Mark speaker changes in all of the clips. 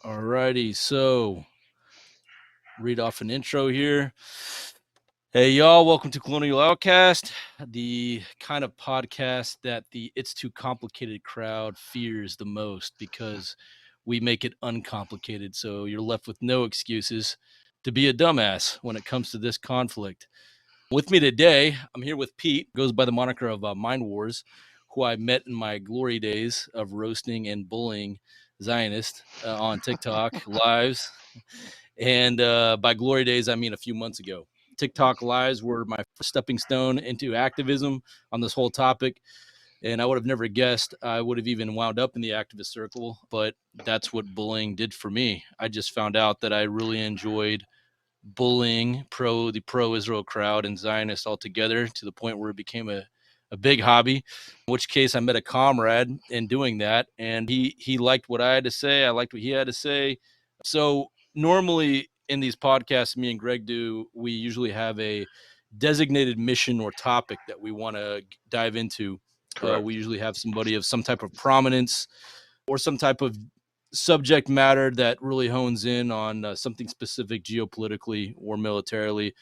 Speaker 1: Alrighty, so read off an intro here. Hey y'all, welcome to Colonial Outcast, the kind of podcast that the It's Too Complicated crowd fears the most because we make it uncomplicated, so you're left with no excuses to be a dumbass when it comes to this conflict. With me today, I'm here with Pete, goes by the moniker of Mindwarz, who I met in my glory days of roasting and bullying Zionists on TikTok lives. And by glory days, I mean a few months ago. TikTok lives were my first stepping stone into activism on this whole topic. And I would have never guessed I would have even wound up in the activist circle, but that's what bullying did for me. I just found out that I really enjoyed bullying the pro-Israel crowd and Zionists altogether to the point where it became a big hobby. In which case, I met a comrade in doing that, and he liked what I had to say. I liked what he had to say. So normally in these podcasts, me and Greg do, we usually have a designated mission or topic that we want to dive into. We usually have somebody of some type of prominence or some type of subject matter that really hones in on something specific geopolitically or militarily.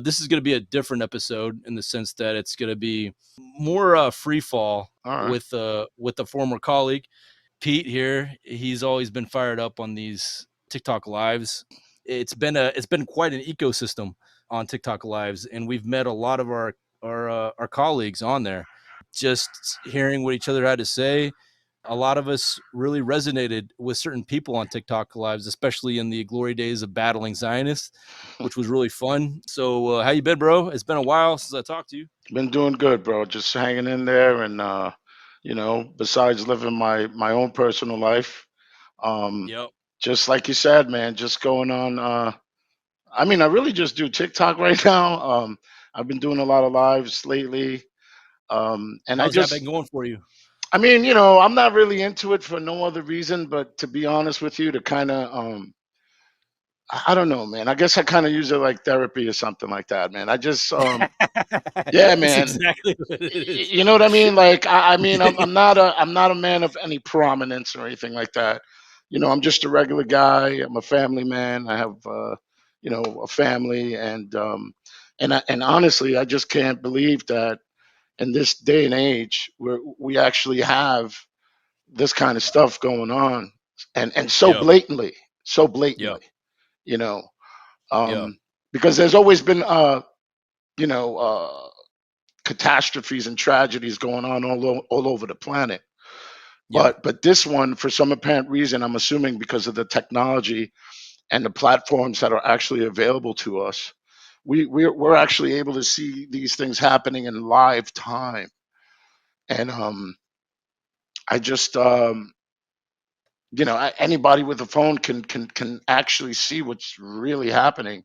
Speaker 1: This is going to be a different episode in the sense that it's going to be more free fall with a former colleague, Pete here. He's always been fired up on these TikTok lives. It's been quite an ecosystem on TikTok lives, and we've met a lot of our colleagues on there. Just hearing what each other had to say, a lot of us really resonated with certain people on TikTok lives, especially in the glory days of battling Zionists, which was really fun. So how you been, bro? It's been a while since I talked to you.
Speaker 2: Been doing good, bro. Just hanging in there, and besides living my own personal life, um,
Speaker 1: Yep.
Speaker 2: just like you said, man, just going on. I really just do TikTok right now. I've been doing a lot of lives lately, and
Speaker 1: How's that been going for you?
Speaker 2: I'm not really into it for no other reason, but to be honest with you, to kind of I don't know, man. I guess I kind of use it like therapy or something like that, man. I just yeah,
Speaker 1: That's
Speaker 2: man.
Speaker 1: exactly what it is.
Speaker 2: You know what I mean? Like, I'm not a man of any prominence or anything like that. I'm just a regular guy. I'm a family man. I have, a family, and honestly, I just can't believe that in this day and age where we actually have this kind of stuff going on, and
Speaker 1: Yeah.
Speaker 2: so
Speaker 1: Yeah.
Speaker 2: blatantly, you know,
Speaker 1: Yeah.
Speaker 2: because there's always been, you know, uh, catastrophes and tragedies going on all over the planet.
Speaker 1: Yeah.
Speaker 2: But this one, for some apparent reason, I'm assuming because of the technology and the platforms that are actually available to us, we're actually able to see these things happening in live time. And I just anybody with a phone can actually see what's really happening.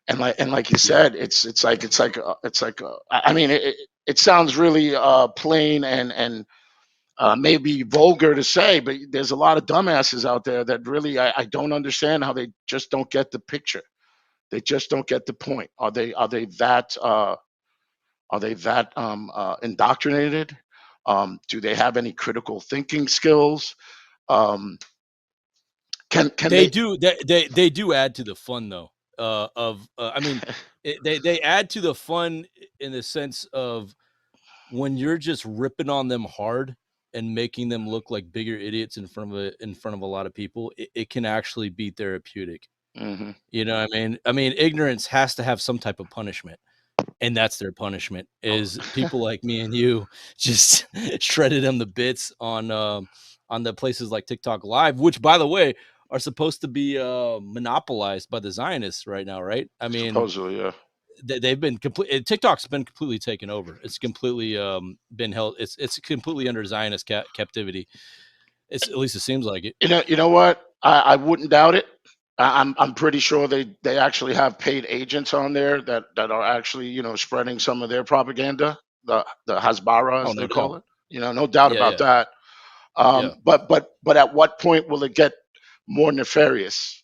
Speaker 2: And like you
Speaker 1: Yeah.
Speaker 2: said, I mean, it sounds really plain and maybe vulgar to say, but there's a lot of dumbasses out there that really I don't understand how they just don't get the picture. They just don't get the point. Are they that indoctrinated? Do they have any critical thinking skills? Um, can
Speaker 1: They
Speaker 2: they?
Speaker 1: do. They do add to the fun though. I mean, they add to the fun in the sense of when you're just ripping on them hard and making them look like bigger idiots in front of a lot of people. It can actually be therapeutic.
Speaker 2: Hmm.
Speaker 1: You know what I mean? I mean, ignorance has to have some type of punishment. And that's their punishment is people like me and you just shredded them to bits on the places like TikTok Live, which by the way are supposed to be monopolized by the Zionists right now, right? I mean,
Speaker 2: Supposedly, yeah.
Speaker 1: they've been complete. TikTok's been completely taken over. It's completely been held. It's completely under Zionist captivity. It's at least it seems like it.
Speaker 2: You know what? I wouldn't doubt it. I'm pretty sure they actually have paid agents on there that are actually spreading some of their propaganda, the Hasbara
Speaker 1: Oh,
Speaker 2: as
Speaker 1: no
Speaker 2: they
Speaker 1: doubt.
Speaker 2: call it. No doubt
Speaker 1: Yeah,
Speaker 2: about
Speaker 1: yeah,
Speaker 2: that.
Speaker 1: yeah,
Speaker 2: But at what point will it get more nefarious?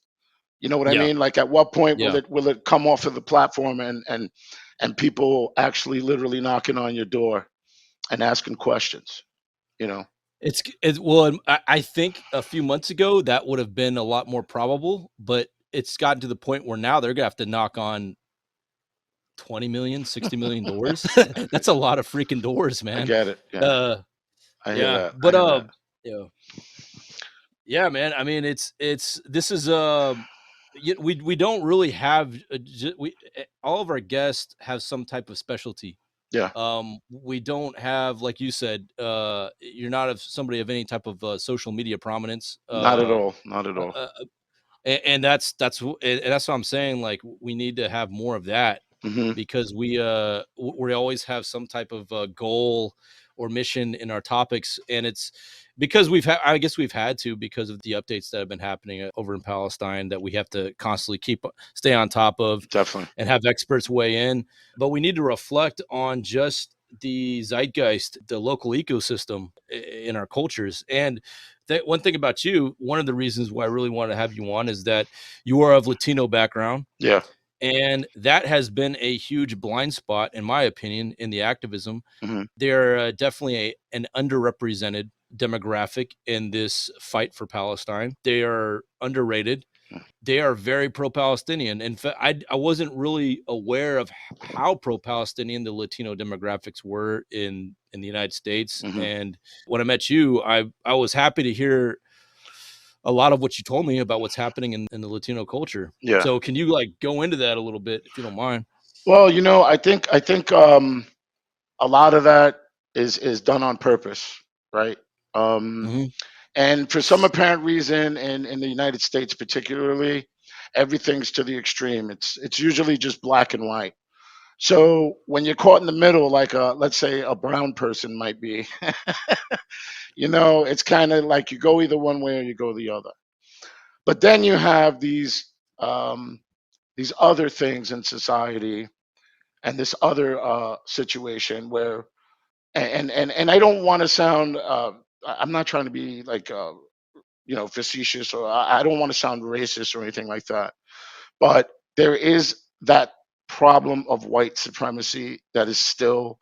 Speaker 2: You know what I
Speaker 1: yeah,
Speaker 2: mean? Like, at what point will
Speaker 1: yeah.
Speaker 2: it come off of the platform and people actually literally knocking on your door and asking questions? You know?
Speaker 1: Well, I think a few months ago that would have been a lot more probable, but it's gotten to the point where now they're gonna have to knock on 20 million, 60 million doors. That's a lot of freaking doors,
Speaker 2: I
Speaker 1: man.
Speaker 2: get it. Yeah,
Speaker 1: Uh,
Speaker 2: I hear
Speaker 1: yeah,
Speaker 2: that. I
Speaker 1: but
Speaker 2: hear that.
Speaker 1: yeah, yeah, man. I mean, it's this is we don't really have all of our guests have some type of specialty.
Speaker 2: Yeah,
Speaker 1: We don't have, like you said, you're not of somebody of any type of social media prominence.
Speaker 2: not at all. Not at all.
Speaker 1: Uh, and that's what I'm saying. Like, we need to have more of that,
Speaker 2: Hmm.
Speaker 1: because we always have some type of goal or mission in our topics, and it's because I guess we've had to, because of the updates that have been happening over in Palestine, that we have to constantly stay on top of
Speaker 2: Definitely.
Speaker 1: and have experts weigh in. But we need to reflect on just the zeitgeist, the local ecosystem in our cultures. And that one thing about you, one of the reasons why I really want to have you on is that you are of Latino background,
Speaker 2: Yeah.
Speaker 1: and that has been a huge blind spot, in my opinion, in the activism.
Speaker 2: Hmm.
Speaker 1: They're definitely an underrepresented demographic in this fight for Palestine. They are underrated. They are very pro-Palestinian. In fact, I wasn't really aware of how pro-Palestinian the Latino demographics were in the United States.
Speaker 2: Hmm.
Speaker 1: And when I met you, I was happy to hear a lot of what you told me about what's happening in the Latino culture.
Speaker 2: Yeah.
Speaker 1: So can you, like, go into that a little bit, if you don't mind?
Speaker 2: Well, I think a lot of that is done on purpose, right? Um,
Speaker 1: Hmm.
Speaker 2: and for some apparent reason, in the United States particularly, everything's to the extreme. It's usually just black and white. So when you're caught in the middle, like let's say a brown person might be, it's kind of like you go either one way or you go the other. But then you have these other things in society and this other situation where, and I don't want to sound, I'm not trying to be like facetious, or I don't want to sound racist or anything like that, but there is that problem of white supremacy that is still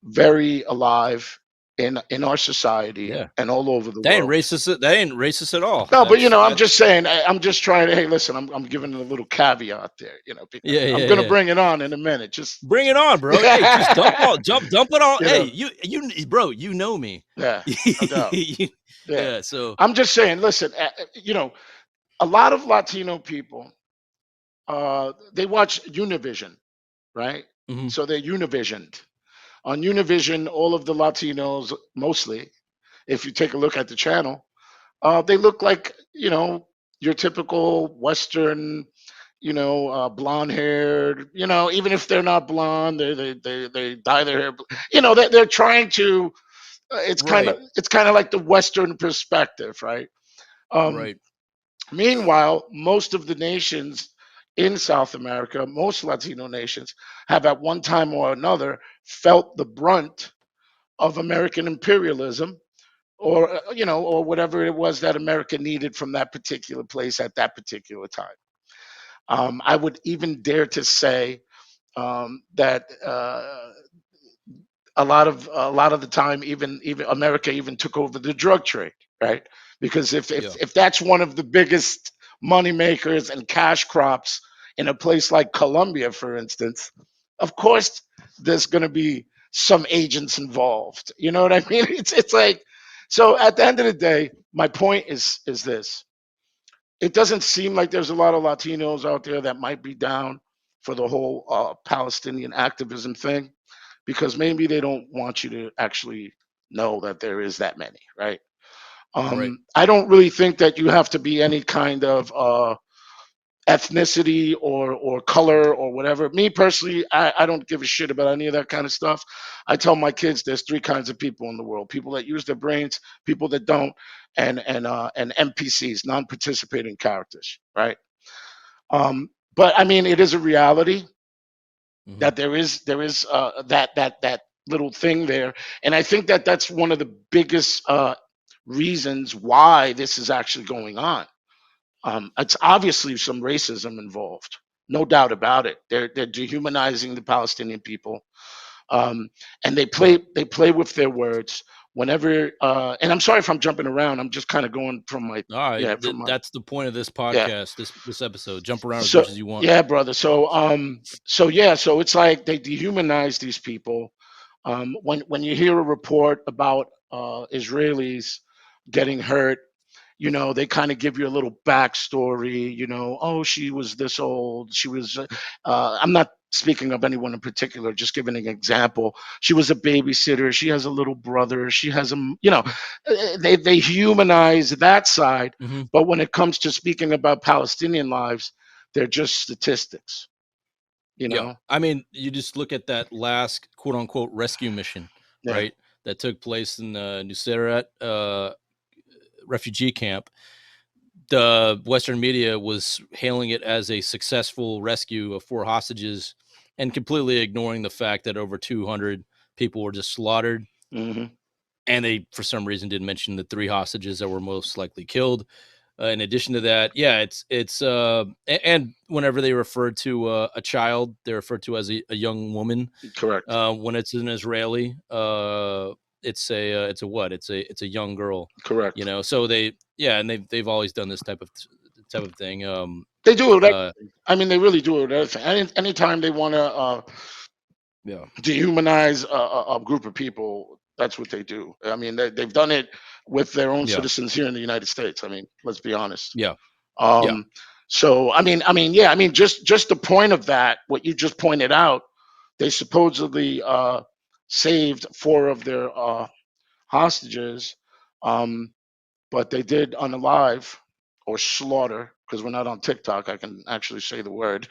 Speaker 2: very alive in our society
Speaker 1: Yeah,
Speaker 2: and all over the
Speaker 1: they ain't
Speaker 2: world.
Speaker 1: racist. They ain't racist at all.
Speaker 2: No, but I'm
Speaker 1: That's
Speaker 2: just saying. I'm just trying to. Hey, listen, I'm giving a little caveat there.
Speaker 1: Yeah,
Speaker 2: I'm
Speaker 1: yeah,
Speaker 2: gonna
Speaker 1: yeah.
Speaker 2: bring it on in a minute. Just
Speaker 1: Bring it on, bro. Hey, just dump it all.
Speaker 2: you
Speaker 1: Hey,
Speaker 2: know,
Speaker 1: bro, you know me.
Speaker 2: yeah, no doubt. Yeah,
Speaker 1: Yeah. So
Speaker 2: I'm just saying. Listen, a lot of Latino people, they watch Univision, right?
Speaker 1: mhm,
Speaker 2: So they're Univisioned. On Univision, all of the Latinos, mostly, if you take a look at the channel, they look like your typical Western, blonde haired. Even if they're not blonde, they dye their hair. They're trying to.
Speaker 1: right,
Speaker 2: It's kind of like the Western perspective, right? Um,
Speaker 1: right.
Speaker 2: Meanwhile, most of the nations in South America, most Latino nations, have at one time or another felt the brunt of American imperialism, or or whatever it was that America needed from that particular place at that particular time. I would even dare to say that a lot of the time, even America even took over the drug trade, right? Because if
Speaker 1: Yeah,
Speaker 2: if if that's one of the biggest money makers and cash crops in a place like Colombia, for instance, of course there's going to be some agents involved. You know what I mean? It's like, so at the end of the day, my point is this: it doesn't seem like there's a lot of Latinos out there that might be down for the whole Palestinian activism thing, because maybe they don't want you to actually know that there is that many, right?
Speaker 1: right.
Speaker 2: I don't really think that you have to be any kind of ethnicity or color or whatever. Me personally, I don't give a shit about any of that kind of stuff. I tell my kids there's three kinds of people in the world: people that use their brains, people that don't, and NPCs, non-participating characters, right? But I mean, it is a reality
Speaker 1: Hmm.
Speaker 2: that there is that little thing there, and I think that that's one of the biggest reasons why this is actually going on. It's obviously some racism involved, no doubt about it. They're dehumanizing the Palestinian people, um, and they
Speaker 1: Yeah,
Speaker 2: play with their words. whenever, and I'm sorry if I'm jumping around. I'm just kind of going from my,
Speaker 1: All right,
Speaker 2: yeah, from my,
Speaker 1: that's the point of this
Speaker 2: yeah.
Speaker 1: podcast. This episode, jump around as
Speaker 2: So
Speaker 1: much as you want.
Speaker 2: yeah, brother. So yeah, so it's like they dehumanize these people. When you hear a report about Israelis getting hurt, they kind of give you a little backstory. Oh, she was this old. She was. I'm not speaking of anyone in particular. Just giving an example. She was a babysitter. She has a little brother. She has a. They humanize that side,
Speaker 1: Hmm.
Speaker 2: but when it comes to speaking about Palestinian lives, they're just statistics. You
Speaker 1: Yeah,
Speaker 2: know.
Speaker 1: I mean, you just look at that last quote unquote rescue mission,
Speaker 2: Yeah.
Speaker 1: right? That took place in Nuseirat refugee camp. The Western media was hailing it as a successful rescue of 4 hostages and completely ignoring the fact that over 200 people were just slaughtered.
Speaker 2: Hmm.
Speaker 1: And they, for some reason, didn't mention the 3 hostages that were most likely killed. In addition to that, yeah, and whenever they refer to a child, they're referred to as a young woman.
Speaker 2: Correct.
Speaker 1: When it's an Israeli, it's a what? It's a young girl.
Speaker 2: Correct.
Speaker 1: So and they've always done this type of thing.
Speaker 2: They do it with
Speaker 1: Uh,
Speaker 2: everything. I mean, they really do it with everything. Anytime they want to
Speaker 1: yeah,
Speaker 2: dehumanize a group of people, that's what they do. I mean, they've done it with their own
Speaker 1: yeah,
Speaker 2: citizens here in the United States. I mean, let's be honest.
Speaker 1: yeah, yeah.
Speaker 2: Um, so yeah, I mean, just the point of that, what you just pointed out, they supposedly saved 4 of their hostages, um, but they did unalive or slaughter, because we're not on TikTok. I can actually say the word.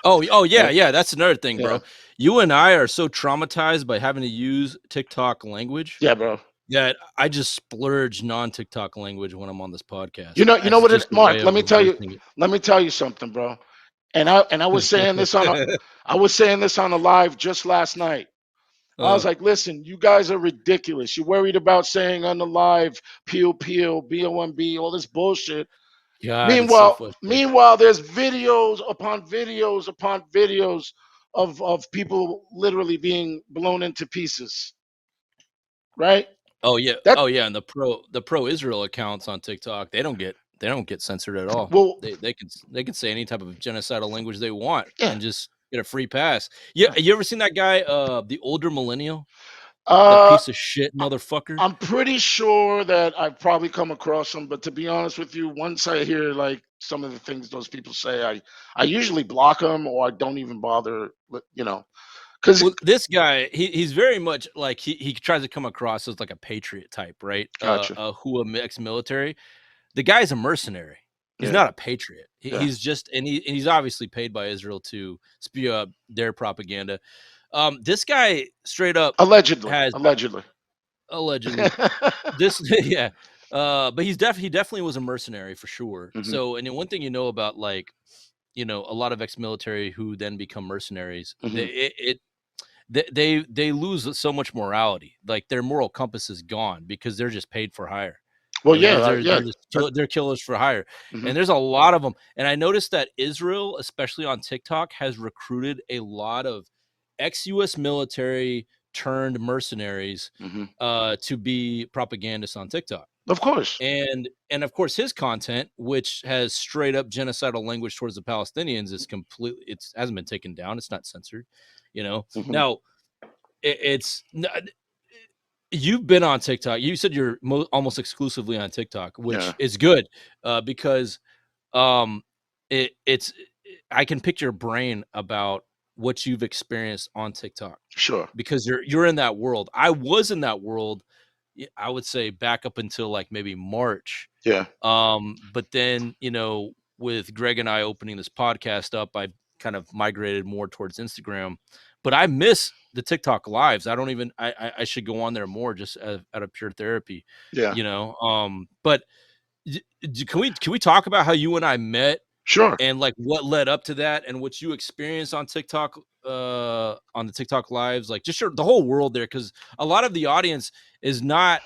Speaker 1: Oh
Speaker 2: Yeah,
Speaker 1: yeah, yeah. That's another thing,
Speaker 2: yeah,
Speaker 1: bro. You and I are so traumatized by having to use TikTok language
Speaker 2: yeah, bro.
Speaker 1: that I just splurge non-TikTok language when I'm on this podcast
Speaker 2: You know
Speaker 1: as
Speaker 2: what
Speaker 1: just a
Speaker 2: Mark,
Speaker 1: way of reversing it.
Speaker 2: let me tell you something, bro. And I was saying this on a live just last night. I was
Speaker 1: uh,
Speaker 2: like, listen, you guys are ridiculous. You're worried about saying on the live, peel, peel, BOMB, all this bullshit.
Speaker 1: God, it's so
Speaker 2: Meanwhile,
Speaker 1: frustrating.
Speaker 2: meanwhile, there's videos upon videos upon videos of people literally being blown into pieces. Right? That
Speaker 1: Oh yeah, and the pro Israel accounts on TikTok, they don't get censored at all.
Speaker 2: well,
Speaker 1: They can say any type of genocidal language they want
Speaker 2: yeah.
Speaker 1: and just get a free pass. Yeah, you ever seen that guy, the older millennial, that
Speaker 2: Uh,
Speaker 1: piece of shit motherfucker?
Speaker 2: I'm pretty sure that I've probably come across them, but to be honest with you, once I hear like some of the things those people say, I usually block them or I don't even bother. Because
Speaker 1: Well, this guy, he's very much like he tries to come across as like a patriot type, right?
Speaker 2: gotcha.
Speaker 1: Who a ex-military. The guy's a mercenary. He's
Speaker 2: Yeah,
Speaker 1: not a patriot.
Speaker 2: yeah.
Speaker 1: He's just he's obviously paid by Israel to spew out their propaganda. This guy straight up
Speaker 2: Allegedly,
Speaker 1: has
Speaker 2: allegedly.
Speaker 1: allegedly this yeah. But he definitely was a mercenary for sure.
Speaker 2: Hmm.
Speaker 1: So, and then one thing about like, a lot of ex-military who then become mercenaries,
Speaker 2: Hmm.
Speaker 1: they lose so much morality. Like their moral compass is gone because they're just paid for hire.
Speaker 2: Well, yeah,
Speaker 1: They're just they're killers for hire,
Speaker 2: hmm
Speaker 1: and there's a lot of them. And I noticed that Israel, especially on TikTok, has recruited a lot of ex-U.S. military turned mercenaries
Speaker 2: hmm
Speaker 1: to be propagandists on TikTok.
Speaker 2: of course.
Speaker 1: And of course, his content, which has straight up genocidal language towards the Palestinians, is completely hasn't been taken down. It's not censored.
Speaker 2: Hmm.
Speaker 1: Now it's you've been on TikTok. You said you're almost exclusively on TikTok,
Speaker 2: Yeah,
Speaker 1: which is good because um, it's I can pick your brain about what you've experienced on TikTok
Speaker 2: sure.
Speaker 1: because you're in that world. I was in that world. I would say back up until like maybe March.
Speaker 2: Yeah,
Speaker 1: But then with Greg and I opening this podcast up, I kind of migrated more towards Instagram. But I miss the TikTok lives. I don't even. I should go on there more just out of pure therapy.
Speaker 2: yeah,
Speaker 1: But can we talk about how you and I met
Speaker 2: sure.
Speaker 1: and like what led up to that and what you experienced on TikTok, on the TikTok lives, like just the whole world there, because a lot of the audience is not.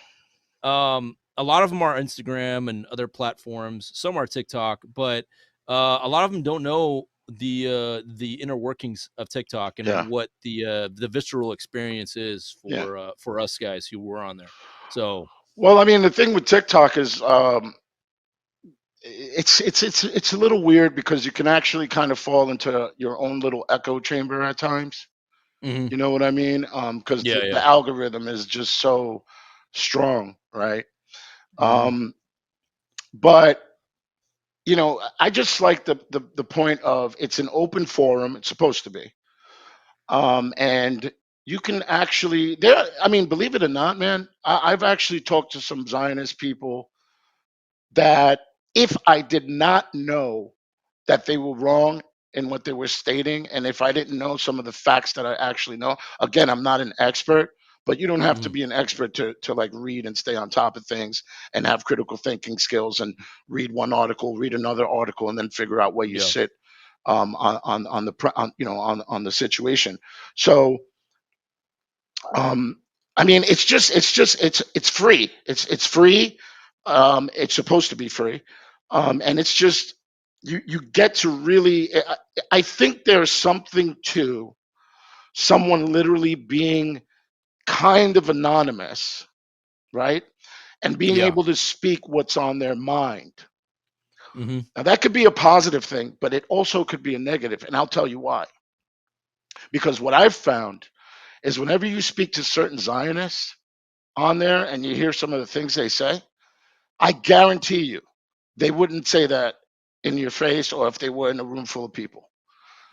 Speaker 1: A lot of them are Instagram and other platforms. Some are TikTok, but a lot of them don't know the inner workings of TikTok and
Speaker 2: Yeah,
Speaker 1: what the visceral experience is
Speaker 2: yeah.
Speaker 1: for us guys who were on there. So,
Speaker 2: Well, I mean, the thing with TikTok is it's a little weird because you can actually kind of fall into your own little echo chamber at times.
Speaker 1: mhm.
Speaker 2: You know what I mean? Because
Speaker 1: Yeah,
Speaker 2: the
Speaker 1: yeah.
Speaker 2: algorithm is just so strong, right?
Speaker 1: Mhm.
Speaker 2: Um, but I just like the point of it's an open forum. It's supposed to be, and you can actually there. I mean, believe it or not, man, I've actually talked to some Zionist people that if I did not know that they were wrong in what they were stating, and if I didn't know some of the facts that I actually know, again, I'm not an expert, but you don't have to
Speaker 1: Mhm.
Speaker 2: be an expert to like read and stay on top of things and have critical thinking skills and read one article, read another article, and then figure out where you
Speaker 1: Yeah.
Speaker 2: sit on the on the situation. So um I mean, it's free. It's free. It's supposed to be free. And it's just you get to really I think there's something to someone literally being kind of anonymous, right? And being
Speaker 1: Yeah.
Speaker 2: able to speak what's on their mind.
Speaker 1: Mhm.
Speaker 2: Now that could be a positive thing, but it also could be a negative, and I'll tell you why. Because what I've found is whenever you speak to certain Zionists on there and you hear some of the things they say, I guarantee you they wouldn't say that in your face or if they were in a room full of people.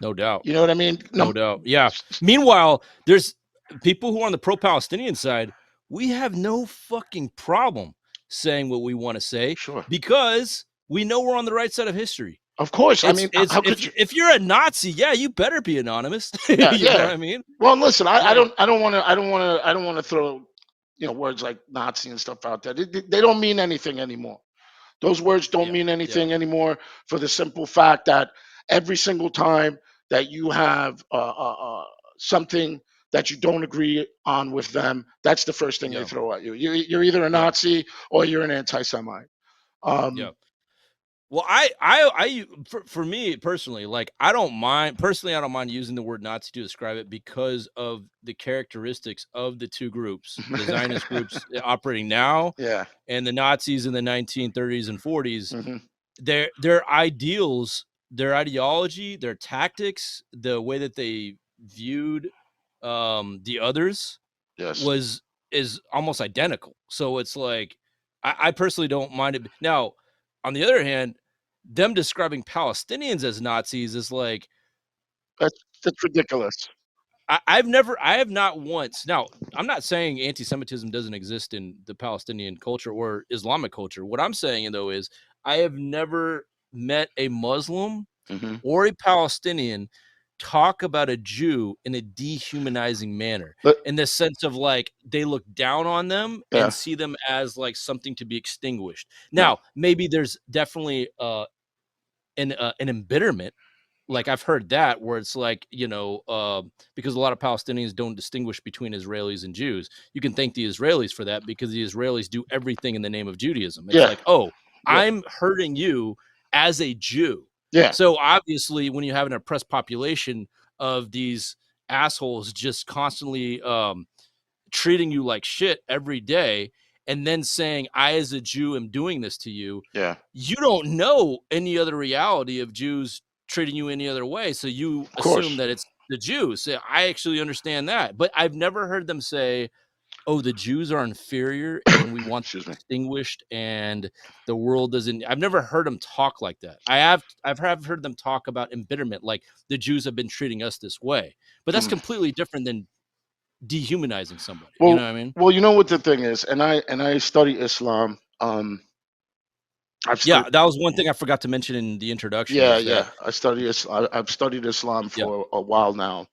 Speaker 1: No doubt.
Speaker 2: You know what I mean?
Speaker 1: No
Speaker 2: No,
Speaker 1: doubt. Yeah. Meanwhile, there's people who are on the pro-Palestinian side. We have no fucking problem saying what we want to say
Speaker 2: sure.
Speaker 1: because we know we're on the right side of history.
Speaker 2: Of course. I mean,
Speaker 1: It's
Speaker 2: how could you?
Speaker 1: if you're a Nazi, yeah, you better be anonymous.
Speaker 2: Yeah,
Speaker 1: You know what
Speaker 2: yeah.
Speaker 1: I mean?
Speaker 2: Well, listen,
Speaker 1: Yeah.
Speaker 2: I don't want to, I don't want to throw, words like Nazi and stuff out there. They don't mean anything anymore. Those words don't
Speaker 1: Yeah.
Speaker 2: mean
Speaker 1: Yeah.
Speaker 2: anything anymore for the simple fact that every single time that you have something that you don't agree on with them, that's the first thing they
Speaker 1: Yeah.
Speaker 2: throw at you. You're either a
Speaker 1: Yeah.
Speaker 2: Nazi or you're an anti-Semite.
Speaker 1: Yeah.
Speaker 2: Um,
Speaker 1: Well, for me personally, like I don't mind personally, I don't mind using the word Nazi to describe it because of the characteristics of the two groups, the Zionist groups operating now
Speaker 2: yeah.
Speaker 1: and the Nazis in the 1930s and 40s.
Speaker 2: Hmm.
Speaker 1: Their ideals, their ideology, their tactics, the way that they viewed the others
Speaker 2: Yes.
Speaker 1: was is almost identical. So it's like I personally don't mind it. Now, on the other hand, them describing Palestinians as Nazis is like
Speaker 2: That's ridiculous.
Speaker 1: I have not once. Now, I'm not saying anti-Semitism doesn't exist in the Palestinian culture or Islamic culture. What I'm saying though is I have never met a Muslim
Speaker 2: Hmm.
Speaker 1: or a Palestinian talk about a Jew in a dehumanizing manner,
Speaker 2: But
Speaker 1: in the sense of like they look down on them and
Speaker 2: yeah,
Speaker 1: see them as like something to be extinguished.
Speaker 2: no,
Speaker 1: Now, maybe there's definitely an embitterment. Like I've heard that where it's like, because a lot of Palestinians don't distinguish between Israelis and Jews. You can thank the Israelis for that because the Israelis do everything in the name of Judaism. It's
Speaker 2: yeah,
Speaker 1: like, oh,
Speaker 2: yeah,
Speaker 1: I'm hurting you as a Jew.
Speaker 2: yeah,
Speaker 1: So obviously, when you have an oppressed population of these assholes just constantly treating you like shit every day, and then saying, I, as a Jew, am doing this to you,
Speaker 2: yeah.
Speaker 1: you don't know any other reality of Jews treating you any other way. So you
Speaker 2: Of
Speaker 1: assume
Speaker 2: course.
Speaker 1: that it's the Jews. So I actually understand that. But I've never heard them say, oh, the Jews are inferior and we want
Speaker 2: Excuse
Speaker 1: them
Speaker 2: me.
Speaker 1: extinguished and the world doesn't. I've never heard them talk like that. I've heard them talk about embitterment, like the Jews have been treating us this way. But that's
Speaker 2: Hmm.
Speaker 1: completely different than dehumanizing somebody. You know
Speaker 2: Well,
Speaker 1: what I mean?
Speaker 2: well, you know what the thing is, and I study Islam. I've
Speaker 1: Yeah,
Speaker 2: studied.
Speaker 1: that was one thing I forgot to mention in the introduction
Speaker 2: Yeah,
Speaker 1: is that
Speaker 2: yeah. I've studied Islam
Speaker 1: yeah,
Speaker 2: for a while now.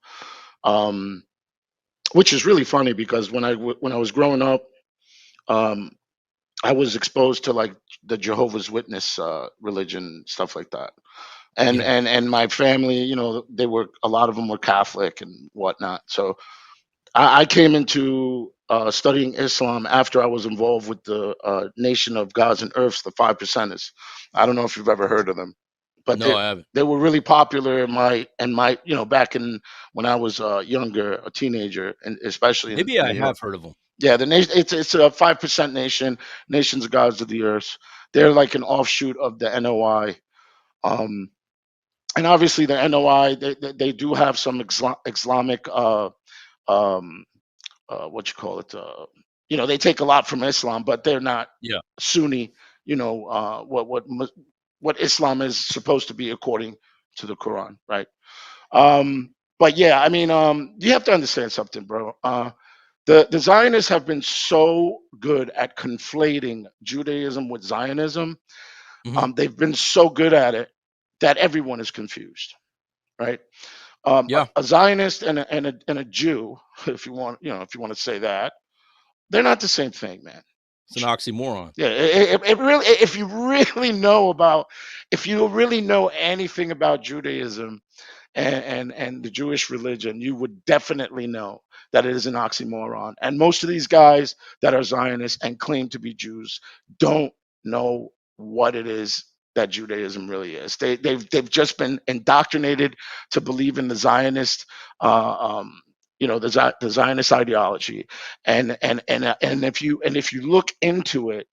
Speaker 2: Um, which is really funny because when I was growing up, um, I was exposed to like the Jehovah's Witness religion, stuff like that. And
Speaker 1: yeah,
Speaker 2: and my family, they were a lot of them were Catholic and whatnot. So I came into studying Islam after I was involved with the Nation of Gods and Earths, the Five Percenters. I don't know if you've ever heard of them, but
Speaker 1: no, I haven't.
Speaker 2: they were really popular in my back in when I was younger, a teenager, and especially in
Speaker 1: Maybe I
Speaker 2: New York.
Speaker 1: have heard of them.
Speaker 2: Yeah, the nation. It's a 5% nation. Nations of gods of the earth. They're like an offshoot of the NOI. Um, and obviously the NOI, they do have some Islamic um, what you call it, they take a lot from Islam, but they're not
Speaker 1: Yeah.
Speaker 2: Sunni, what Islam is supposed to be according to the Quran, right? But yeah, I mean, you have to understand something, bro. The Zionists have been so good at conflating Judaism with Zionism.
Speaker 1: Hmm.
Speaker 2: They've been so good at it that everyone is confused, right?
Speaker 1: Yeah.
Speaker 2: A Zionist and a Jew, if you want to say that, they're not the same thing, man.
Speaker 1: It's an oxymoron.
Speaker 2: Yeah, it really, if you really know anything about Judaism and the Jewish religion, you would definitely know that it is an oxymoron. And most of these guys that are Zionists and claim to be Jews don't know what it is that Judaism really is. They've just been indoctrinated to believe in the Zionist, the Zionist ideology. And if you look into it,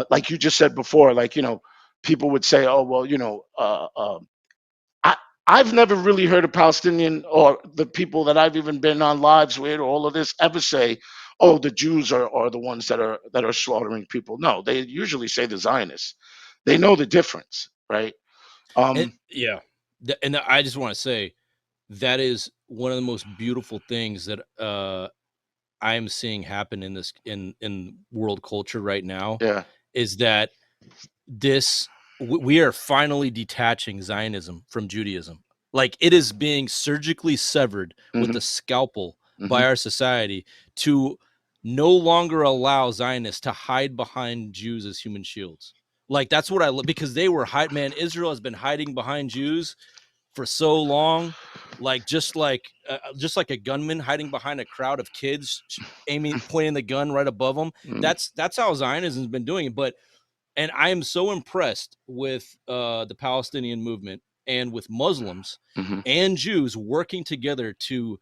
Speaker 2: like you just said before, like people would say, oh well, I I've never really heard a Palestinian or the people that I've even been on lives with, or all of this, ever say, "Oh, the Jews are the ones that are slaughtering people." No, they usually say the Zionists. They know the difference, right?
Speaker 1: And
Speaker 2: Um,
Speaker 1: yeah, and I just want to say that is one of the most beautiful things that I am seeing happen in this in world culture right now,
Speaker 2: yeah.
Speaker 1: is that this we are finally detaching Zionism from Judaism. Like, it is being surgically severed with
Speaker 2: Hmm.
Speaker 1: the scalpel
Speaker 2: Hmm.
Speaker 1: by our society to no longer allow Zionists to hide behind Jews as human shields. Like, that's what I look, because they were man, Israel has been hiding behind Jews for so long, like just like a gunman hiding behind a crowd of kids aiming, pointing the gun right above them.
Speaker 2: Hmm.
Speaker 1: That's how Zionism's been doing it. But and I am so impressed with the Palestinian movement and with Muslims
Speaker 2: Hmm.
Speaker 1: and Jews working together to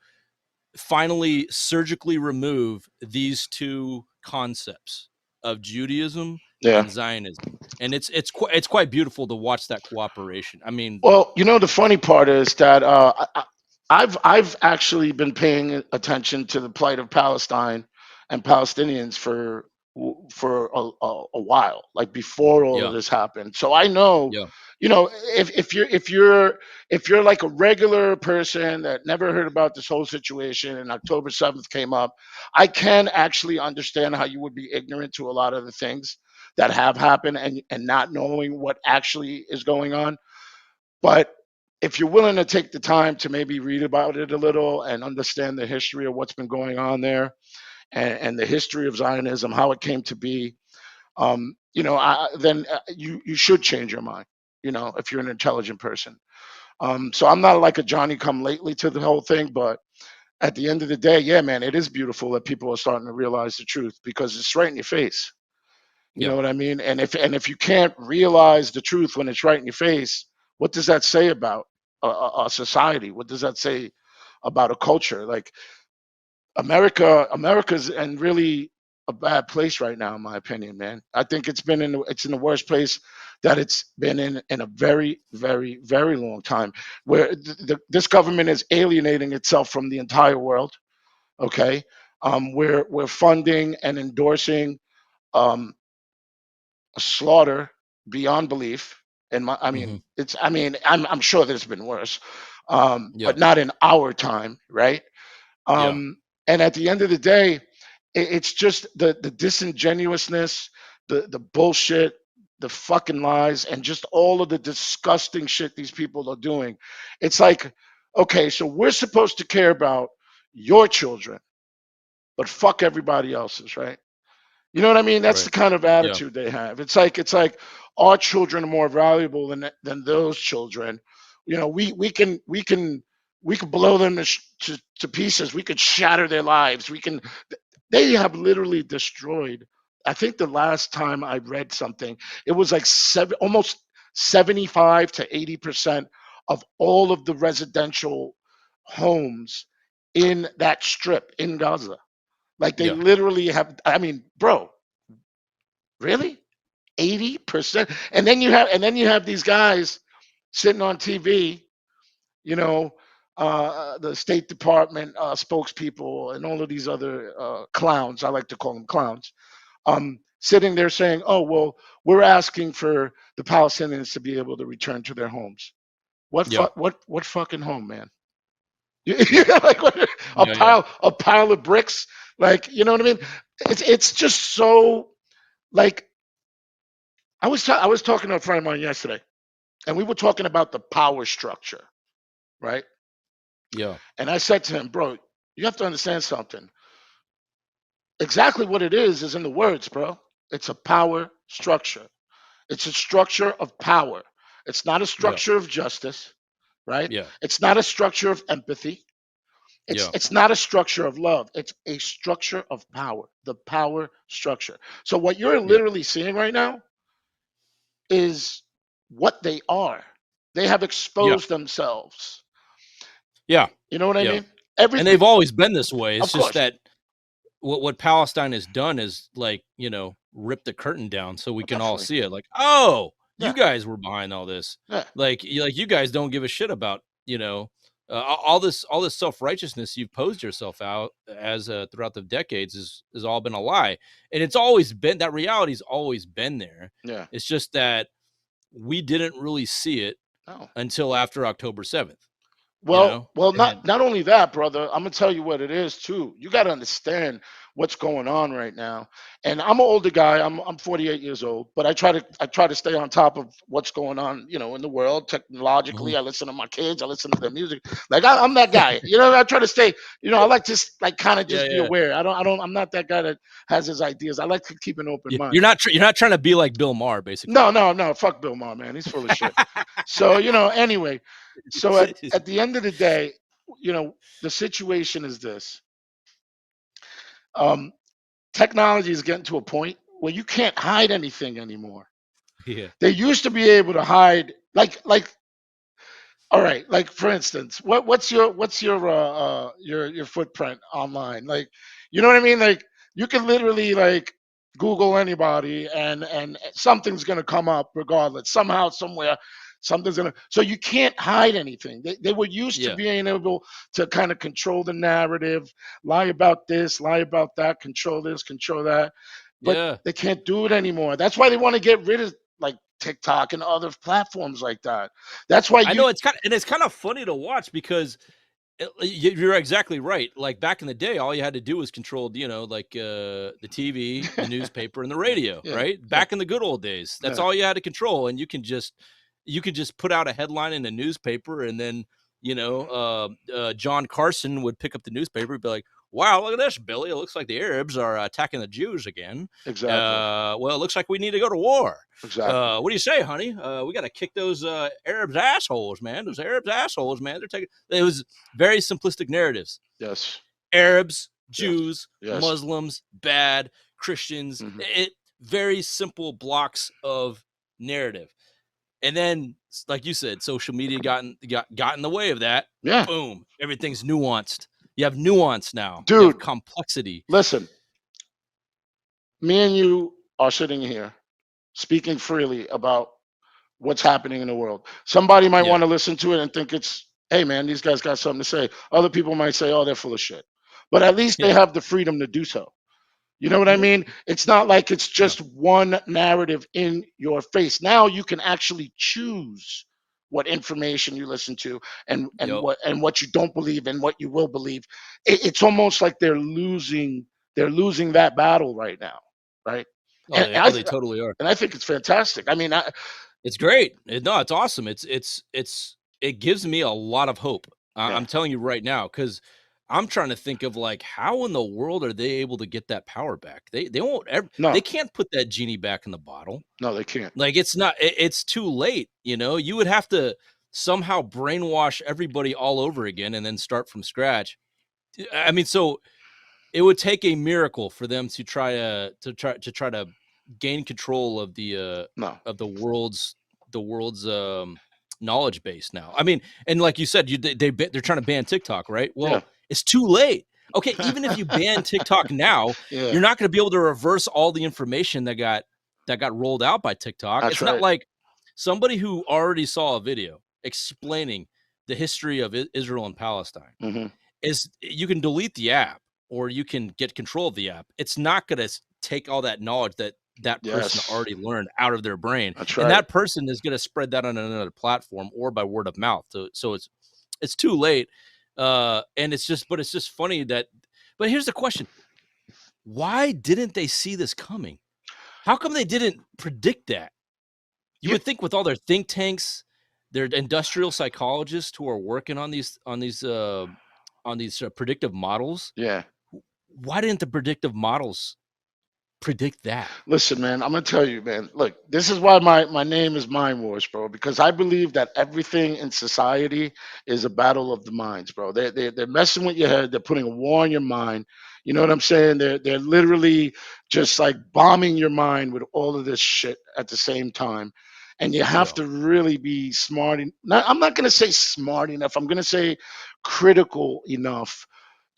Speaker 1: finally surgically remove these two concepts of Judaism
Speaker 2: Yeah.
Speaker 1: and Zionism. And it's quite beautiful to watch that cooperation. I mean,
Speaker 2: Well, the funny part is that I've actually been paying attention to the plight of Palestine and Palestinians for a while, like before all of
Speaker 1: yeah,
Speaker 2: this happened. So I know,
Speaker 1: yeah,
Speaker 2: if you're like a regular person that never heard about this whole situation and October 7th came up, I can actually understand how you would be ignorant to a lot of the things that have happened and not knowing what actually is going on. But if you're willing to take the time to maybe read about it a little and understand the history of what's been going on there, and the history of Zionism, how it came to be, then you should change your mind. If you're an intelligent person. So I'm not like a Johnny come lately to the whole thing, but at the end of the day, yeah, man, it is beautiful that people are starting to realize the truth because it's right in your face. You
Speaker 1: yeah,
Speaker 2: know what I mean? And if you can't realize the truth when it's right in your face, what does that say about a society? What does that say about a culture? Like America's in really a bad place right now, in my opinion, man. I think it's in the worst place that it's been in a very, very, very long time, where this government is alienating itself from the entire world. Okay, we're funding and endorsing um, slaughter beyond belief. And I mean,
Speaker 1: hmm,
Speaker 2: I'm sure there's been worse,
Speaker 1: yeah,
Speaker 2: but not in our time, right?
Speaker 1: yeah,
Speaker 2: And at the end of the day, it's just the disingenuousness, the bullshit, the fucking lies, and just all of the disgusting shit these people are doing. It's like, okay, so we're supposed to care about your children, but fuck everybody else's, right? You know what I mean? That's
Speaker 1: right,
Speaker 2: the kind of
Speaker 1: yeah,
Speaker 2: attitude they have. It's like our children are more valuable than those children. We can blow them to pieces. We could shatter their lives. They have literally destroyed. I think the last time I read something, it was like almost 75 to 80% of all of the residential homes in that strip in Gaza. Like they
Speaker 1: Yeah.
Speaker 2: literally have. I mean, bro, really? 80%. And then you have these guys sitting on TV, you know, the State Department spokespeople and all of these other clowns. I like to call them clowns. Sitting there saying, "Oh well, we're asking for the Palestinians to be able to return to their homes."
Speaker 1: Yeah.
Speaker 2: What fucking home, man?
Speaker 1: Yeah.
Speaker 2: Like a
Speaker 1: Yeah. Yeah.
Speaker 2: pile of bricks. Like, you know what I mean? It's just so like I was talking to a friend of mine yesterday, and we were talking about the power structure, right?
Speaker 1: Yeah.
Speaker 2: And I said to him, bro, you have to understand something. Exactly what it is in the words, bro. It's a power structure. It's a structure of power. It's not a
Speaker 1: Yeah.
Speaker 2: structure of justice, right?
Speaker 1: Yeah.
Speaker 2: It's not a structure of empathy. It's
Speaker 1: Yeah.
Speaker 2: it's not a structure of love. It's a structure of power. The power structure. So what you're
Speaker 1: Yeah.
Speaker 2: literally seeing right now is what they are. They have
Speaker 1: Yeah.
Speaker 2: exposed themselves.
Speaker 1: Yeah.
Speaker 2: You know what I
Speaker 1: Yeah.
Speaker 2: mean?
Speaker 1: And
Speaker 2: Everything,
Speaker 1: they've always been this way. It's
Speaker 2: of
Speaker 1: just
Speaker 2: course.
Speaker 1: that what Palestine has done is like, rip the curtain down so we can all
Speaker 2: Definitely.
Speaker 1: see it. Like, oh, you
Speaker 2: Yeah.
Speaker 1: guys were behind all this.
Speaker 2: Yeah.
Speaker 1: You guys don't give a shit about, all this self-righteousness you've posed yourself out as throughout the decades is all been a lie. And it's always been that reality's always been there.
Speaker 2: Yeah.
Speaker 1: It's just that we didn't really see it
Speaker 2: No.
Speaker 1: until after October 7th,
Speaker 2: Well,
Speaker 1: and
Speaker 2: not only that, brother. I'm gonna tell you what it is too. You got to understand what's going on right now. And I'm an older guy. I'm 48 years old, but I try to stay on top of what's going on, in the world
Speaker 1: Mhm.
Speaker 2: technologically. I listen to my kids. I listen to their music. Like I'm that guy. I try to stay. I like to like kind of
Speaker 1: Yeah,
Speaker 2: just be
Speaker 1: yeah.
Speaker 2: aware. I'm not that guy that has his ideas. I like to keep an open
Speaker 1: Yeah,
Speaker 2: mind.
Speaker 1: you're not trying to be like Bill Maher, basically.
Speaker 2: No, no, no. Fuck Bill Maher, man. He's full of shit. So, anyway, so at the end of the day, the situation is this. Um, Technology is getting to a point where you can't hide anything anymore.
Speaker 1: Yeah,
Speaker 2: They used to be able to hide, like all right, like for instance, what's your footprint online? Like, you know what I mean? Like you can literally like Google anybody and something's gonna come up regardless. Somehow, somewhere, something's gonna so you can't hide anything. They were used to
Speaker 1: yeah,
Speaker 2: being able to kind of control the narrative, lie about this, lie about that, control this, control that. But
Speaker 1: yeah.
Speaker 2: they can't do it anymore. That's why they want to get rid of like TikTok and other platforms like that. That's why
Speaker 1: I
Speaker 2: you
Speaker 1: know it's kind of funny to watch because you're exactly right. Like back in the day, all you had to do was control, the TV, the newspaper, and the radio.
Speaker 2: yeah,
Speaker 1: Right
Speaker 2: yeah,
Speaker 1: back in the good old days, that's
Speaker 2: yeah,
Speaker 1: all you had to control, and you could just put out a headline in a newspaper, and then John Carson would pick up the newspaper and be like, "Wow, look at this, Billy! It looks like the Arabs are attacking the Jews again.
Speaker 2: exactly,
Speaker 1: Well, it looks like we need to go to war.
Speaker 2: exactly.
Speaker 1: What do you say, honey? We got to kick those Arabs assholes, man. Those Arabs assholes, man. They're taking." It was very simplistic narratives.
Speaker 2: Yes,
Speaker 1: Arabs,
Speaker 2: yes,
Speaker 1: Jews,
Speaker 2: yes.
Speaker 1: Muslims, bad, Christians.
Speaker 2: Hmm.
Speaker 1: It very simple blocks of narrative. And then, like you said, social media got in the way of that.
Speaker 2: Yeah,
Speaker 1: Boom, everything's nuanced. You have nuance now. You
Speaker 2: dude.
Speaker 1: have complexity.
Speaker 2: Listen, me and you are sitting here speaking freely about what's happening in the world. Somebody might
Speaker 1: Yeah,
Speaker 2: want to listen to it and think it's, hey man, these guys got something to say. Other people might say, oh, they're full of shit. But at least they
Speaker 1: yeah,
Speaker 2: have the freedom to do so. You know what I
Speaker 1: mhm,
Speaker 2: mean? It's not like it's
Speaker 1: yeah,
Speaker 2: just one narrative in your face. Now you can actually choose what information you listen to and
Speaker 1: yep.
Speaker 2: what you don't believe and what you will believe. It's almost like they're losing that battle right now, right?
Speaker 1: Oh,
Speaker 2: And,
Speaker 1: they,
Speaker 2: and
Speaker 1: oh,
Speaker 2: I
Speaker 1: they
Speaker 2: th-
Speaker 1: totally are.
Speaker 2: and I think it's fantastic. I mean,
Speaker 1: It's great. No, it's awesome. It gives me a lot of hope.
Speaker 2: yeah,
Speaker 1: I'm telling you right now, because I'm trying to think of like how in the world are they able to get that power back? They won't ever. They
Speaker 2: no,
Speaker 1: can't put that genie back in the bottle.
Speaker 2: no, they can't.
Speaker 1: Like it's not. It's too late. You would have to somehow brainwash everybody all over again and then start from scratch. I mean, so it would take a miracle for them to try to gain control
Speaker 2: No,
Speaker 1: of the world's knowledge base now. I mean, and like you said, they're trying to ban TikTok, right?
Speaker 2: yeah,
Speaker 1: Well, it's too late. Okay, even if you ban TikTok now,
Speaker 2: Yeah,
Speaker 1: you're not going to be able to reverse all the information that got rolled out by TikTok.
Speaker 2: that's
Speaker 1: It's not
Speaker 2: right.
Speaker 1: like somebody who already saw a video explaining the history of Israel and Palestine
Speaker 2: Hmm.
Speaker 1: is you can delete the app or you can get control of the app. It's not going to take all that knowledge that person
Speaker 2: Yes,
Speaker 1: already learned out of their brain,
Speaker 2: that's
Speaker 1: and
Speaker 2: right.
Speaker 1: that person is going to spread that on another platform or by word of mouth. So it's too late. And it's just funny that. But here's the question: why didn't they see this coming? How come they didn't predict that? You
Speaker 2: Yeah,
Speaker 1: would think with all their think tanks, their industrial psychologists who are working on these predictive models,
Speaker 2: yeah.
Speaker 1: why didn't the predictive models predict that?
Speaker 2: Listen, man, I'm gonna tell you, man. Look, this is why my name is Mindwarz, bro. Because I believe that everything in society is a battle of the minds, bro. They're messing with your head. They're putting a war on your mind. You know what I'm saying? They're literally just like bombing your mind with all of this shit at the same time. And you have
Speaker 1: Yeah,
Speaker 2: to really be smart. Not, I'm not gonna say smart enough. I'm gonna say critical enough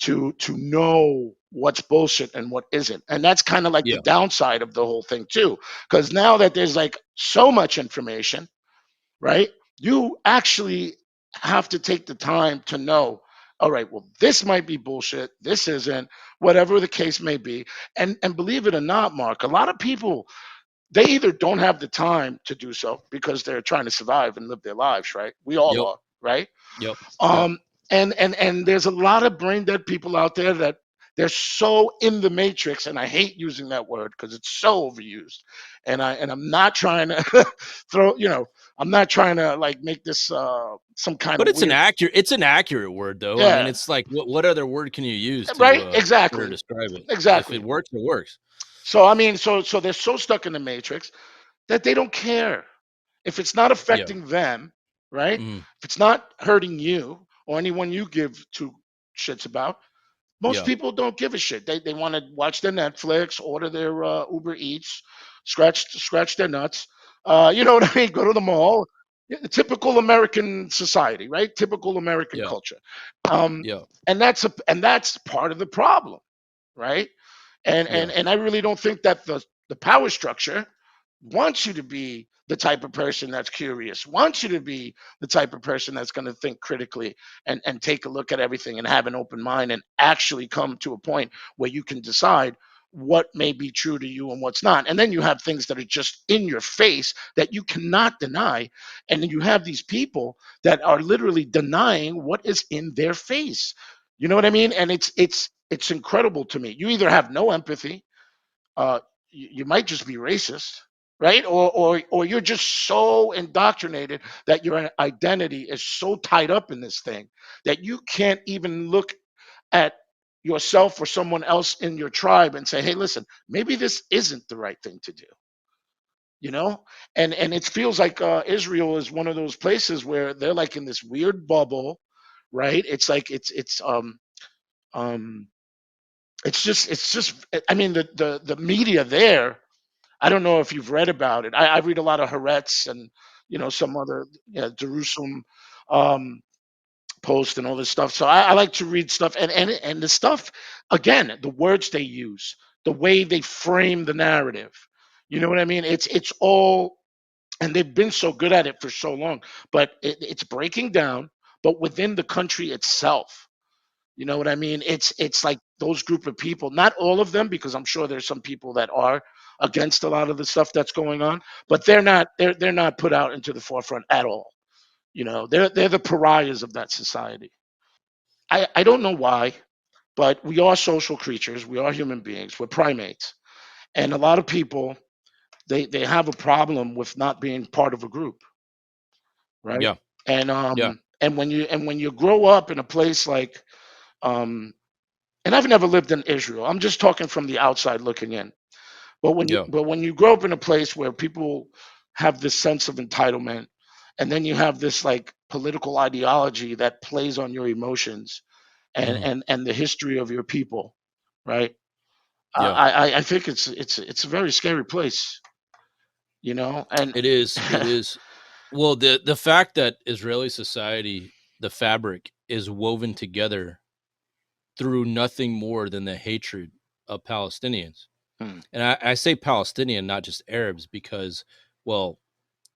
Speaker 2: to know what's bullshit and what isn't. And that's kind of like the
Speaker 1: yeah,
Speaker 2: downside of the whole thing too. Because now that there's like so much information, right? You actually have to take the time to know, all right, well, this might be bullshit, this isn't, whatever the case may be. And believe it or not, Mark, a lot of people, they either don't have the time to do so because they're trying to survive and live their lives, right? We all
Speaker 1: yep,
Speaker 2: are, right?
Speaker 1: yep, yep.
Speaker 2: Um, and there's a lot of brain dead people out there that they're so in the matrix, and I hate using that word because it's so overused. And I'm not trying to throw, I'm not trying to like make this some kind
Speaker 1: But
Speaker 2: of weird.
Speaker 1: it's an accurate word though. I mean,
Speaker 2: Yeah,
Speaker 1: it's like what other word can you use to
Speaker 2: right,
Speaker 1: better
Speaker 2: exactly,
Speaker 1: describe it? If it
Speaker 2: exactly.
Speaker 1: works, it works.
Speaker 2: So I mean, so they're so stuck in the matrix that they don't care if it's not
Speaker 1: Yeah.
Speaker 2: affecting them, right?
Speaker 1: Mhm.
Speaker 2: If it's not hurting you or anyone you give two shits about. Most
Speaker 1: Yeah.
Speaker 2: people don't give a shit. They want to watch their Netflix, order their Uber Eats, scratch their nuts. You know what I mean? Go to the mall. Yeah, the typical American society, right? Typical American
Speaker 1: Yeah.
Speaker 2: culture. Um,
Speaker 1: Yeah.
Speaker 2: and that's part of the problem, right? And
Speaker 1: Yeah.
Speaker 2: and and I really don't think that the power structure wants you to be the type of person that's curious, wants you to be the type of person that's going to think critically and take a look at everything and have an open mind and actually come to a point where you can decide what may be true to you and what's not. And then you have things that are just in your face that you cannot deny. And then you have these people that are literally denying what is in their face. You know what I mean? And it's incredible to me. You either have no empathy, uh, you might just be racist, right? Or you're just so indoctrinated that your identity is so tied up in this thing that you can't even look at yourself or someone else in your tribe and say, hey, listen, maybe this isn't the right thing to do. You know, and it feels like Israel is one of those places where they're like in this weird bubble, right? It's like um it's just I mean the media there. I don't know if you've read about it. I read a lot of Haaretz and some other, Jerusalem um, Post and all this stuff. So I like to read stuff and the stuff again, the words they use, the way they frame the narrative. You know what I mean? It's all, and they've been so good at it for so long. But it's breaking down, but within the country itself. You know what I mean? It's like those group of people, not all of them, because I'm sure there's some people that are against a lot of the stuff that's going on, but they're not put out into the forefront at all. They're the pariahs of that society. I don't know why, but we are social creatures. We are human beings. We're primates, and a lot of people they have a problem with not being part of a group, right?
Speaker 1: Yeah.
Speaker 2: And
Speaker 1: Yeah.
Speaker 2: when you grow up in a place like um, and I've never lived in Israel. I'm just talking from the outside looking in. But when you
Speaker 1: Yeah.
Speaker 2: but when you grow up in a place where people have this sense of entitlement, and then you have this like political ideology that plays on your emotions and
Speaker 1: Mhm.
Speaker 2: and the history of your people, right?
Speaker 1: Yeah.
Speaker 2: I think it's a very scary place, and
Speaker 1: It is. It is. Well, the fact that Israeli society, the fabric is woven together through nothing more than the hatred of Palestinians.
Speaker 2: Hmm.
Speaker 1: And I say Palestinian, not just Arabs, because, well,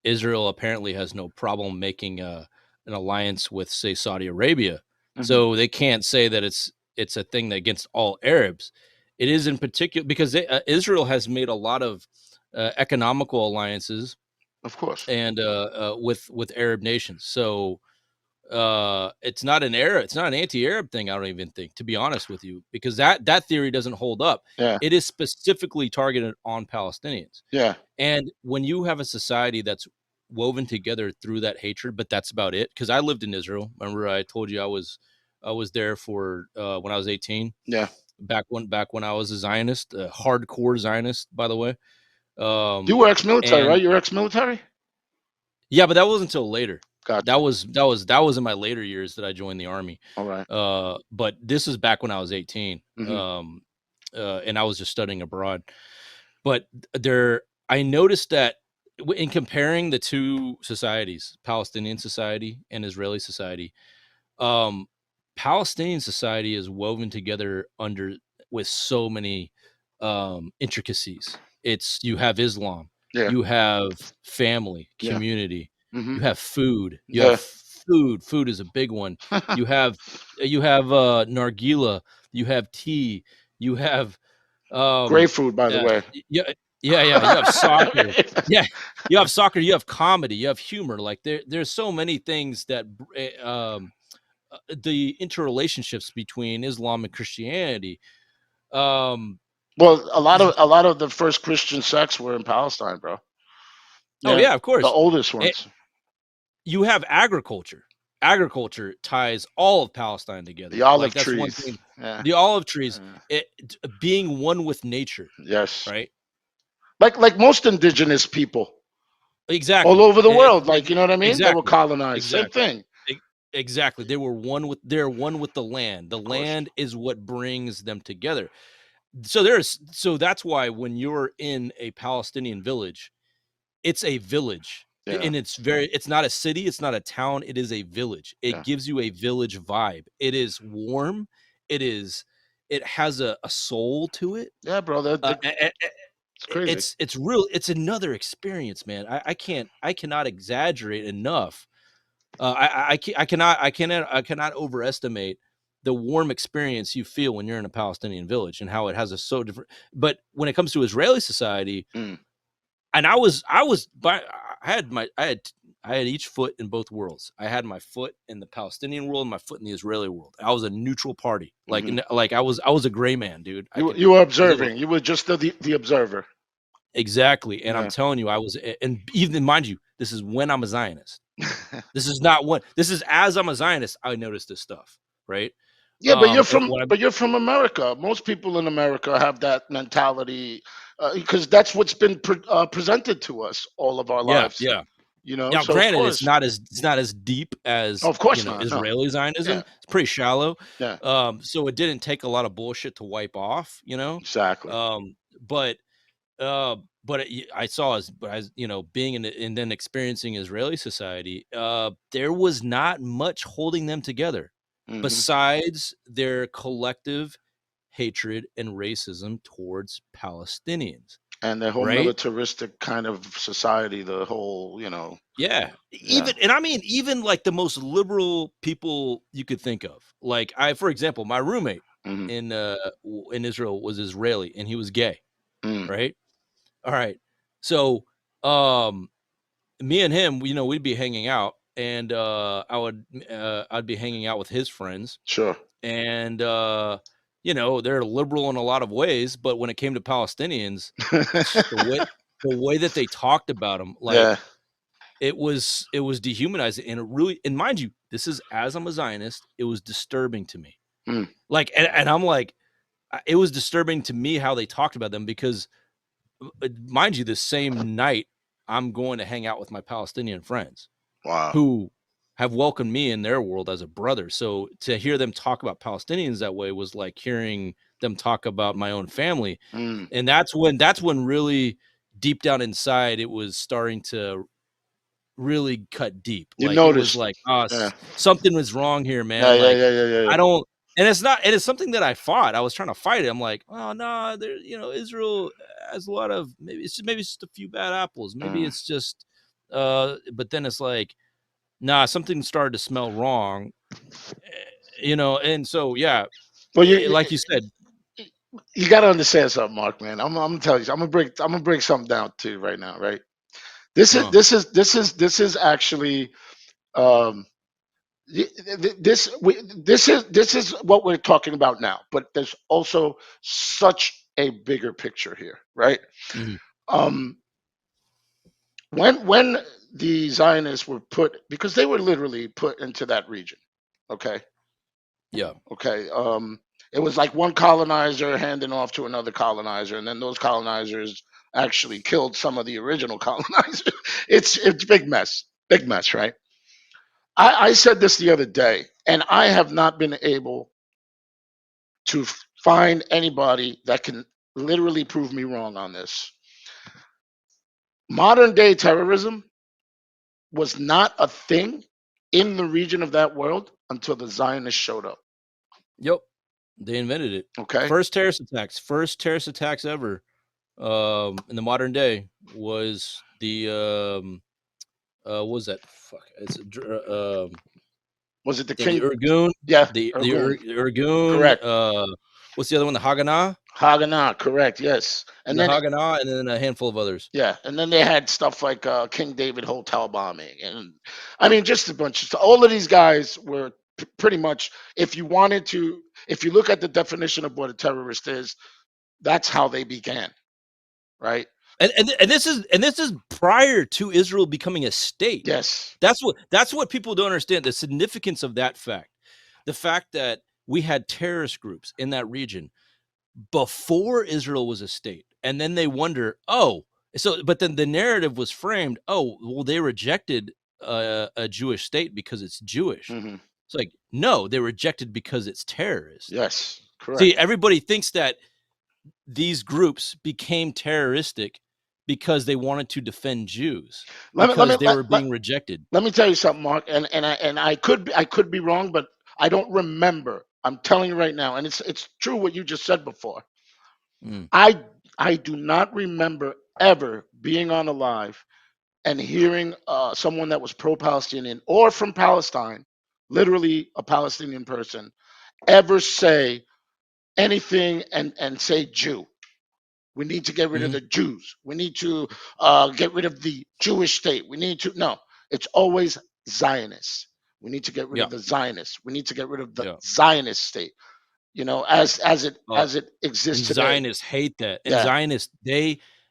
Speaker 1: Israel apparently has no problem making an alliance with, say, Saudi Arabia. So they can't say that it's a thing that against all Arabs. It is in particular because Israel has made a lot of economical alliances
Speaker 2: Of course.
Speaker 1: and with Arab nations. So it's not an anti-Arab thing, I don't even think, to be honest with you, because that theory doesn't hold up.
Speaker 2: Yeah.
Speaker 1: It is specifically targeted on Palestinians.
Speaker 2: Yeah.
Speaker 1: And when you have a society that's woven together through that hatred, but that's about it. Because I lived in Israel. Remember, I told you I was there for when I was 18.
Speaker 2: Yeah.
Speaker 1: Back when I was a Zionist, a hardcore Zionist, by the way.
Speaker 2: You were ex-military,
Speaker 1: And
Speaker 2: right? You're ex-military.
Speaker 1: yeah, but that wasn't until later.
Speaker 2: Gotcha.
Speaker 1: That was in my later years that I joined the army.
Speaker 2: All right.
Speaker 1: But this is back when I was 18.
Speaker 2: Mhm.
Speaker 1: And I was just studying abroad. But I noticed that in comparing the two societies, Palestinian society and Israeli society, Palestinian society is woven together with so many intricacies. You have Islam,
Speaker 2: Yeah.
Speaker 1: you have family,
Speaker 2: Yeah.
Speaker 1: community,
Speaker 2: Mhm.
Speaker 1: you have food, you have
Speaker 2: Yeah.
Speaker 1: food. Food is a big one. You have nargila, you have tea, you have
Speaker 2: Great food, by the way.
Speaker 1: yeah, yeah. You have soccer. Yeah, you have soccer. You have comedy. You have humor. Like there's so many things that the interrelationships between Islam and Christianity. Um,
Speaker 2: Well, a lot of the first Christian sects were in Palestine, bro.
Speaker 1: oh
Speaker 2: Yeah.
Speaker 1: yeah, of
Speaker 2: The
Speaker 1: course.
Speaker 2: oldest
Speaker 1: And
Speaker 2: ones.
Speaker 1: you have agriculture. Agriculture ties all of Palestine
Speaker 2: The
Speaker 1: together. Like
Speaker 2: olive
Speaker 1: that's one
Speaker 2: trees.
Speaker 1: thing.
Speaker 2: Yeah.
Speaker 1: The olive trees, being one with nature,
Speaker 2: Yes.
Speaker 1: right?
Speaker 2: Like most indigenous people all
Speaker 1: Exactly.
Speaker 2: over the world. Like, you know what I mean? They were
Speaker 1: Exactly.
Speaker 2: colonized. Same
Speaker 1: Exactly.
Speaker 2: thing.
Speaker 1: Exactly. They're one with the land. The
Speaker 2: Of course.
Speaker 1: land is what brings them together. So that's why when you're in a Palestinian village, it's a village.
Speaker 2: Yeah.
Speaker 1: And it's not a city, it's not a town, it is a village. It
Speaker 2: Yeah.
Speaker 1: gives you a village vibe. It is warm. It has a soul to it.
Speaker 2: Yeah, bro.
Speaker 1: Uh,
Speaker 2: It's crazy.
Speaker 1: it's another experience, man. I cannot exaggerate enough. I cannot overestimate the warm experience you feel when you're in a Palestinian village and how it has a so different. But when it comes to Israeli society,
Speaker 2: Mm.
Speaker 1: and I had each foot in both worlds. I had my foot in the Palestinian world, and my foot in the Israeli world. I was a neutral party,
Speaker 2: Mhm.
Speaker 1: like I was a gray man, dude.
Speaker 2: You were
Speaker 1: I was able
Speaker 2: observing. You were just the observer.
Speaker 1: exactly, and I'm
Speaker 2: Yeah.
Speaker 1: telling you, and even mind you, this is when I'm a Zionist. This is not what this is as I'm a Zionist, I noticed this stuff, right?
Speaker 2: Yeah, but
Speaker 1: What I
Speaker 2: you're from America. Most people in America have that mentality because that's what's been presented to us all of our
Speaker 1: yeah,
Speaker 2: lives.
Speaker 1: yeah.
Speaker 2: You know,
Speaker 1: Now,
Speaker 2: so of
Speaker 1: granted,
Speaker 2: course,
Speaker 1: it's not as deep as
Speaker 2: of course not. No.
Speaker 1: Israeli Zionism.
Speaker 2: Yeah.
Speaker 1: It's pretty shallow.
Speaker 2: Yeah.
Speaker 1: So it didn't take a lot of bullshit to wipe off,
Speaker 2: Exactly.
Speaker 1: But I saw as being in and then experiencing Israeli society, there was not much holding them together
Speaker 2: Hmm.
Speaker 1: besides their collective hatred and racism towards Palestinians,
Speaker 2: And their whole
Speaker 1: right?
Speaker 2: militaristic kind of society, the whole,
Speaker 1: Yeah.
Speaker 2: yeah.
Speaker 1: Even like the most liberal people you could think of. Like for example, my roommate
Speaker 2: Hmm.
Speaker 1: in Israel was Israeli and he was gay,
Speaker 2: Mm.
Speaker 1: right? All right. So, me and him, we'd be hanging out and I'd be hanging out with his friends
Speaker 2: Sure.
Speaker 1: and they're liberal in a lot of ways, but when it came to Palestinians, the way that they talked about them,
Speaker 2: Yeah.
Speaker 1: like it was dehumanizing, and it really, and mind you, this is as I'm a Zionist, it was disturbing to me.
Speaker 2: Mm.
Speaker 1: Like, and I'm like, it was disturbing to me how they talked about them because, mind you, the same night I'm going to hang out with my Palestinian friends
Speaker 2: Wow.
Speaker 1: who have welcomed me in their world as a brother. So to hear them talk about Palestinians that way was like hearing them talk about my own family,
Speaker 2: Mm.
Speaker 1: and that's when really deep down inside it was starting to really cut deep.
Speaker 2: You
Speaker 1: Like it was
Speaker 2: noticed.
Speaker 1: like,
Speaker 2: Yeah.
Speaker 1: something was wrong here,
Speaker 2: Yeah.
Speaker 1: man.
Speaker 2: Yeah.
Speaker 1: Like
Speaker 2: Yeah. Yeah. Yeah.
Speaker 1: I don't. And it's something that I fought. I was trying to fight it. I'm like, oh no, there, Israel has a lot of, maybe it's just a few bad apples. Maybe it's just, but then it's like, nah, something started to smell wrong, and so yeah,
Speaker 2: Well,
Speaker 1: like you said,
Speaker 2: you got to understand something, Mark. Man, I'm gonna tell you. I'm gonna break something down to you right now. Right. This is actually um this is what we're talking about now, but there's also such a bigger picture here, right?
Speaker 1: mhm,
Speaker 2: um when the Zionists were put, because they were literally put into that region, okay,
Speaker 1: yeah,
Speaker 2: okay, it was like one colonizer handing off to another colonizer, and then those colonizers actually killed some of the original colonizers. It's big mess, right? I said this the other day, and I have not been able to find anybody that can literally prove me wrong on this. Modern day terrorism was not a thing in the region of that world until the Zionists showed up.
Speaker 1: yep, they invented it.
Speaker 2: Okay.
Speaker 1: First terrorist attacks ever, in the modern day was the what was that? Fuck,
Speaker 2: Was it the
Speaker 1: the
Speaker 2: King?
Speaker 1: Urgun,
Speaker 2: Yeah,
Speaker 1: the
Speaker 2: Ergun.
Speaker 1: Urgun.
Speaker 2: Correct.
Speaker 1: What's the other one? The Haganah,
Speaker 2: Haganah. Correct. Yes. And then
Speaker 1: and then a handful of others.
Speaker 2: yeah, and then they had stuff like King David hotel bombing, and I mean just a bunch of stuff. All of these guys were pretty much, if you wanted to, if you look at the definition of what a terrorist is, that's how they began, right?
Speaker 1: And this is prior to Israel becoming a state.
Speaker 2: Yes.
Speaker 1: That's what people don't understand, the significance of that fact. The fact that we had terrorist groups in that region before Israel was a state. And then they wonder, oh, so but then the narrative was framed, oh, well, they rejected a Jewish state because it's Jewish.
Speaker 2: Hmm.
Speaker 1: It's like, no, they rejected because it's terrorist.
Speaker 2: Yes.
Speaker 1: See,
Speaker 2: Correct.
Speaker 1: everybody thinks that these groups became terroristic because they wanted to defend Jews
Speaker 2: Let me let me
Speaker 1: because they were being rejected.
Speaker 2: let me tell you something, Mark, and I could be wrong, but I don't remember. I'm telling you right now, and it's true what you just said before.
Speaker 1: Mm,
Speaker 2: I I do not remember ever being on a live and hearing someone that was pro-Palestinian or from Palestine, literally a Palestinian person, ever say anything and say Jew. We need to get rid of
Speaker 1: mhm,
Speaker 2: the Jews. We need to get rid of the Jewish state. We need to, no. It's always Zionists. We need to get rid
Speaker 1: yeah,
Speaker 2: of the Zionists. We need to get rid of the
Speaker 1: yeah.
Speaker 2: Zionist state. You know,
Speaker 1: Uh,
Speaker 2: as it
Speaker 1: and
Speaker 2: exists today.
Speaker 1: Zionists hate that. And
Speaker 2: Yeah.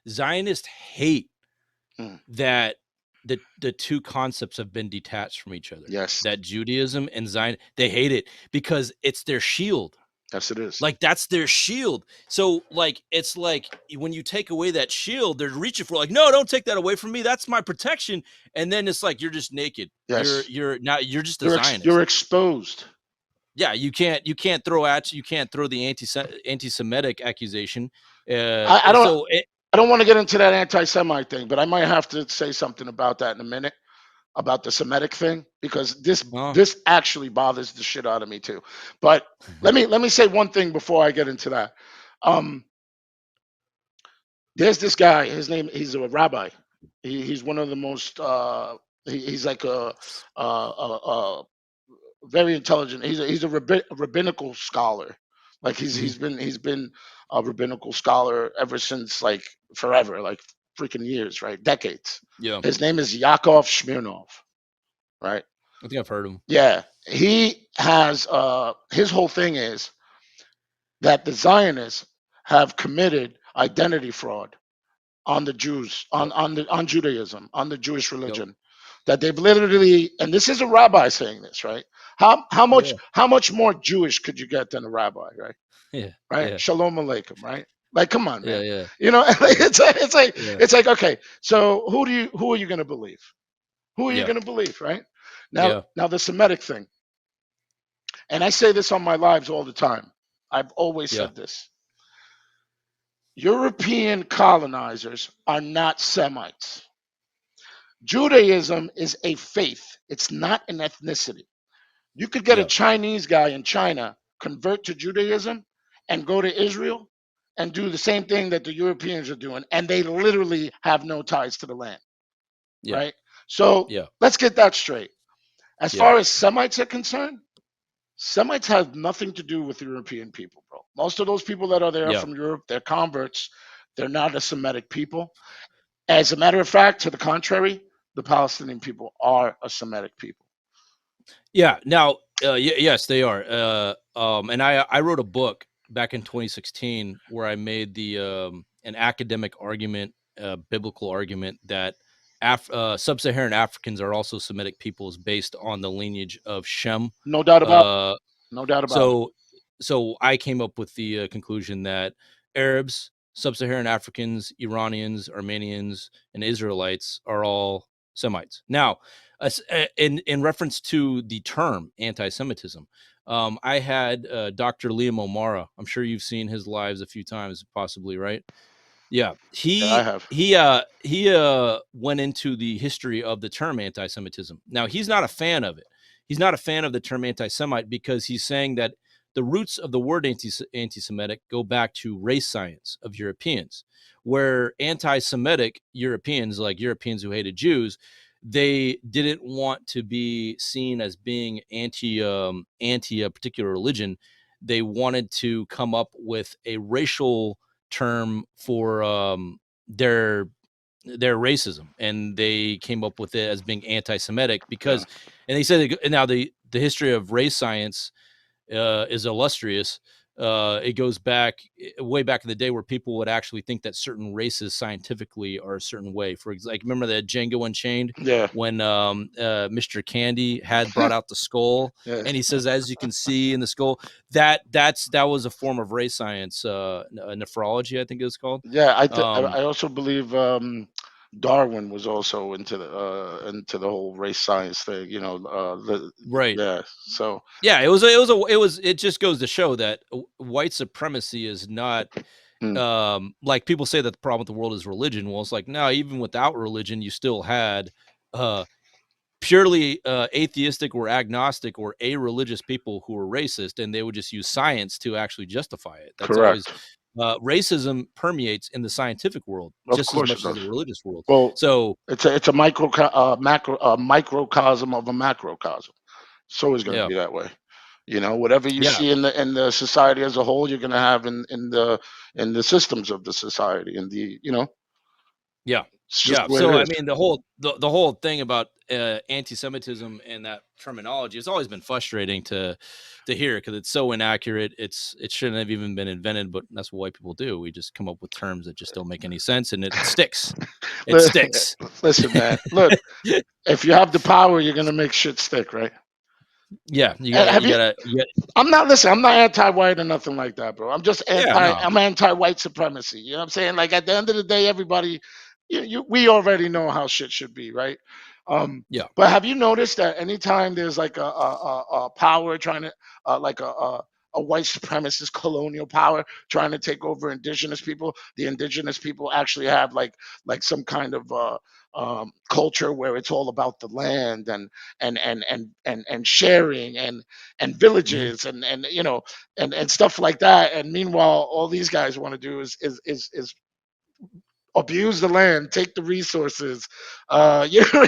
Speaker 1: Zionists hate
Speaker 2: Mm.
Speaker 1: that the two concepts have been detached from each other.
Speaker 2: Yes.
Speaker 1: That Judaism and Zion, they hate it because it's their shield.
Speaker 2: Yes, it is.
Speaker 1: Like that's their shield. So like it's like when you take away that shield, they're reaching for like, no, don't take that away from me. That's my protection. And then it's like you're just naked.
Speaker 2: Yes.
Speaker 1: You're just a
Speaker 2: You're
Speaker 1: Zionist.
Speaker 2: exposed.
Speaker 1: Yeah, you can't throw the anti-Semitic accusation.
Speaker 2: I don't
Speaker 1: So it,
Speaker 2: I don't want to get into that anti-Semite thing, but I might have to say something about that in a minute, about the Semitic thing, because
Speaker 1: uh,
Speaker 2: this actually bothers the shit out of me too. But let me say one thing before I get into that. Um, there's this guy. His name. He's a rabbi. He's one of the most. He's like a very intelligent. He's a rabbinical scholar. Like
Speaker 1: mhm,
Speaker 2: he's been a rabbinical scholar ever since, like, forever, like freaking years, right? Decades.
Speaker 1: yeah,
Speaker 2: His name is Yakov Smirnov, right?
Speaker 1: I think I've heard him.
Speaker 2: Yeah, he has his whole thing is that the Zionists have committed identity fraud on the Jews,
Speaker 1: Yep,
Speaker 2: on Judaism, on the Jewish
Speaker 1: yep,
Speaker 2: religion. That they've literally, and this is a rabbi saying this, right?
Speaker 1: yeah,
Speaker 2: How much more Jewish could you get than a rabbi, right?
Speaker 1: yeah,
Speaker 2: Right?
Speaker 1: yeah,
Speaker 2: Shalom aleichem, right? Like, come on,
Speaker 1: yeah,
Speaker 2: man.
Speaker 1: yeah,
Speaker 2: You know,
Speaker 1: yeah, yeah,
Speaker 2: it's like, okay, so who are you gonna believe? Who are you
Speaker 1: yeah,
Speaker 2: gonna believe, right?
Speaker 1: yeah,
Speaker 2: Now the Semitic thing, and I say this on my lives all the time. I've always
Speaker 1: yeah,
Speaker 2: said this. European colonizers are not Semites. Judaism is a faith. It's not an ethnicity. You could get a
Speaker 1: yeah,
Speaker 2: Chinese guy in China convert to Judaism and go to Israel and do the same thing that the Europeans are doing, and they literally have no ties to the land,
Speaker 1: Yeah.
Speaker 2: right? So
Speaker 1: Yeah.
Speaker 2: let's get that straight. As
Speaker 1: Yeah.
Speaker 2: far as Semites are concerned, Semites have nothing to do with European people, bro. Most of those people that are there
Speaker 1: Yeah.
Speaker 2: from Europe, they're converts. They're not a Semitic people. As a matter of fact, to the contrary, the Palestinian people are a Semitic people.
Speaker 1: Yeah. Now, yes, they are. And I wrote a book back in 2016 where I made an academic argument, biblical argument that sub-Saharan Africans are also Semitic peoples based on the lineage of Shem.
Speaker 2: No doubt about it.
Speaker 1: Uh,
Speaker 2: No doubt about it.
Speaker 1: so, so I came up with the conclusion that Arabs, sub-Saharan Africans, Iranians, Armenians, and Israelites are all Semites. Now, in reference to the term anti-Semitism, I had Dr. Liam O'Mara. I'm sure you've seen his lives a few times, possibly, right? Yeah,
Speaker 2: Yeah, I have.
Speaker 1: he went into the history of the term anti-Semitism. Now, he's not a fan of it. He's not a fan of the term anti-Semite because he's saying that the roots of the word anti-Semitic go back to race science of Europeans, where anti-Semitic Europeans, like Europeans who hated Jews, they didn't want to be seen as being anti a particular religion. They wanted to come up with a racial term for their racism, and they came up with it as being anti-Semitic
Speaker 2: Yeah.
Speaker 1: because, and they said now the history of race science is illustrious. It goes back way back in the day where people would actually think that certain races scientifically are a certain way. For example, like remember that Django Unchained
Speaker 2: Yeah.
Speaker 1: when Mr. Candy had brought out the skull,
Speaker 2: Yeah.
Speaker 1: and he says, as you can see in the skull, that was a form of race science, nephrology, I think it was called.
Speaker 2: Yeah.
Speaker 1: Um,
Speaker 2: I also believe Darwin was also into the whole race science thing.
Speaker 1: right.
Speaker 2: Yeah. So
Speaker 1: Yeah, it just goes to show that white supremacy is not
Speaker 2: mm,
Speaker 1: like people say that the problem with the world is religion. Well, it's like, no, even without religion, you still had uh purely atheistic or agnostic or a religious people who were racist, and they would just use science to actually justify it. That's always
Speaker 2: correct.
Speaker 1: racism permeates in the scientific world
Speaker 2: Of
Speaker 1: just as
Speaker 2: course it
Speaker 1: much as
Speaker 2: does.
Speaker 1: the religious world.
Speaker 2: Well,
Speaker 1: So
Speaker 2: it's a microcosm of a macrocosm. It's always going to
Speaker 1: yeah,
Speaker 2: be that way. Whatever you
Speaker 1: yeah,
Speaker 2: see in the society as a whole, you're going to have in the systems of the society, and
Speaker 1: yeah.
Speaker 2: it's just
Speaker 1: Yeah,
Speaker 2: the way it
Speaker 1: so I
Speaker 2: is.
Speaker 1: mean, the whole thing about anti-Semitism and that terminology has always been frustrating to hear because it's so inaccurate. It shouldn't have even been invented, but that's what white people do. We just come up with terms that just don't make any sense, and it sticks. It
Speaker 2: Li-
Speaker 1: sticks.
Speaker 2: Listen, man. Look, if you have the power, you're going to make shit stick, right?
Speaker 1: Yeah, you
Speaker 2: And
Speaker 1: gotta,
Speaker 2: have
Speaker 1: you
Speaker 2: you?
Speaker 1: gotta, you got.
Speaker 2: I'm not listen. I'm not anti-white or nothing like that, bro. I'm just
Speaker 1: Yeah,
Speaker 2: anti.
Speaker 1: no,
Speaker 2: I'm anti-white supremacy. You know what I'm saying? Like at the end of the day, everybody, we already know how shit should be, right? Um,
Speaker 1: yeah,
Speaker 2: but have you noticed that anytime there's like a power trying to like a white supremacist colonial power trying to take over indigenous people, the indigenous people actually have like some kind of culture where it's all about the land and sharing and
Speaker 1: hmm
Speaker 2: villages and stuff like that. And meanwhile, all these guys want to do is abuse the land, take the resources. You know,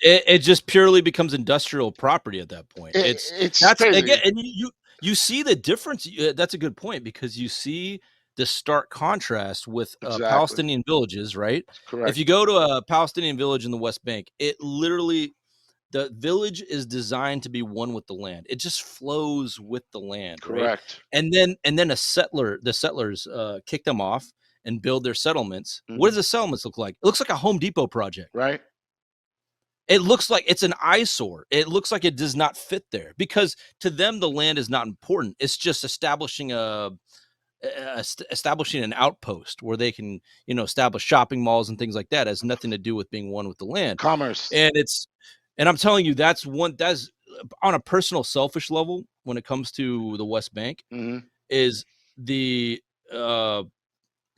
Speaker 1: it just purely becomes industrial property at that point.
Speaker 2: it's
Speaker 1: That's again,
Speaker 2: crazy.
Speaker 1: and you see the difference. That's a good point because you see the stark contrast with
Speaker 2: Exactly.
Speaker 1: Palestinian villages, right? If you
Speaker 2: Correct.
Speaker 1: go to a Palestinian village in the West Bank, it literally the village is designed to be one with the land. It just flows with the land, right?
Speaker 2: Correct.
Speaker 1: And then the settlers kick them off and build their settlements. What does
Speaker 2: Hmm.
Speaker 1: the settlements look like? It looks like a Home Depot project.
Speaker 2: Right.
Speaker 1: It looks like it's an eyesore. It looks like it does not fit there because to them the land is not important. It's just establishing an outpost where they can, establish shopping malls and things like that. It has nothing to do with being one with the land.
Speaker 2: Commerce.
Speaker 1: And and I'm telling you, that's on a personal, selfish level when it comes to the West Bank
Speaker 2: Hmm.
Speaker 1: is the uh,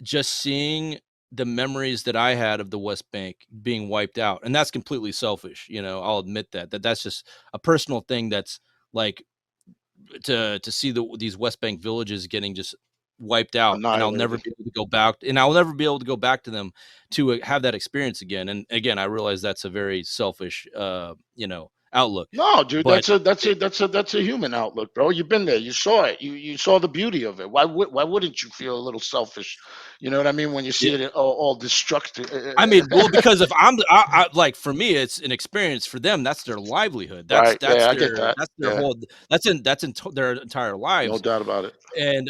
Speaker 1: just seeing the memories that I had of the West Bank being wiped out, and that's completely selfish. I'll admit that that's just a personal thing. That's like to see these West Bank villages getting just wiped out, and I'll never
Speaker 2: Annihilated.
Speaker 1: be able to go back, and I'll never be able to go back to them to have that experience again. And again, I realize that's a very selfish, outlook,
Speaker 2: No, dude,
Speaker 1: but
Speaker 2: that's a human outlook, bro. You've been there, you saw it, you saw the beauty of it. Why wouldn't you feel a little selfish? You know what I mean, when you see
Speaker 1: yeah,
Speaker 2: it all destructive.
Speaker 1: I mean, well, because if like for me, it's an experience. For them, that's their livelihood. That's
Speaker 2: Right?
Speaker 1: that's
Speaker 2: Yeah, I get
Speaker 1: their
Speaker 2: that.
Speaker 1: that's their
Speaker 2: Yeah,
Speaker 1: whole their entire
Speaker 2: no
Speaker 1: lives.
Speaker 2: doubt about it.
Speaker 1: And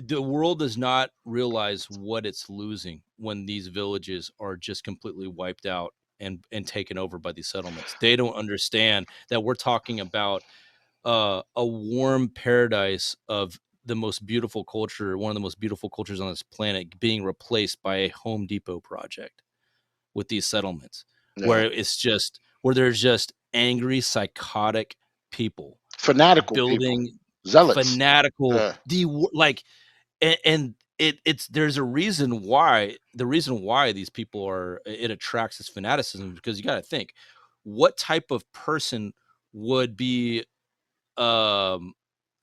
Speaker 1: the world does not realize what it's losing when these villages are just completely wiped out and taken over by these settlements. They don't understand that we're talking about a warm paradise of the most beautiful culture, one of the most beautiful cultures on this planet, being replaced by a Home Depot project with these settlements,
Speaker 2: Yeah,
Speaker 1: where there's just angry, psychotic people
Speaker 2: fanatical people,
Speaker 1: building
Speaker 2: zealots.
Speaker 1: fanatical
Speaker 2: Yeah.
Speaker 1: like and it's there's a reason why these people it attracts this fanaticism, because you got to think, what type of person would be um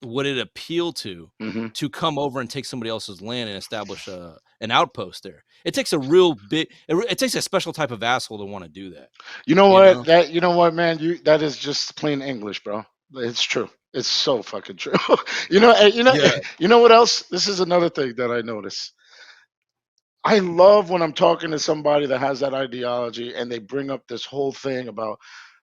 Speaker 1: would it appeal
Speaker 2: Hmm.
Speaker 1: to come over and take somebody else's land and establish an outpost there? It takes a real big it takes a special type of asshole to want to do that,
Speaker 2: You know
Speaker 1: you
Speaker 2: what?
Speaker 1: know?
Speaker 2: You know what, man? That is just plain English, bro. It's true. It's so fucking true.
Speaker 1: Yeah.
Speaker 2: You know what else? This is another thing that I notice. I love when I'm talking to somebody that has that ideology and they bring up this whole thing about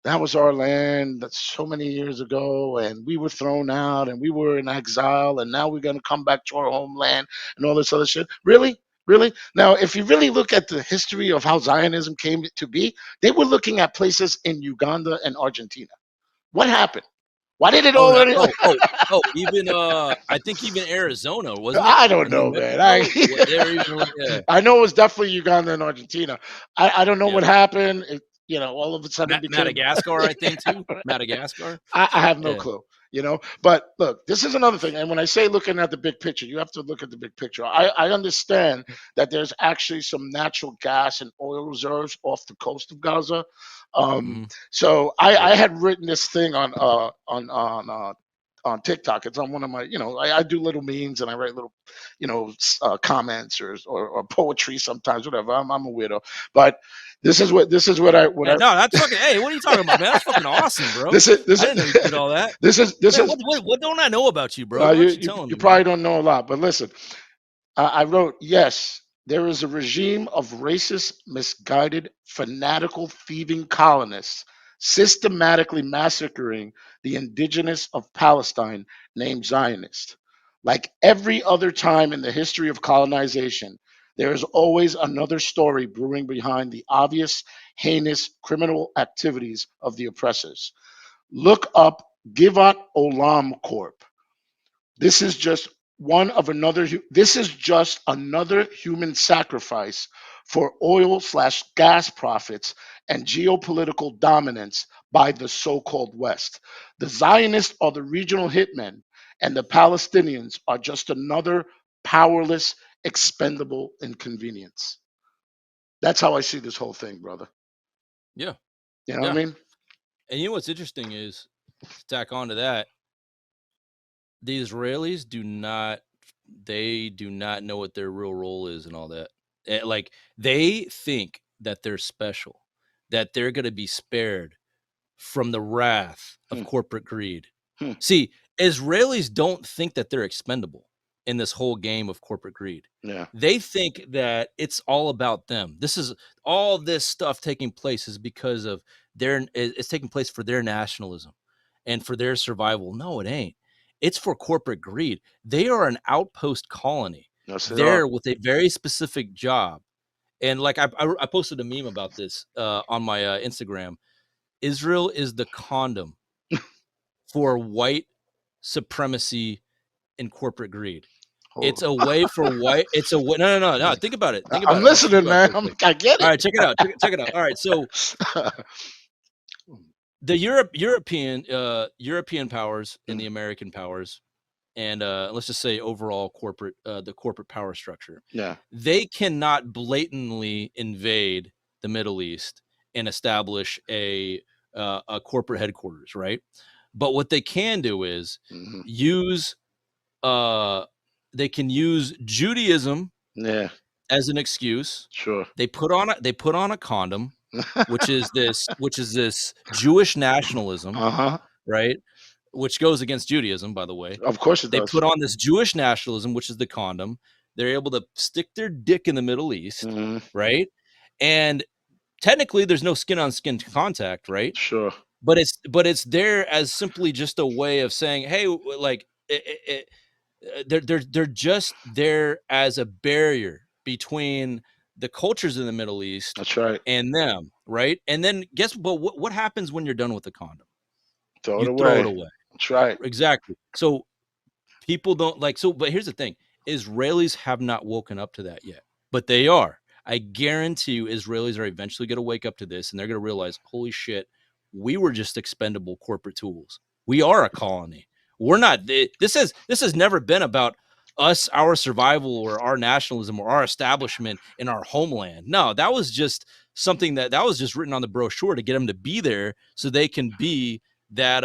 Speaker 2: that was our land that's so many years ago and we were thrown out and we were in exile and now we're going to come back to our homeland and all this other shit. Really? Really? Now, if you really look at the history of how Zionism came to be, they were looking at places in Uganda and Argentina. What happened? Why did it
Speaker 1: Oh,
Speaker 2: already?
Speaker 1: even I think even Arizona, wasn't it?
Speaker 2: I don't
Speaker 1: Or New
Speaker 2: know, man.
Speaker 1: Mexico? They're even yeah.
Speaker 2: I know it was definitely Uganda and Argentina. I don't know
Speaker 1: Yeah.
Speaker 2: what happened. All of a sudden it became.
Speaker 1: Madagascar, I think too. Madagascar.
Speaker 2: I have no
Speaker 1: Yeah.
Speaker 2: clue. But look, this is another thing. And when I say looking at the big picture, you have to look at the big picture. I understand that there's actually some natural gas and oil reserves off the coast of Gaza.
Speaker 1: Mhm.
Speaker 2: So
Speaker 1: Yep.
Speaker 2: I had written this thing on TikTok. It's on one of my, I do little memes and I write little, comments or poetry sometimes, whatever. I'm a weirdo, but this is what
Speaker 1: Yeah, no, that's fucking. Hey, what are you talking about, man? That's fucking awesome, bro.
Speaker 2: this is this
Speaker 1: I didn't know you
Speaker 2: is
Speaker 1: did all that.
Speaker 2: this
Speaker 1: Man,
Speaker 2: is
Speaker 1: what don't I know about you, bro? Why
Speaker 2: you,
Speaker 1: don't you
Speaker 2: you
Speaker 1: telling
Speaker 2: you
Speaker 1: me, man?
Speaker 2: probably don't know a lot, but listen, I wrote, yes, there is a regime of racist, misguided, fanatical, thieving colonists systematically massacring the indigenous of Palestine named Zionists. Like every other time in the history of colonization, there is always another story brewing behind the obvious, heinous criminal activities of the oppressors. Look up Givat Olam Corp. This is just this is just another human sacrifice for oil slash gas profits and geopolitical dominance by the so-called West. The Zionists are the regional hitmen, and the Palestinians are just another powerless, expendable inconvenience. That's how I see this whole thing, brother.
Speaker 1: Yeah,
Speaker 2: You know what I
Speaker 1: yeah.
Speaker 2: mean?
Speaker 1: And you know what's interesting is, to tack on to that, the Israelis do not know what their real role is and all that. Like, they think that they're special, that they're going to be spared from the wrath of
Speaker 2: Hmm,
Speaker 1: corporate greed.
Speaker 2: hmm,
Speaker 1: See, Israelis don't think that they're expendable in this whole game of corporate greed.
Speaker 2: yeah.
Speaker 1: They think that it's all about them. All this stuff taking place is because of it's taking place for their nationalism and for their survival. No, it ain't. It's for corporate greed. They are an outpost colony
Speaker 2: Yes, they are.
Speaker 1: there with a very specific job. And like I posted a meme about this on my Instagram. Israel is the condom for white supremacy and corporate greed.
Speaker 2: Hold
Speaker 1: It's a way for white. It's a way. No, no, no, no.
Speaker 2: on.
Speaker 1: Think about it. Think
Speaker 2: I'm
Speaker 1: about it. I want you to think
Speaker 2: listening,
Speaker 1: about it
Speaker 2: man.
Speaker 1: for a second.
Speaker 2: I get
Speaker 1: All
Speaker 2: it.
Speaker 1: right, check it out. Check it out. All right, so the European powers and the
Speaker 2: Mm,
Speaker 1: American powers, and let's just say overall the corporate power structure,
Speaker 2: yeah.
Speaker 1: they cannot blatantly invade the Middle East and establish a corporate headquarters, right? But what they can do is
Speaker 2: Hmm.
Speaker 1: use they can use Judaism
Speaker 2: Yeah.
Speaker 1: as an excuse.
Speaker 2: Sure.
Speaker 1: They put on a condom, which is this Jewish nationalism,
Speaker 2: Uh-huh.
Speaker 1: right? Which goes against Judaism, by the way.
Speaker 2: Of course it
Speaker 1: They
Speaker 2: does.
Speaker 1: put on this Jewish nationalism, which is the condom. They're able to stick their dick in the Middle East,
Speaker 2: Hmm.
Speaker 1: right? And technically, there's no skin on skin contact, right?
Speaker 2: Sure.
Speaker 1: But it's there as simply just a way of saying, hey, like they're just there as a barrier between the cultures in the Middle East
Speaker 2: That's right.
Speaker 1: and them, right? And then but what happens when you're done with the condom?
Speaker 2: Throw
Speaker 1: You
Speaker 2: it
Speaker 1: throw it
Speaker 2: away.
Speaker 1: away.
Speaker 2: That's right.
Speaker 1: Exactly. So people don't like but here's the thing. Israelis have not woken up to that yet, but they are. I guarantee you Israelis are eventually going to wake up to this and they're going to realize, holy shit, we were just expendable corporate tools. We are a colony. We're not this has never been about us, our survival or our nationalism or our establishment in our homeland. No, that was just something that was just written on the brochure to get them to be there so they can be that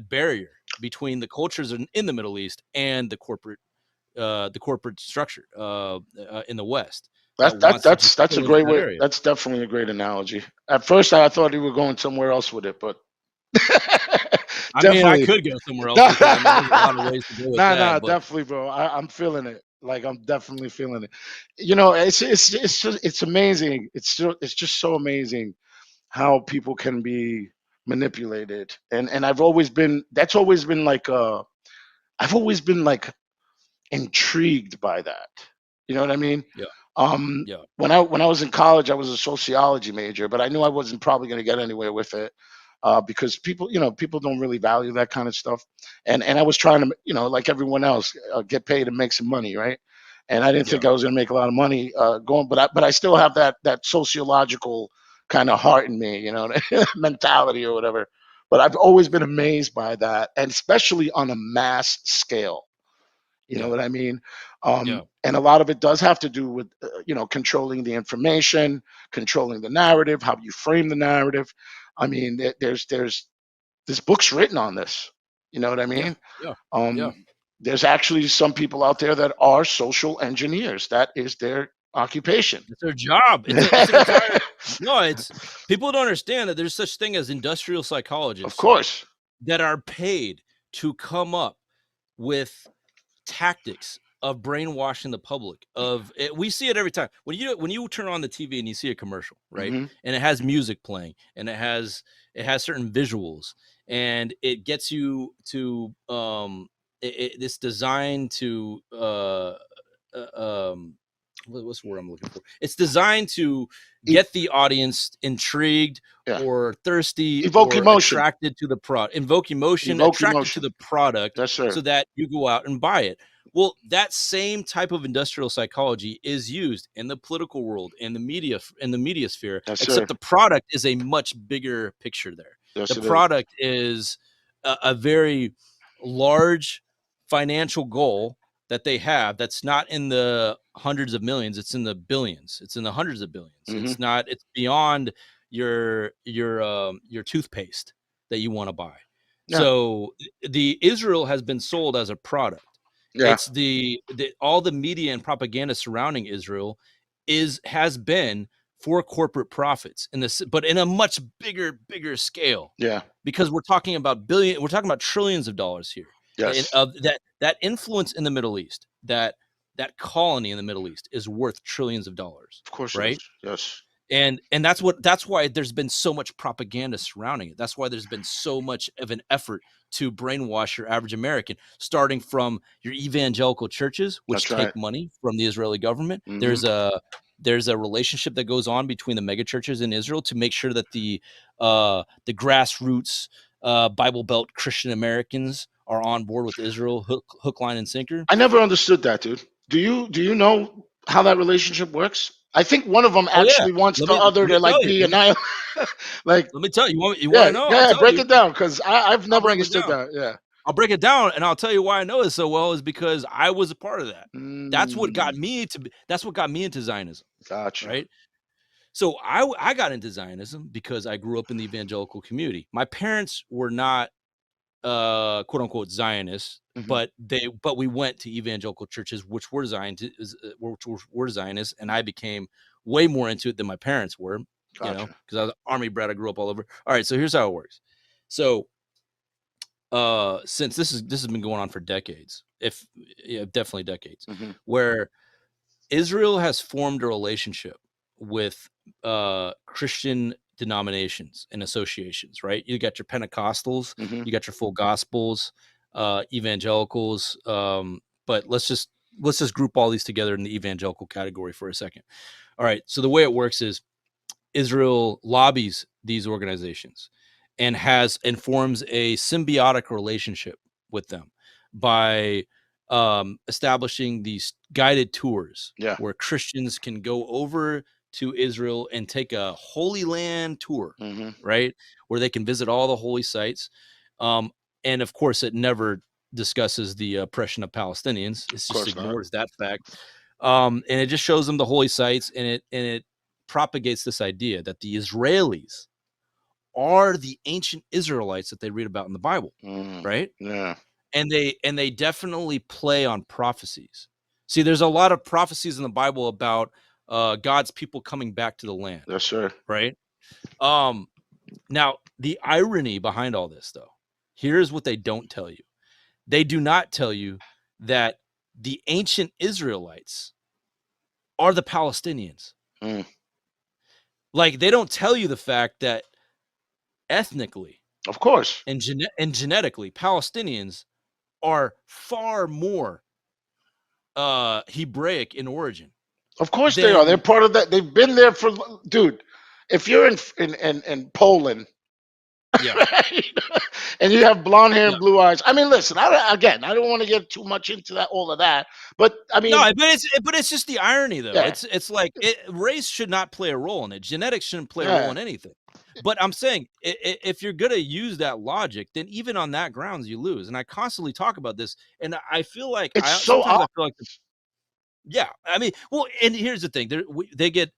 Speaker 1: barrier between the cultures in the Middle East and the corporate structure in the West that wants to just
Speaker 2: That's a
Speaker 1: fill into
Speaker 2: great
Speaker 1: that
Speaker 2: way.
Speaker 1: area.
Speaker 2: That's definitely a great analogy. At first, I thought you were going somewhere else with it, but
Speaker 1: I mean, I
Speaker 2: definitely.
Speaker 1: could go somewhere else
Speaker 2: No,
Speaker 1: with it. I mean, there's a lot of ways to go with
Speaker 2: nah,
Speaker 1: that, but
Speaker 2: definitely, bro. I'm feeling it. Like I'm definitely feeling it. It's amazing. It's just so amazing how people can be manipulated. And I've always been. That's always been like. I've always been like intrigued by that. You know what I mean?
Speaker 1: yeah,
Speaker 2: Um,
Speaker 1: yeah,
Speaker 2: when I was in college, I was a sociology major, but I knew I wasn't probably going to get anywhere with it because people don't really value that kind of stuff. And I was trying to, like everyone else, get paid and make some money, right? And I didn't
Speaker 1: yeah.
Speaker 2: think I was going to make a lot of money going, but I still have that sociological kind of heart in me, mentality or whatever. But I've always been amazed by that, and especially on a mass scale. You know
Speaker 1: Yeah,
Speaker 2: what I mean?
Speaker 1: yeah.
Speaker 2: And a lot of it does have to do with, controlling the information, controlling the narrative, how you frame the narrative. I mean, there's books written on this. You know what I
Speaker 1: Yeah,
Speaker 2: mean?
Speaker 1: yeah, yeah.
Speaker 2: Um, there's actually some people out there that are social engineers. That is their occupation.
Speaker 1: It's their job. It's an entire no, it's people don't understand that there's such thing as industrial
Speaker 2: Of
Speaker 1: psychologists
Speaker 2: course.
Speaker 1: that are paid to come up with tactics of brainwashing the public we see it every time when you turn on the TV and you see a commercial, right?
Speaker 2: Hmm.
Speaker 1: And it has music playing and it has certain visuals and it gets you to it's designed to what's the word I'm looking for? It's designed to
Speaker 2: E-
Speaker 1: get the audience intrigued
Speaker 2: yeah.
Speaker 1: or thirsty
Speaker 2: Evoke
Speaker 1: or
Speaker 2: emotion.
Speaker 1: attracted to the product, invoke emotion,
Speaker 2: Evoke
Speaker 1: attracted to
Speaker 2: emotion.
Speaker 1: the product
Speaker 2: Yes, sir.
Speaker 1: so that you go out and buy it. Well, that same type of industrial psychology is used in the political world, in the media sphere,
Speaker 2: Yes, sir.
Speaker 1: except the product is a much bigger picture there.
Speaker 2: Yes,
Speaker 1: The
Speaker 2: it is.
Speaker 1: product is a very large financial goal that they have that's not in the hundreds of millions, it's in the billions, it's in the hundreds of billions.
Speaker 2: Hmm.
Speaker 1: It's beyond your toothpaste that you want to buy.
Speaker 2: Yeah.
Speaker 1: So the Israel has been sold as a product.
Speaker 2: Yeah.
Speaker 1: It's the all the media and propaganda surrounding Israel has been for corporate profits in this, but in a much bigger scale,
Speaker 2: Yeah.
Speaker 1: because we're talking about trillions of dollars here. And
Speaker 2: Yes.
Speaker 1: of that influence in the Middle East, that colony in the Middle East is worth trillions of dollars,
Speaker 2: Of course it is.
Speaker 1: right?
Speaker 2: Yes.
Speaker 1: And that's why there's been so much propaganda surrounding it. That's why there's been so much of an effort to brainwash your average American, starting from your evangelical churches, which
Speaker 2: That's right.
Speaker 1: take money from the Israeli government.
Speaker 2: Hmm.
Speaker 1: There's a relationship that goes on between the megachurches in Israel to make sure that the grassroots Bible Belt Christian Americans are on board with Israel, hook, line, and sinker.
Speaker 2: I never understood that, dude. Do you know how that relationship works? I think one of them
Speaker 1: Oh yeah,
Speaker 2: actually wants the
Speaker 1: let
Speaker 2: other
Speaker 1: me
Speaker 2: to like
Speaker 1: tell you.
Speaker 2: be annihilated. Like,
Speaker 1: Let me tell you. You want
Speaker 2: yeah,
Speaker 1: to know? I'll
Speaker 2: yeah.
Speaker 1: tell
Speaker 2: Break
Speaker 1: you.
Speaker 2: it down, because I've
Speaker 1: I'll
Speaker 2: never
Speaker 1: break it
Speaker 2: understood
Speaker 1: down.
Speaker 2: that. Yeah.
Speaker 1: I'll break it down, and I'll tell you why I know it so well is because I was a part of that.
Speaker 2: Mm,
Speaker 1: That's what got me into Zionism,
Speaker 2: gotcha.
Speaker 1: right? So I got into Zionism because I grew up in the evangelical community. My parents were not quote unquote Zionists,
Speaker 2: Mhm.
Speaker 1: but we went to evangelical churches which were Zionists, and I became way more into it than my parents were, because
Speaker 2: Gotcha.
Speaker 1: I was an army brat. I grew up all over. All right, so here's how it works. So since this has been going on for decades, if yeah, definitely decades,
Speaker 2: Mhm.
Speaker 1: where Israel has formed a relationship with Christian denominations and associations, right? You got your Pentecostals,
Speaker 2: Mhm.
Speaker 1: you got your full gospels, evangelicals, but let's just group all these together in the evangelical category for a second. All right, so the way it works is Israel lobbies these organizations and forms a symbiotic relationship with them by establishing these guided tours
Speaker 2: Yeah.
Speaker 1: where Christians can go over to Israel and take a Holy Land tour,
Speaker 2: Mhm.
Speaker 1: right? Where they can visit all the holy sites. Um, and of course, it never discusses the oppression of Palestinians. It
Speaker 2: Of
Speaker 1: just
Speaker 2: course not.
Speaker 1: ignores that fact. And it just shows them the holy sites, and it propagates this idea that the Israelis are the ancient Israelites that they read about in the Bible,
Speaker 2: Mm.
Speaker 1: right?
Speaker 2: Yeah.
Speaker 1: And they definitely play on prophecies. See, there's a lot of prophecies in the Bible about God's people coming back to the land,
Speaker 2: Yes, sir.
Speaker 1: right? Um, Now the irony behind all this, though, here's what they don't tell you. They do not tell you that the ancient Israelites are the Palestinians.
Speaker 2: Mm.
Speaker 1: Like, they don't tell you the fact that ethnically
Speaker 2: Of course.
Speaker 1: and genetically, Palestinians are far more Hebraic in origin
Speaker 2: Of course they are. They're
Speaker 1: than
Speaker 2: part of that. They've been there for, dude. If you're in Poland,
Speaker 1: yeah,
Speaker 2: right, and you have blonde hair
Speaker 1: yeah.
Speaker 2: and blue eyes. I mean, listen. Again, I don't want to get too much into that, all of that. But I
Speaker 1: No,
Speaker 2: mean,
Speaker 1: but it's just the irony, though.
Speaker 2: yeah,
Speaker 1: It's like race should not play a role in it. Genetics shouldn't play a role
Speaker 2: yeah.
Speaker 1: in anything. But I'm saying, if you're gonna use that logic, then even on that grounds you lose. And I constantly talk about this, and I feel like
Speaker 2: It's
Speaker 1: I
Speaker 2: so
Speaker 1: sometimes
Speaker 2: obvious.
Speaker 1: I feel like yeah. I mean, well, and here's the thing: they get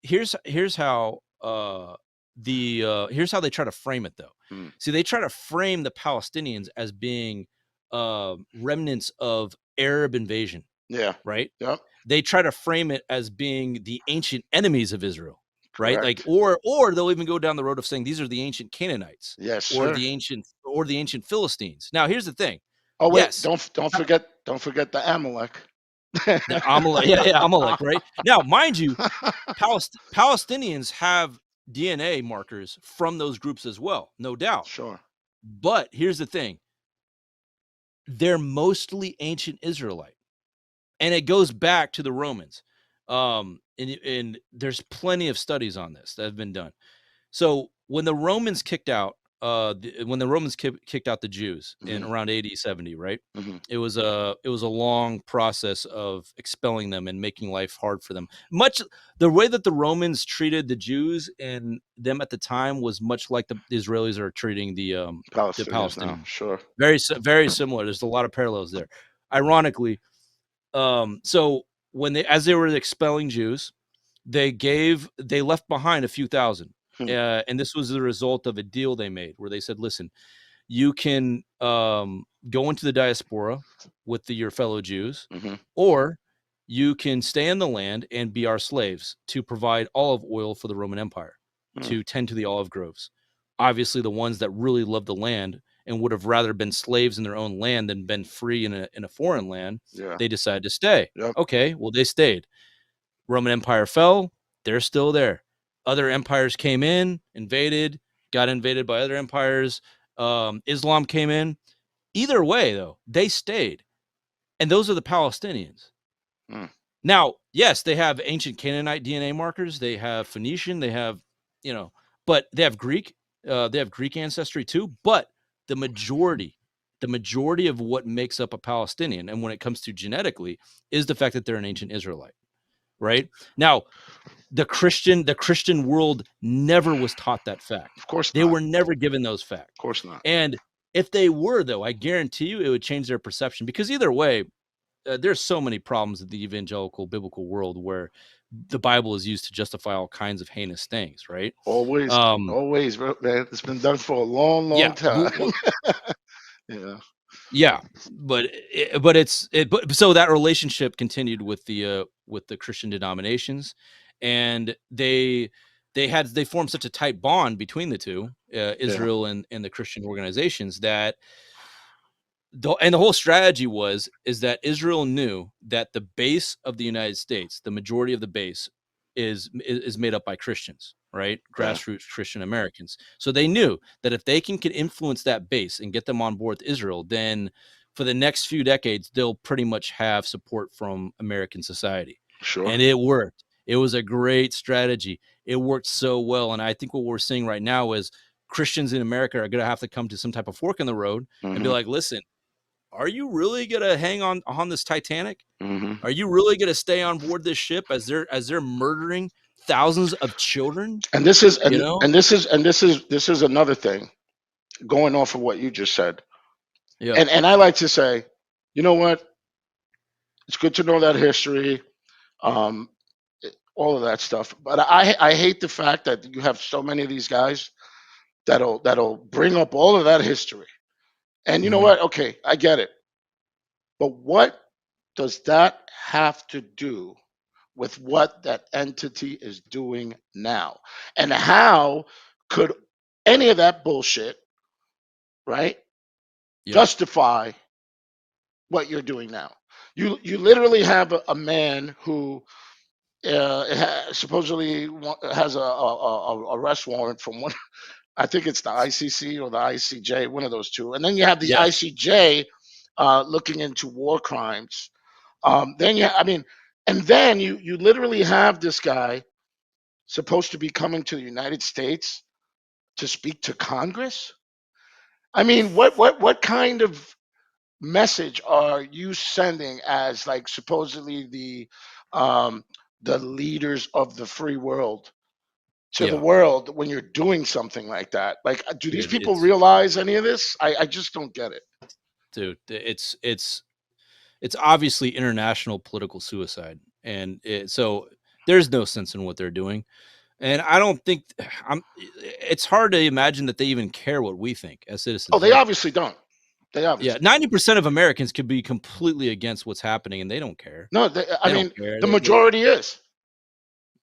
Speaker 1: here's how here's how they try to frame it, though.
Speaker 2: Mm.
Speaker 1: See, they try to frame the Palestinians as being remnants of Arab invasion,
Speaker 2: Yeah.
Speaker 1: right?
Speaker 2: Yep.
Speaker 1: They try to frame it as being the ancient enemies of Israel, right? Like,
Speaker 2: Correct.
Speaker 1: or they'll even go down the road of saying these are the ancient Canaanites
Speaker 2: Yes,
Speaker 1: or
Speaker 2: sir.
Speaker 1: the ancient Philistines. Now, here's the thing.
Speaker 2: Oh wait,
Speaker 1: Yes,
Speaker 2: don't forget the Amalek.
Speaker 1: the Amalek, yeah, Amalek, right? Now, mind you, Palestinians have DNA markers from those groups as well, no doubt.
Speaker 2: Sure.
Speaker 1: But here's the thing: they're mostly ancient Israelite, and it goes back to the Romans. And there's plenty of studies on this that have been done. So when the Romans kicked out, kicked out the Jews in
Speaker 2: Hmm.
Speaker 1: around AD 70, right?
Speaker 2: Hmm.
Speaker 1: It was a long process of expelling them and making life hard for them. Much the way that the Romans treated the Jews and them at the time was much like the Israelis are treating the
Speaker 2: Palestinians now.
Speaker 1: Palestinians.
Speaker 2: Sure.
Speaker 1: Very similar. There's a lot of parallels there. Ironically, so as they were expelling Jews, they left behind a few thousand.
Speaker 2: Hmm.
Speaker 1: And this was the result of a deal they made where they said, listen, you can go into the diaspora with your fellow Jews,
Speaker 2: Hmm.
Speaker 1: or you can stay in the land and be our slaves to provide olive oil for the Roman Empire,
Speaker 2: Hmm.
Speaker 1: to tend to the olive groves. Obviously, the ones that really loved the land and would have rather been slaves in their own land than been free in a foreign land,
Speaker 2: Yeah.
Speaker 1: they decided to stay.
Speaker 2: Yep.
Speaker 1: Okay, well, they stayed. Roman Empire fell, they're still there. Other empires came in, got invaded by other empires. Islam came in. Either way, though, they stayed. And those are the Palestinians.
Speaker 2: Mm.
Speaker 1: Now, yes, they have ancient Canaanite DNA markers. They have Phoenician. They have, but they have Greek. They have Greek ancestry too. But the majority of what makes up a Palestinian, and when it comes to genetically, is the fact that they're an ancient Israelite. Right now, the Christian world never was taught that fact.
Speaker 2: Of course
Speaker 1: They
Speaker 2: not.
Speaker 1: were never given those facts.
Speaker 2: Of course not.
Speaker 1: And if they were, though, I guarantee you it would change their perception, because either way, there's so many problems in the evangelical biblical world where the Bible is used to justify all kinds of heinous things, right?
Speaker 2: Always,
Speaker 1: Um,
Speaker 2: always, man. It's been done for a long,
Speaker 1: yeah,
Speaker 2: long time. Yeah,
Speaker 1: yeah, but so that relationship continued with the Christian denominations, and they formed such a tight bond between the two,
Speaker 2: yeah,
Speaker 1: Israel and the Christian organizations, that the whole strategy is that Israel knew that the base of the United States, the majority of the base, is made up by Christians, right?
Speaker 2: yeah,
Speaker 1: Grassroots Christian Americans. So they knew that if they can influence that base and get them on board with Israel, then for the next few decades they'll pretty much have support from American society.
Speaker 2: sure.
Speaker 1: And it worked. It was a great strategy. It worked so well, and I think what we're seeing right now is Christians in America are going to have to come to some type of fork in the road and be
Speaker 2: Hmm.
Speaker 1: like, listen, are you really gonna hang on this Titanic?
Speaker 2: Hmm.
Speaker 1: Are you really gonna stay on board this ship as they're murdering thousands of children?
Speaker 2: And this is
Speaker 1: You
Speaker 2: and
Speaker 1: know?
Speaker 2: and this is and this is another thing going off of what you just said.
Speaker 1: Yeah,
Speaker 2: And I like to say, you know what? It's good to know that history, um, all of that stuff. But I hate the fact that you have so many of these guys that'll bring up all of that history. And you know
Speaker 1: hmm
Speaker 2: what? Okay, I get it. But what does that have to do with what that entity is doing now? And how could any of that bullshit, right,
Speaker 1: yeah,
Speaker 2: justify what you're doing now? You literally have a man who supposedly has a arrest warrant from one. I think it's the ICC or the ICJ, one of those two. And then you have the
Speaker 1: yeah,
Speaker 2: ICJ looking into war crimes. Then you, I mean, and then you literally have this guy supposed to be coming to the United States to speak to Congress. I mean, what kind of message are you sending as like supposedly um, the leaders of the free world to the
Speaker 1: yeah,
Speaker 2: world when you're doing something like that? Like, do these
Speaker 1: dude.
Speaker 2: people realize any of this? I just don't get it.
Speaker 1: It's obviously international political suicide, and so there's no sense in what they're doing. And I don't think I'm. It's hard to imagine that they even care what we think as
Speaker 2: Oh,
Speaker 1: citizens.
Speaker 2: they
Speaker 1: Like,
Speaker 2: obviously don't. They
Speaker 1: yeah,
Speaker 2: obviously don't.
Speaker 1: 90% of Americans could be completely against what's happening, and they don't care.
Speaker 2: No, I
Speaker 1: They don't
Speaker 2: mean,
Speaker 1: care.
Speaker 2: the majority is.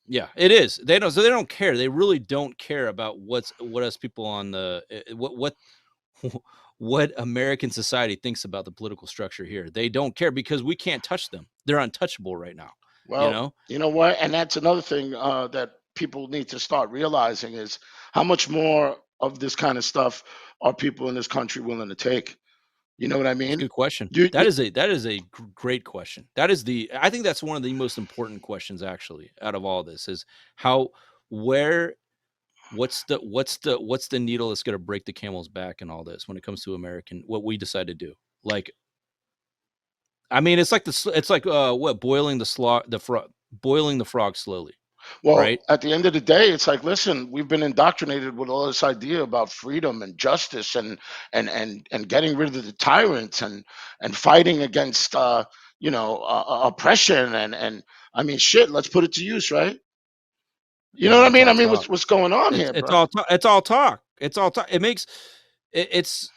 Speaker 1: Yeah, it is. They don't. So they don't care. They really don't care about what us people on the what what American society thinks about the political structure here. They don't care because we can't touch them. They're untouchable right now. You
Speaker 2: Well,
Speaker 1: know,
Speaker 2: you know what? And that's another thing that people need to start realizing is how much more of this kind of stuff are people in this country willing to take? You know what I
Speaker 1: it's a
Speaker 2: mean?
Speaker 1: good question.
Speaker 2: You, you,
Speaker 1: That is a great question. That is the I think that's one of the most important questions actually out of all this is how where what's the needle that's going to break the camel's back in all this when it comes to American what we decide to do. Like, I mean, it's like it's like what boiling the frog slowly,
Speaker 2: well,
Speaker 1: right?
Speaker 2: at the end of the day, it's like, listen, we've been indoctrinated with all this idea about freedom and justice and getting rid of the tyrants and fighting against oppression and I mean, shit. Let's put it to use, right? You know
Speaker 1: No,
Speaker 2: what I
Speaker 1: it's
Speaker 2: mean? I
Speaker 1: all
Speaker 2: mean,
Speaker 1: talk.
Speaker 2: what's going on here,
Speaker 1: It's
Speaker 2: bro?
Speaker 1: all it's all talk. It's all talk. It makes it's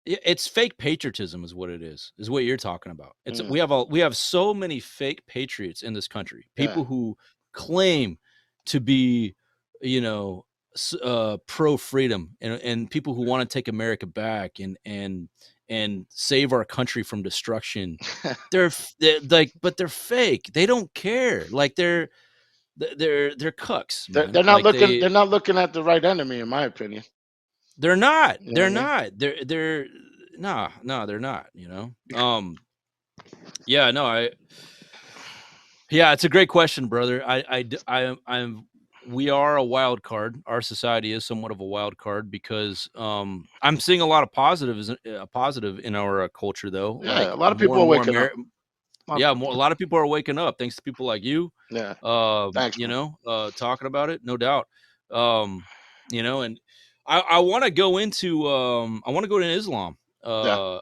Speaker 1: it's fake patriotism is what it is what you're talking about. It's
Speaker 2: Mm,
Speaker 1: we have so many fake patriots in this country.
Speaker 2: yeah.
Speaker 1: People who claim to be, you know, pro freedom and people who want to take America back and save our country from destruction. They're like, but they're fake. They don't care. Like they're cucks,
Speaker 2: They're
Speaker 1: man.
Speaker 2: not
Speaker 1: Like
Speaker 2: looking. They're not looking at the right enemy, in my opinion.
Speaker 1: they're not.
Speaker 2: You know what
Speaker 1: They're
Speaker 2: I mean?
Speaker 1: not. They're nah, no, they're not, you know. Yeah, no, yeah, it's a great question, brother. I'm we are a wild card. Our society is somewhat of a wild card because I'm seeing a lot of positives positive in our culture though.
Speaker 2: Yeah, a
Speaker 1: Like
Speaker 2: lot of
Speaker 1: more
Speaker 2: people are
Speaker 1: and more
Speaker 2: waking up. A lot of
Speaker 1: yeah,
Speaker 2: people.
Speaker 1: a lot of people are waking up thanks to people like you.
Speaker 2: Yeah. Thanks,
Speaker 1: You
Speaker 2: man.
Speaker 1: know, talking about it, no doubt. Um, you know, and I want to go into I want to go to Islam.
Speaker 2: Yeah.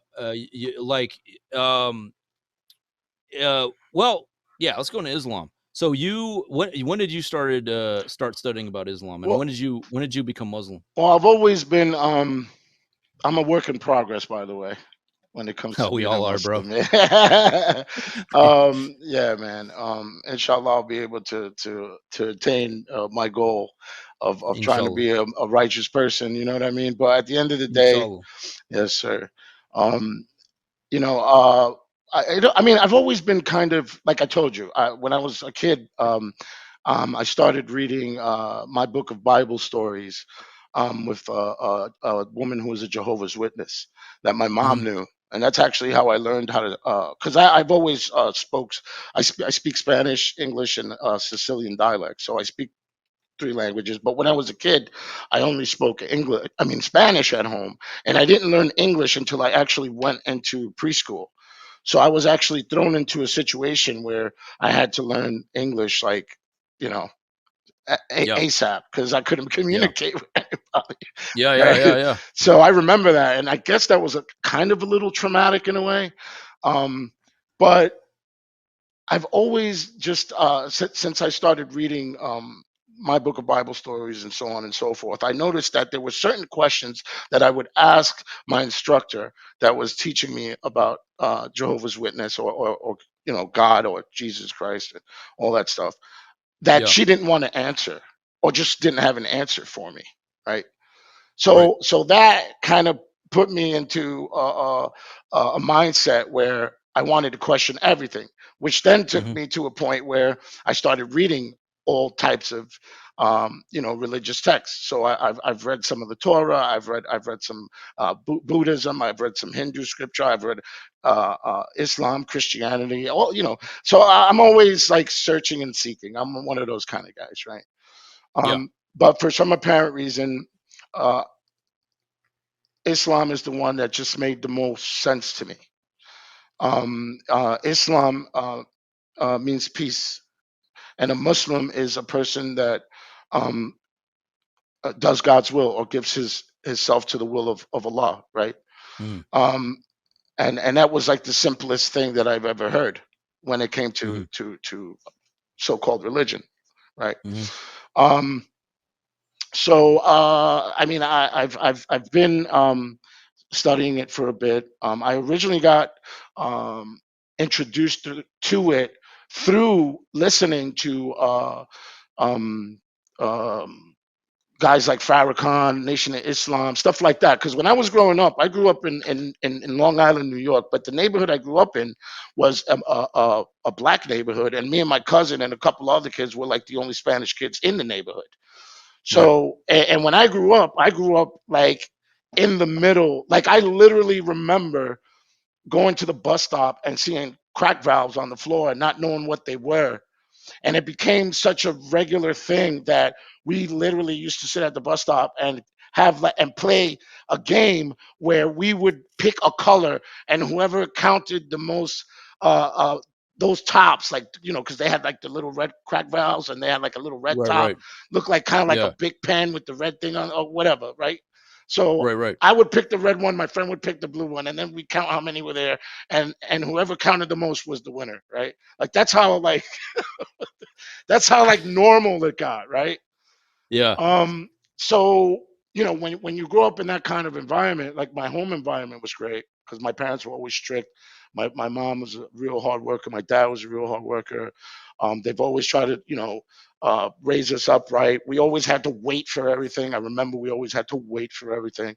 Speaker 1: Like um Well, yeah, let's go into Islam. So when did you start studying about Islam, and
Speaker 2: Well,
Speaker 1: when did you become Muslim?
Speaker 2: well, I've always been. I'm a work in progress, by the way, when it comes to
Speaker 1: Oh, we
Speaker 2: being a
Speaker 1: all are, bro.
Speaker 2: Muslim. Yeah, man. Inshallah, I'll be able to attain my goal of trying to
Speaker 1: Inshallah.
Speaker 2: be a righteous person. You know what I mean? But at the end of the day,
Speaker 1: Inshallah.
Speaker 2: yes, sir. Um, you know, I mean, I've always been kind of like I told you. When I was a kid, I started reading my book of Bible stories with a woman who was a Jehovah's Witness that my mom
Speaker 1: Hmm.
Speaker 2: knew, and that's actually how I learned how to. Because I've always I speak Spanish, English, and Sicilian dialect, so I speak three languages. But when I was a kid, I only spoke English. I mean Spanish at home, and I didn't learn English until I actually went into preschool. So I was actually thrown into a situation where I had to learn English, like, you know,
Speaker 1: Yeah.
Speaker 2: ASAP, because I couldn't
Speaker 1: Yeah.
Speaker 2: communicate with anybody.
Speaker 1: Yeah. Yeah. Yeah.
Speaker 2: Right.
Speaker 1: Yeah.
Speaker 2: So I remember that, and I guess that was a kind of a little traumatic in a way. Um, but I've always just since I started reading my book of Bible stories and so on and so forth, I noticed that there were certain questions that I would ask my instructor that was teaching me about Jehovah's Witness or God or Jesus Christ and all that stuff that
Speaker 1: Yeah.
Speaker 2: she didn't want to answer or just didn't have an answer for me, right?
Speaker 1: Right.
Speaker 2: So that kind of put me into a mindset where I wanted to question everything, which then took
Speaker 1: Hmm.
Speaker 2: me to a point where I started reading all types of religious texts. So I've read some of the Torah, I've read some Buddhism, I've read some Hindu scripture, I've read Islam, Christianity, all So I'm always like searching and seeking. I'm one of those kind of guys, right?
Speaker 1: Yeah.
Speaker 2: But for some apparent reason, uh, Islam is the one that just made the most sense to me. Islam means peace, and a Muslim is a person that um, does God's will or gives his self to the will of Allah, right?
Speaker 1: Hmm.
Speaker 2: Um, and that was like the simplest thing that I've ever heard when it came
Speaker 1: Hmm.
Speaker 2: to so-called religion, right?
Speaker 1: Hmm.
Speaker 2: Um, so I mean, I've been studying it for a bit. I originally got um, introduced to it through listening to um, um, guys like Farrakhan, Nation of Islam, stuff like that. Because when I was growing up, I grew up in Long Island, New York, but the neighborhood I grew up in was a black neighborhood, and me and my cousin and a couple other kids were like the only Spanish kids in the neighborhood.
Speaker 1: Right.
Speaker 2: So, and when I grew up like in the middle. Like I literally remember going to the bus stop and seeing crack valves on the floor and not knowing what they were. And it became such a regular thing that we literally used to sit at the bus stop and have and play a game where we would pick a color, and whoever counted the most those tops, like because they had like the little red crack valves and they had like a little red
Speaker 1: Right.
Speaker 2: top,
Speaker 1: Right.
Speaker 2: looked like kind of like a
Speaker 1: Yeah.
Speaker 2: big pen with the red thing on or whatever, right? So
Speaker 1: Right. Right.
Speaker 2: I would pick the red one, my friend would pick the blue one, and then we count how many were there, and whoever counted the most was the winner, right? Like that's how normal it got, right?
Speaker 1: Yeah.
Speaker 2: Um, so when you grow up in that kind of environment, like my home environment was great because my parents were always strict. My mom was a real hard worker. My dad was a real hard worker. They've always tried to raise us up right. We always had to wait for everything. I remember we always had to wait for everything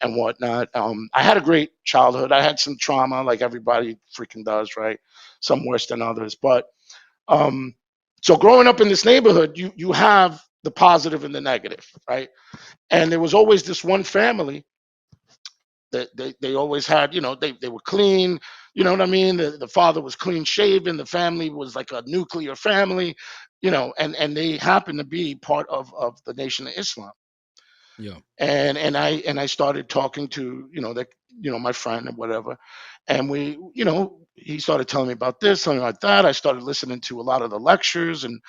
Speaker 2: and whatnot. I had a great childhood. I had some trauma, like everybody freaking does, right? Some worse than others, but um, so growing up in this neighborhood, you have the positive and the negative, right? And there was always this one family that they always had, they were clean, you know what I mean? The father was clean shaven, the family was like a nuclear family, and they happened to be part of the Nation of Islam.
Speaker 1: Yeah.
Speaker 2: And I started talking to my friend and whatever, and he started telling me about this, telling me about that. I started listening to a lot of the lectures and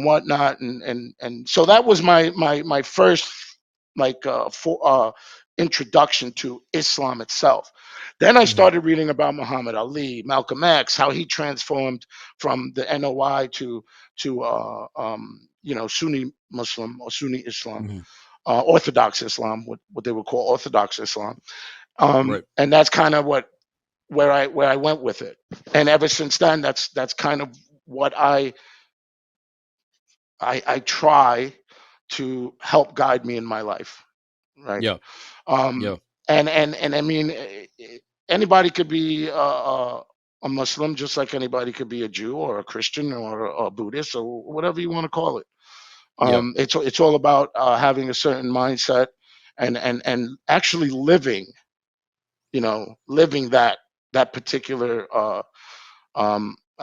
Speaker 2: whatnot, and so that was my first like for introduction to Islam itself. Then I
Speaker 1: Mhm.
Speaker 2: started reading about Muhammad Ali, Malcolm X, how he transformed from the NOI to Sunni Muslim or Sunni Islam,
Speaker 1: Mhm.
Speaker 2: Orthodox Islam, what they would call Orthodox Islam.
Speaker 1: Right.
Speaker 2: And that's kind of where I went with it. And ever since then, that's kind of what I try to help guide me in my life, right?
Speaker 1: Yeah.
Speaker 2: Um,
Speaker 1: Yeah.
Speaker 2: and I mean, anybody could be a Muslim, just like anybody could be a Jew or a Christian or a Buddhist or whatever you want to call it.
Speaker 1: Yeah.
Speaker 2: It's all about having a certain mindset and actually living that particular.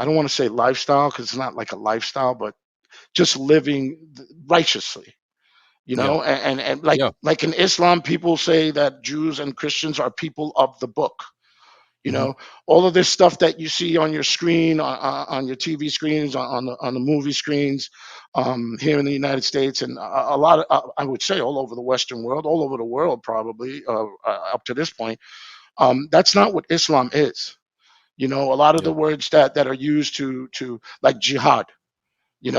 Speaker 2: I don't want to say lifestyle because it's not like a lifestyle, but just living righteously.
Speaker 1: Yeah.
Speaker 2: And like
Speaker 1: Yeah.
Speaker 2: like in Islam, people say that Jews and Christians are people of the book. You
Speaker 1: Mhm.
Speaker 2: know, all of this stuff that you see on your screen, on your TV screens, on the movie screens, here in the United States, and a lot of, I would say, all over the Western world, all over the world, probably up to this point. That's not what Islam is. A lot of
Speaker 1: Yeah.
Speaker 2: the words that are used to like jihad.
Speaker 1: Yeah.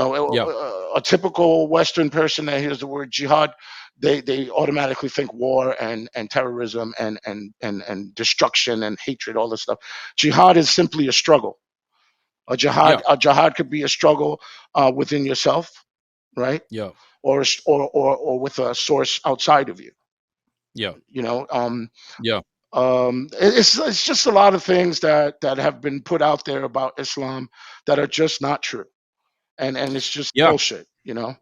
Speaker 2: A typical Western person that hears the word jihad, they automatically think war and terrorism and destruction and hatred, all this stuff. Jihad is simply a struggle. A
Speaker 1: Yeah.
Speaker 2: jihad, a jihad could be a struggle within yourself, right?
Speaker 1: Yeah.
Speaker 2: Or with a source outside of you.
Speaker 1: Yeah.
Speaker 2: You know, um,
Speaker 1: Yeah.
Speaker 2: it's just a lot of things that have been put out there about Islam that are just not true, and it's just
Speaker 1: Yeah.
Speaker 2: bullshit.
Speaker 1: I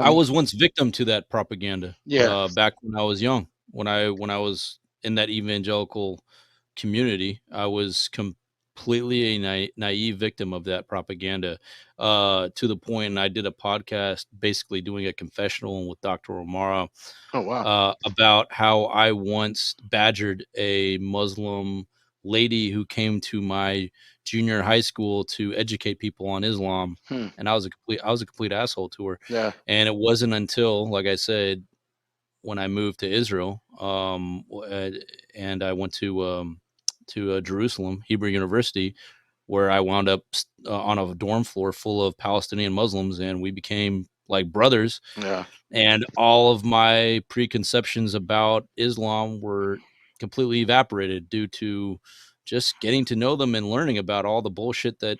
Speaker 2: Um,
Speaker 1: was once victim to that propaganda,
Speaker 2: yeah.
Speaker 1: back when I was young. When I was in that evangelical community, I was completely a naive victim of that propaganda, to the point, and I did a podcast basically doing a confessional with Dr. Omara,
Speaker 2: Oh wow.
Speaker 1: about how I once badgered a Muslim lady who came to my junior high school to educate people on Islam,
Speaker 2: Hmm.
Speaker 1: and I was a complete asshole to her.
Speaker 2: Yeah.
Speaker 1: And it wasn't until, like I said, when I moved to Israel, and I went to Jerusalem Hebrew University, where I wound up on a dorm floor full of Palestinian Muslims, and we became like brothers,
Speaker 2: Yeah.
Speaker 1: and all of my preconceptions about Islam were completely evaporated due to just getting to know them and learning about all the bullshit that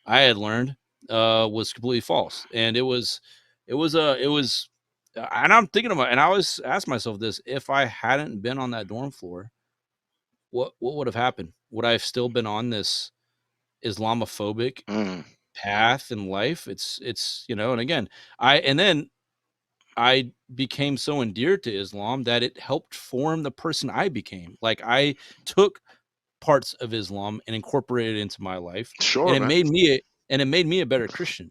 Speaker 1: I had learned was completely false. And it was, and I'm thinking about, and I always ask myself this: if I hadn't been on that dorm floor, what would have happened? Would I have still been on this Islamophobic
Speaker 2: Mm.
Speaker 1: path in life? It's and again, then I became so endeared to Islam that it helped form the person I became. Like, I took parts of Islam and incorporated it into my life, and
Speaker 2: Sure,
Speaker 1: it
Speaker 2: man.
Speaker 1: made me a better Christian.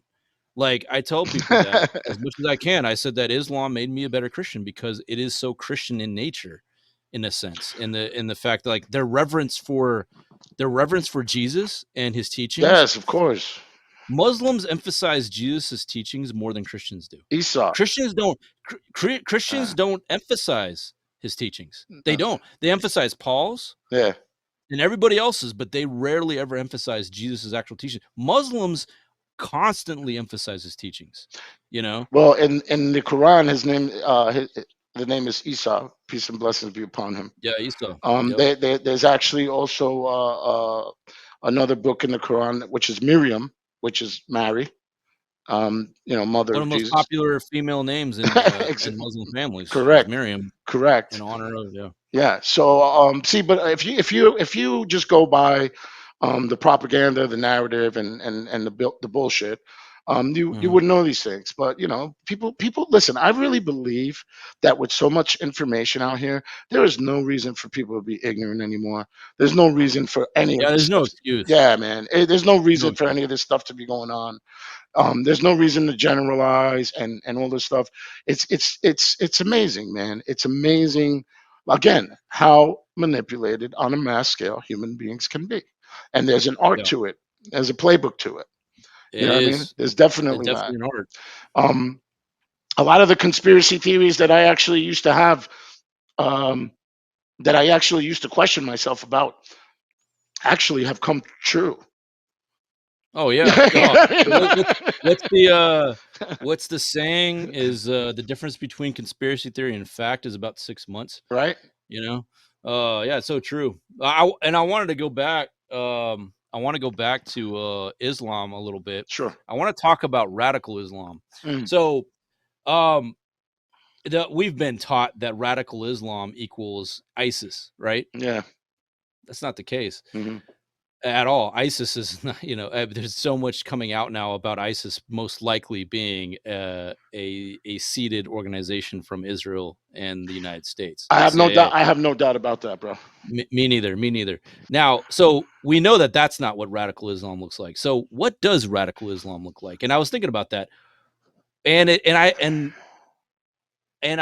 Speaker 1: Like, I tell people that as much as I can. I said that Islam made me a better Christian because it is so Christian in nature, in a sense, in the fact that, like, their reverence for Jesus and his teachings.
Speaker 2: Yes, of course.
Speaker 1: Muslims emphasize Jesus' teachings more than Christians do.
Speaker 2: Esau.
Speaker 1: Christians don't
Speaker 2: Uh,
Speaker 1: Christians don't emphasize his teachings. They
Speaker 2: uh,
Speaker 1: don't. They emphasize Paul's
Speaker 2: yeah.
Speaker 1: and everybody else's, but they rarely ever emphasize Jesus' actual teaching. Muslims constantly emphasize his teachings, you know?
Speaker 2: Well, in the Quran, the name is Esau. Peace and blessings be upon him.
Speaker 1: Yeah, Isa. Yep.
Speaker 2: There's actually also another book in the Quran, which is Miriam, which is Mary, mother
Speaker 1: One of
Speaker 2: of
Speaker 1: the most
Speaker 2: Jesus.
Speaker 1: popular female names
Speaker 2: Ex-
Speaker 1: in Muslim families is
Speaker 2: Correct.
Speaker 1: Miriam, in
Speaker 2: Correct.
Speaker 1: honor of, yeah.
Speaker 2: Yeah. So see, but if you just go by the propaganda, the narrative, and the bullshit, you
Speaker 1: Mhm.
Speaker 2: wouldn't know these things. But people listen. I really believe that with so much information out here, there is no reason for people to be ignorant anymore. There's no reason for any of
Speaker 1: Yeah,
Speaker 2: this
Speaker 1: there's no
Speaker 2: stuff.
Speaker 1: excuse.
Speaker 2: Yeah, man. There's no
Speaker 1: No
Speaker 2: reason for
Speaker 1: excuse.
Speaker 2: any of this stuff to be going on. There's no reason to generalize and all this stuff. It's amazing, man. It's amazing. Again, how manipulated on a mass scale human beings can be, and there's an art
Speaker 1: Yeah.
Speaker 2: to it. There's a playbook to it. You
Speaker 1: It
Speaker 2: know what I mean?
Speaker 1: is.
Speaker 2: There's
Speaker 1: It's
Speaker 2: definitely that.
Speaker 1: definitely hard.
Speaker 2: Um, a lot of the conspiracy theories that I actually used to have that I actually used to question myself about actually have come true.
Speaker 1: Oh yeah. What's the saying is the difference between conspiracy theory and fact is about 6 months,
Speaker 2: Right?
Speaker 1: you know? Yeah, it's so true. I wanted to go back I want to go back to Islam a little bit.
Speaker 2: Sure.
Speaker 1: I want to talk about radical Islam.
Speaker 2: Mm.
Speaker 1: So, we've been taught that radical Islam equals ISIS, right?
Speaker 2: Yeah.
Speaker 1: That's not the case.
Speaker 2: Mhm.
Speaker 1: At all. ISIS is not, there's so much coming out now about ISIS most likely being a seeded organization from Israel and the United States.
Speaker 2: I have no
Speaker 1: CIA.
Speaker 2: doubt. I have no doubt about that, bro.
Speaker 1: Me neither. Now, so we know that that's not what radical Islam looks like. So what does radical Islam look like? And I was thinking about that. And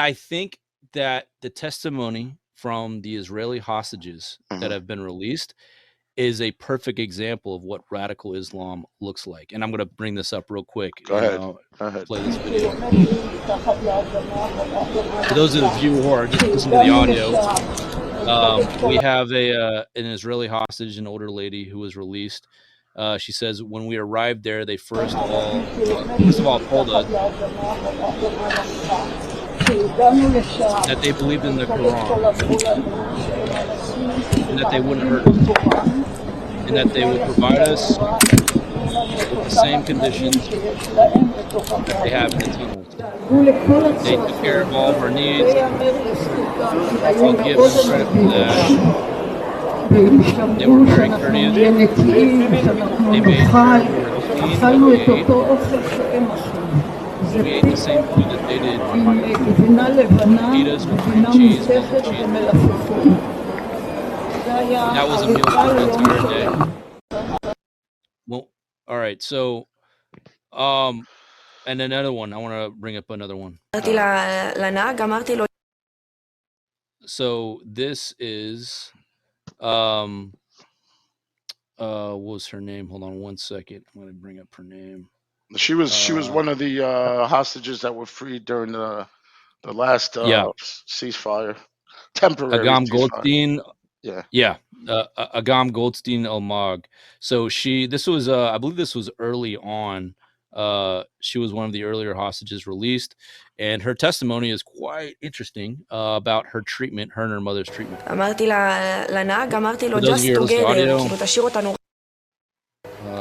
Speaker 1: I think that the testimony from the Israeli hostages that have been released is a perfect example of what radical Islam looks like. And I'm going to bring this up real quick.
Speaker 2: Go ahead.
Speaker 1: Play this video. For those of you who are just listening to the audio, we have an Israeli hostage, an older lady who was released. She says, when we arrived there, they first of all told us that they believed in the Quran and that they wouldn't hurt us, and that they would provide us with the same conditions that they have in the tunnels. They took care of all of our needs. I'll give them credit for that. They were very courteous. They made sure we were clean when we ate the same food that they did. Feed us with cream cheese, milk and cheese. That was a meal for the entire day. Well, all right. So, and another one. I want to bring up another one. So this is, what was her name? Hold on one second. I'm going to bring up her name.
Speaker 2: She was one of the hostages that were freed during the last ceasefire, temporary
Speaker 1: Agam
Speaker 2: ceasefire.
Speaker 1: Goldstein.
Speaker 2: Yeah.
Speaker 1: Agam Goldstein Elmag. So this was, I believe this was early on. She was one of the earlier hostages released, and her testimony is quite interesting about her treatment, her and her mother's treatment. For those of you who are listening to audio,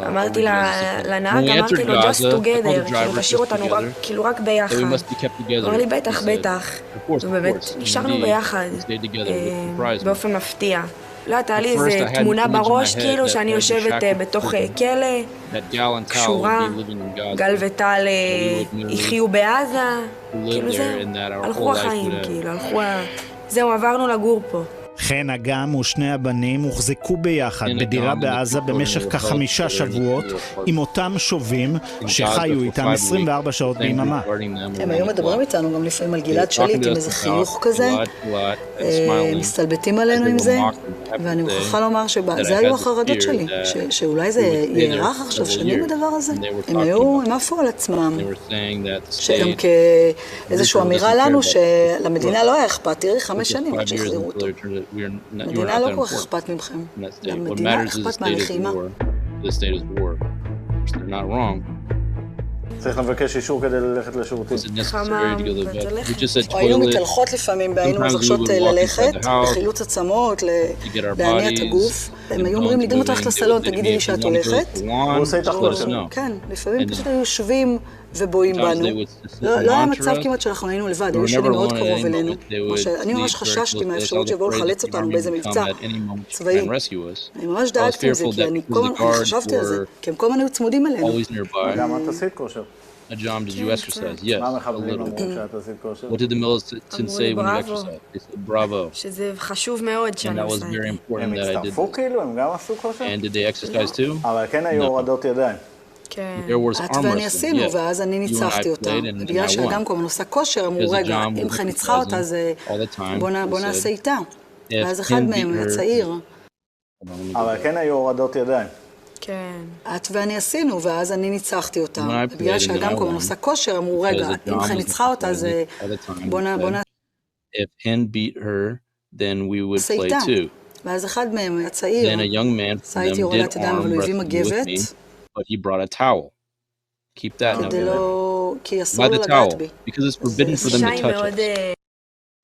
Speaker 1: אמרתי לנהג, אמרתי לו just together, כאילו תשאיר אותנו רק ביחד. אמר לי בטח, ובאמת נשארנו ביחד באופן מפתיע. לא, הייתה לי איזו תמונה בראש כאילו שאני יושבת בתוך כלא, קשורה, גל וטל יחיו בעזה, כאילו זהו, הלכו החיים, כאילו, זהו, עברנו לגור פה.
Speaker 3: חן, אגם ושני הבנים הוחזקו ביחד בדירה בעזה במשך כ5 שבועות עם אותם שובים שחיו איתם 24 שעות ביממה.
Speaker 4: הם היו מדברים איתנו גם לפעמים על גלעד שליט עם איזה חיוך כזה, מסתלבטים עלינו עם זה, ואני מוכרחה לומר שזה היו החרדות שלי, שאולי זה יערך עכשיו שנים בדבר הזה. הם עפו על עצמם, שגם כאיזושהי אמירה לנו שלמדינה לא היה אכפת, תראי 5 שנים עד שחזירו אותו. המדינה לא כל כך אכפת ממכם. למדינה אכפת מהלחימה.
Speaker 5: צריך לבקש אישור כדי ללכת לשירותים.
Speaker 4: היינו מתהלכות לפעמים, היינו מבקשות ללכת, בחילוץ עצמות, להניע את הגוף. הם היו אומרים לי, גם את הולכת לסלון, תגידי לי שאת הולכת.
Speaker 5: הוא עושה איתך כושר.
Speaker 4: כן, לפעמים פשוט היו יושבים ובואים בנו. לא היה מצב כמעט שאנחנו היינו לבד, היו יושבים מאוד קרוב אלינו. אני ממש חששתי מהאפשרות שיבואו לחלץ אותנו באיזה מבצע צבאי. אני ממש דאגתי מזה, כי אני חשבתי על זה, כי הם כל הזמן היו צמודים אלינו.
Speaker 5: גם את עשית כושר.
Speaker 1: Ajam, did you exercise? Yes,
Speaker 5: מה
Speaker 1: a
Speaker 5: מחבלים
Speaker 1: little.
Speaker 5: אמרו כשאת עשית כושר?
Speaker 1: What did the militants say when you exercised? They said bravo.
Speaker 4: שזה חשוב מאוד
Speaker 1: And
Speaker 4: שאני
Speaker 1: that was
Speaker 4: עושה.
Speaker 1: very important
Speaker 5: הם
Speaker 1: that I did.
Speaker 5: הצטרפו כאילו? הם גם עשו כושר?
Speaker 1: And did they exercise too?
Speaker 5: אבל כן היו הורדות ידיים.
Speaker 4: כן.
Speaker 1: There was
Speaker 4: את
Speaker 1: arm
Speaker 4: ואני
Speaker 1: wrestling,
Speaker 4: עשינו,
Speaker 1: yeah.
Speaker 4: ואז אני ניצחתי אותה. בגלל שאגם כל הזמן עושה כושר, אמרו, רגע, אם חן ניצחה אותה, אז בוא נעשה איתה. ואז אחד מהם, הצעיר.
Speaker 5: אבל כן היו הורדות ידיים.
Speaker 4: כן. את ואני עשינו, ואז אני ניצחתי אותה. בגלל שאגם כל הזמן עושה כושר, אמרו, רגע, אם חן ניצחה אותה, אז בוא נעשה.
Speaker 1: if Hind beat her, then we would play
Speaker 4: איתה.
Speaker 1: too.
Speaker 4: ואז אחד מהם, הצעיר,
Speaker 1: Then a young man
Speaker 4: עשה
Speaker 1: from
Speaker 4: איתי
Speaker 1: them
Speaker 4: הורדת
Speaker 1: did
Speaker 4: ידיים, אבל הוא הביא
Speaker 1: arm wrestle with
Speaker 4: מגבת,
Speaker 1: me, but he brought a towel. Keep that in
Speaker 4: כדי
Speaker 1: mind.
Speaker 4: לא... כי אסור
Speaker 1: By
Speaker 4: לו
Speaker 1: the
Speaker 4: לגעת
Speaker 1: towel,
Speaker 4: בי.
Speaker 1: because it's forbidden for them to touch us.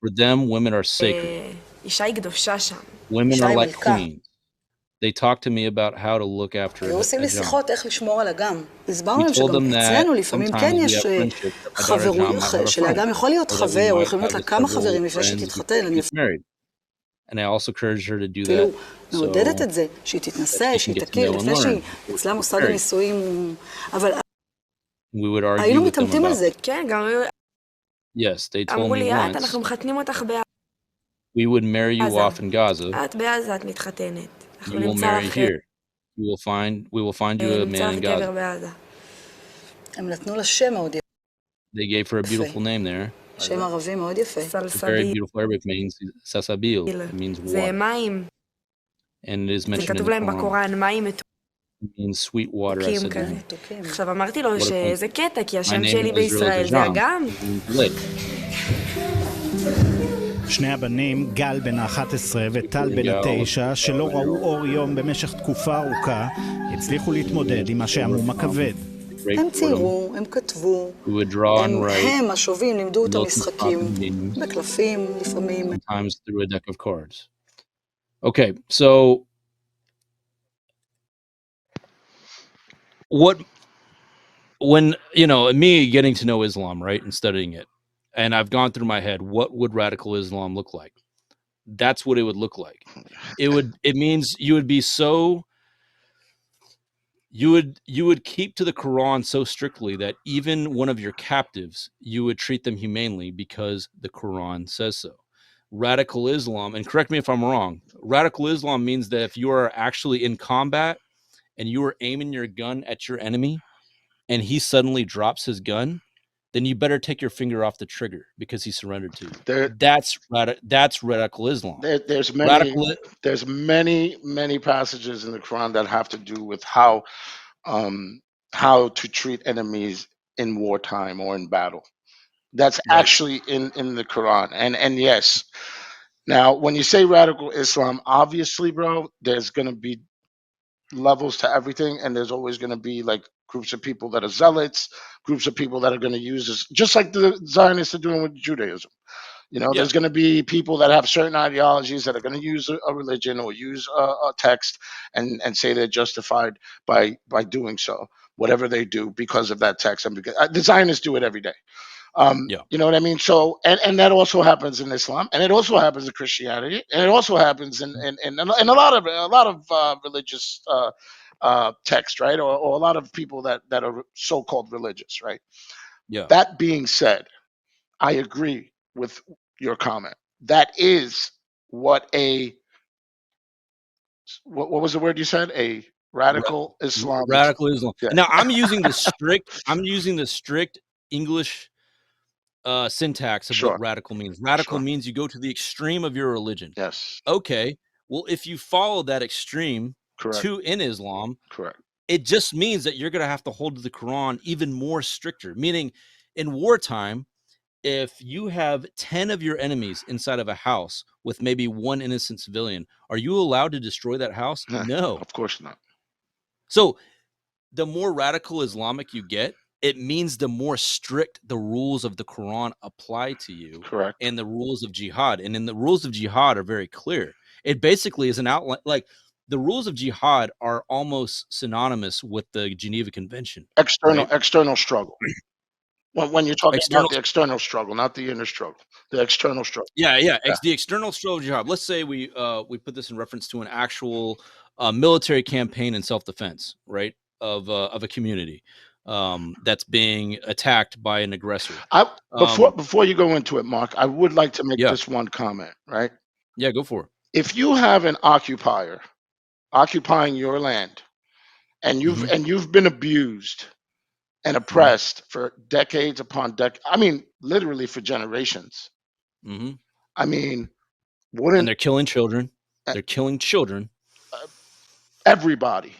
Speaker 1: For them, women are sacred.
Speaker 6: אישה היא קדושה שם.
Speaker 1: Women
Speaker 4: אישה
Speaker 1: are
Speaker 4: היא
Speaker 1: like
Speaker 4: מלכה.
Speaker 1: queens. They talked to me about how to look after
Speaker 4: היו עושים
Speaker 1: a
Speaker 4: לי
Speaker 1: John.
Speaker 4: שיחות איך לשמור על אגם. הסברנו
Speaker 1: We
Speaker 4: להם
Speaker 1: told
Speaker 4: שגם
Speaker 1: them that
Speaker 4: אצלנו לפעמים כן
Speaker 1: sometimes we
Speaker 4: יש
Speaker 1: have friendships that my daughter
Speaker 4: חברות,
Speaker 1: John might have a
Speaker 4: שלאגם
Speaker 1: friend,
Speaker 4: יכול להיות
Speaker 1: or that we
Speaker 4: חבר, או
Speaker 1: might
Speaker 4: יכולים להיות
Speaker 1: have
Speaker 4: לה כמה
Speaker 1: several
Speaker 4: חברים לפני
Speaker 1: friends
Speaker 4: שתתחתן. אני
Speaker 1: before she gets married. And I also encouraged her to do
Speaker 4: אפילו
Speaker 1: that.
Speaker 4: מעודדת
Speaker 1: So
Speaker 4: את זה, שהיא תתנסה,
Speaker 1: that she
Speaker 4: שהיא
Speaker 1: can get to
Speaker 4: תכיר,
Speaker 1: know and
Speaker 4: לפני שהיא...
Speaker 1: learn.
Speaker 4: אצלה מוסד
Speaker 1: Married.
Speaker 4: הנישואים הוא... אבל
Speaker 1: We would argue
Speaker 4: היינו
Speaker 1: with them
Speaker 4: מתעמתים על
Speaker 1: about
Speaker 4: זה.
Speaker 6: כן, גם
Speaker 1: yes, they told
Speaker 6: אמרו
Speaker 1: me
Speaker 6: לי,
Speaker 1: once
Speaker 6: אנחנו מחתנים אותך בעזה.
Speaker 1: we would marry you off in Gaza.
Speaker 6: את בעזה, את מתחתנת.
Speaker 1: You
Speaker 6: אנחנו
Speaker 1: will
Speaker 6: נמצא
Speaker 1: marry
Speaker 6: לך...
Speaker 1: here. We will find you a
Speaker 6: נמצא
Speaker 1: man
Speaker 6: לך
Speaker 1: in
Speaker 6: גבר
Speaker 1: Gaza.
Speaker 6: בעזה.
Speaker 4: הם נתנו לה שם מאוד יפה.
Speaker 1: They gave her a beautiful name there.
Speaker 4: שם ערבי מאוד יפה.
Speaker 1: A very
Speaker 6: סלסביל.
Speaker 1: beautiful Arabic means sasabil. It means
Speaker 6: זה
Speaker 1: water.
Speaker 6: מים.
Speaker 1: And it is
Speaker 6: זה
Speaker 1: mentioned in
Speaker 6: כתוב
Speaker 1: the
Speaker 6: להם
Speaker 1: Quran.
Speaker 6: בקוראן, מים
Speaker 1: It means sweet water. I
Speaker 6: מתוקים
Speaker 1: said
Speaker 6: כזה.
Speaker 1: that.
Speaker 6: עכשיו אמרתי לו
Speaker 1: What a
Speaker 6: שזה
Speaker 1: coincidence.
Speaker 6: קטע, כי
Speaker 1: My
Speaker 6: השם
Speaker 1: name
Speaker 6: שלי
Speaker 1: in Israel
Speaker 6: בישראל
Speaker 1: is
Speaker 6: זה
Speaker 1: Ajam.
Speaker 6: אגם.
Speaker 1: It means lake.
Speaker 3: שני הבנים, גל בן ה-11 וטל בן ה-9, שלא ראו אור יום במשך תקופה ארוכה, הצליחו להתמודד עם השעמום הכבד.
Speaker 4: הם ציירו, הם כתבו, הם השובים, לימדו אותם משחקים, בקלפים לפעמים.
Speaker 1: Sometimes through a deck of cards. Okay, so when, you know, me getting to know Islam, right, and studying it, and I've gone through my head, what would radical Islam look like? That's what it would look like. It means you would be so, you would keep to the Quran so strictly that even one of your captives, you would treat them humanely because the Quran says so. Radical Islam, and correct me if I'm wrong, radical Islam means that if you are actually in combat and you are aiming your gun at your enemy and he suddenly drops his gun, then you better take your finger off the trigger because he surrendered to you. That's radical Islam.
Speaker 2: There's many passages in the Quran that have to do with how to treat enemies in wartime or in battle. That's right. Actually in the Quran. And yes. Now, when you say radical Islam, obviously, bro, there's going to be levels to everything, and there's always going to be like groups of people that are zealots, groups of people that are going to use this, just like the Zionists are doing with Judaism. You know, there's going to be people that have certain ideologies that are going to use a religion or use a text and say they're justified by doing so, whatever they do because of that text. And because the Zionists do it every day. You know what I mean? So, and that also happens in Islam, and it also happens in Christianity, and it also happens in a lot of religious texts, right? Or a lot of people that are so-called religious, right?
Speaker 1: Yeah.
Speaker 2: That being said, I agree with your comment. That is what what was the word you said? A radical Islam.
Speaker 1: Radical Islam.
Speaker 2: Yeah.
Speaker 1: Now I'm using the strict English syntax of what radical means. Radical means you go to the extreme of your religion.
Speaker 2: Yes.
Speaker 1: Okay. Well, if you follow that extreme in Islam, it just means that you're going to have to hold to the Quran even more stricter. Meaning, in wartime, if you have 10 of your enemies inside of a house with maybe one innocent civilian, are you allowed to destroy that house? No.
Speaker 2: Of course not.
Speaker 1: So the more radical Islamic you get, it means the more strict the rules of the Quran apply to you.
Speaker 2: Correct.
Speaker 1: And the rules of jihad. And then the rules of jihad are very clear. It basically is an outline, like the rules of jihad are almost synonymous with the Geneva Convention.
Speaker 2: External struggle. When you're talking about the external struggle, not the inner struggle, the external struggle.
Speaker 1: Yeah. The external struggle of jihad. Let's say we put this in reference to an actual military campaign in self-defense, right? Of a community that's being attacked by an aggressor.
Speaker 2: Before you go into it, Mark, I would like to make this one comment, right?
Speaker 1: Yeah, go for it.
Speaker 2: If you have an occupier occupying your land, and you've been abused and oppressed for decades upon decades, I mean, literally for generations. I mean,
Speaker 1: and they're killing children. They're killing children.
Speaker 2: Everybody.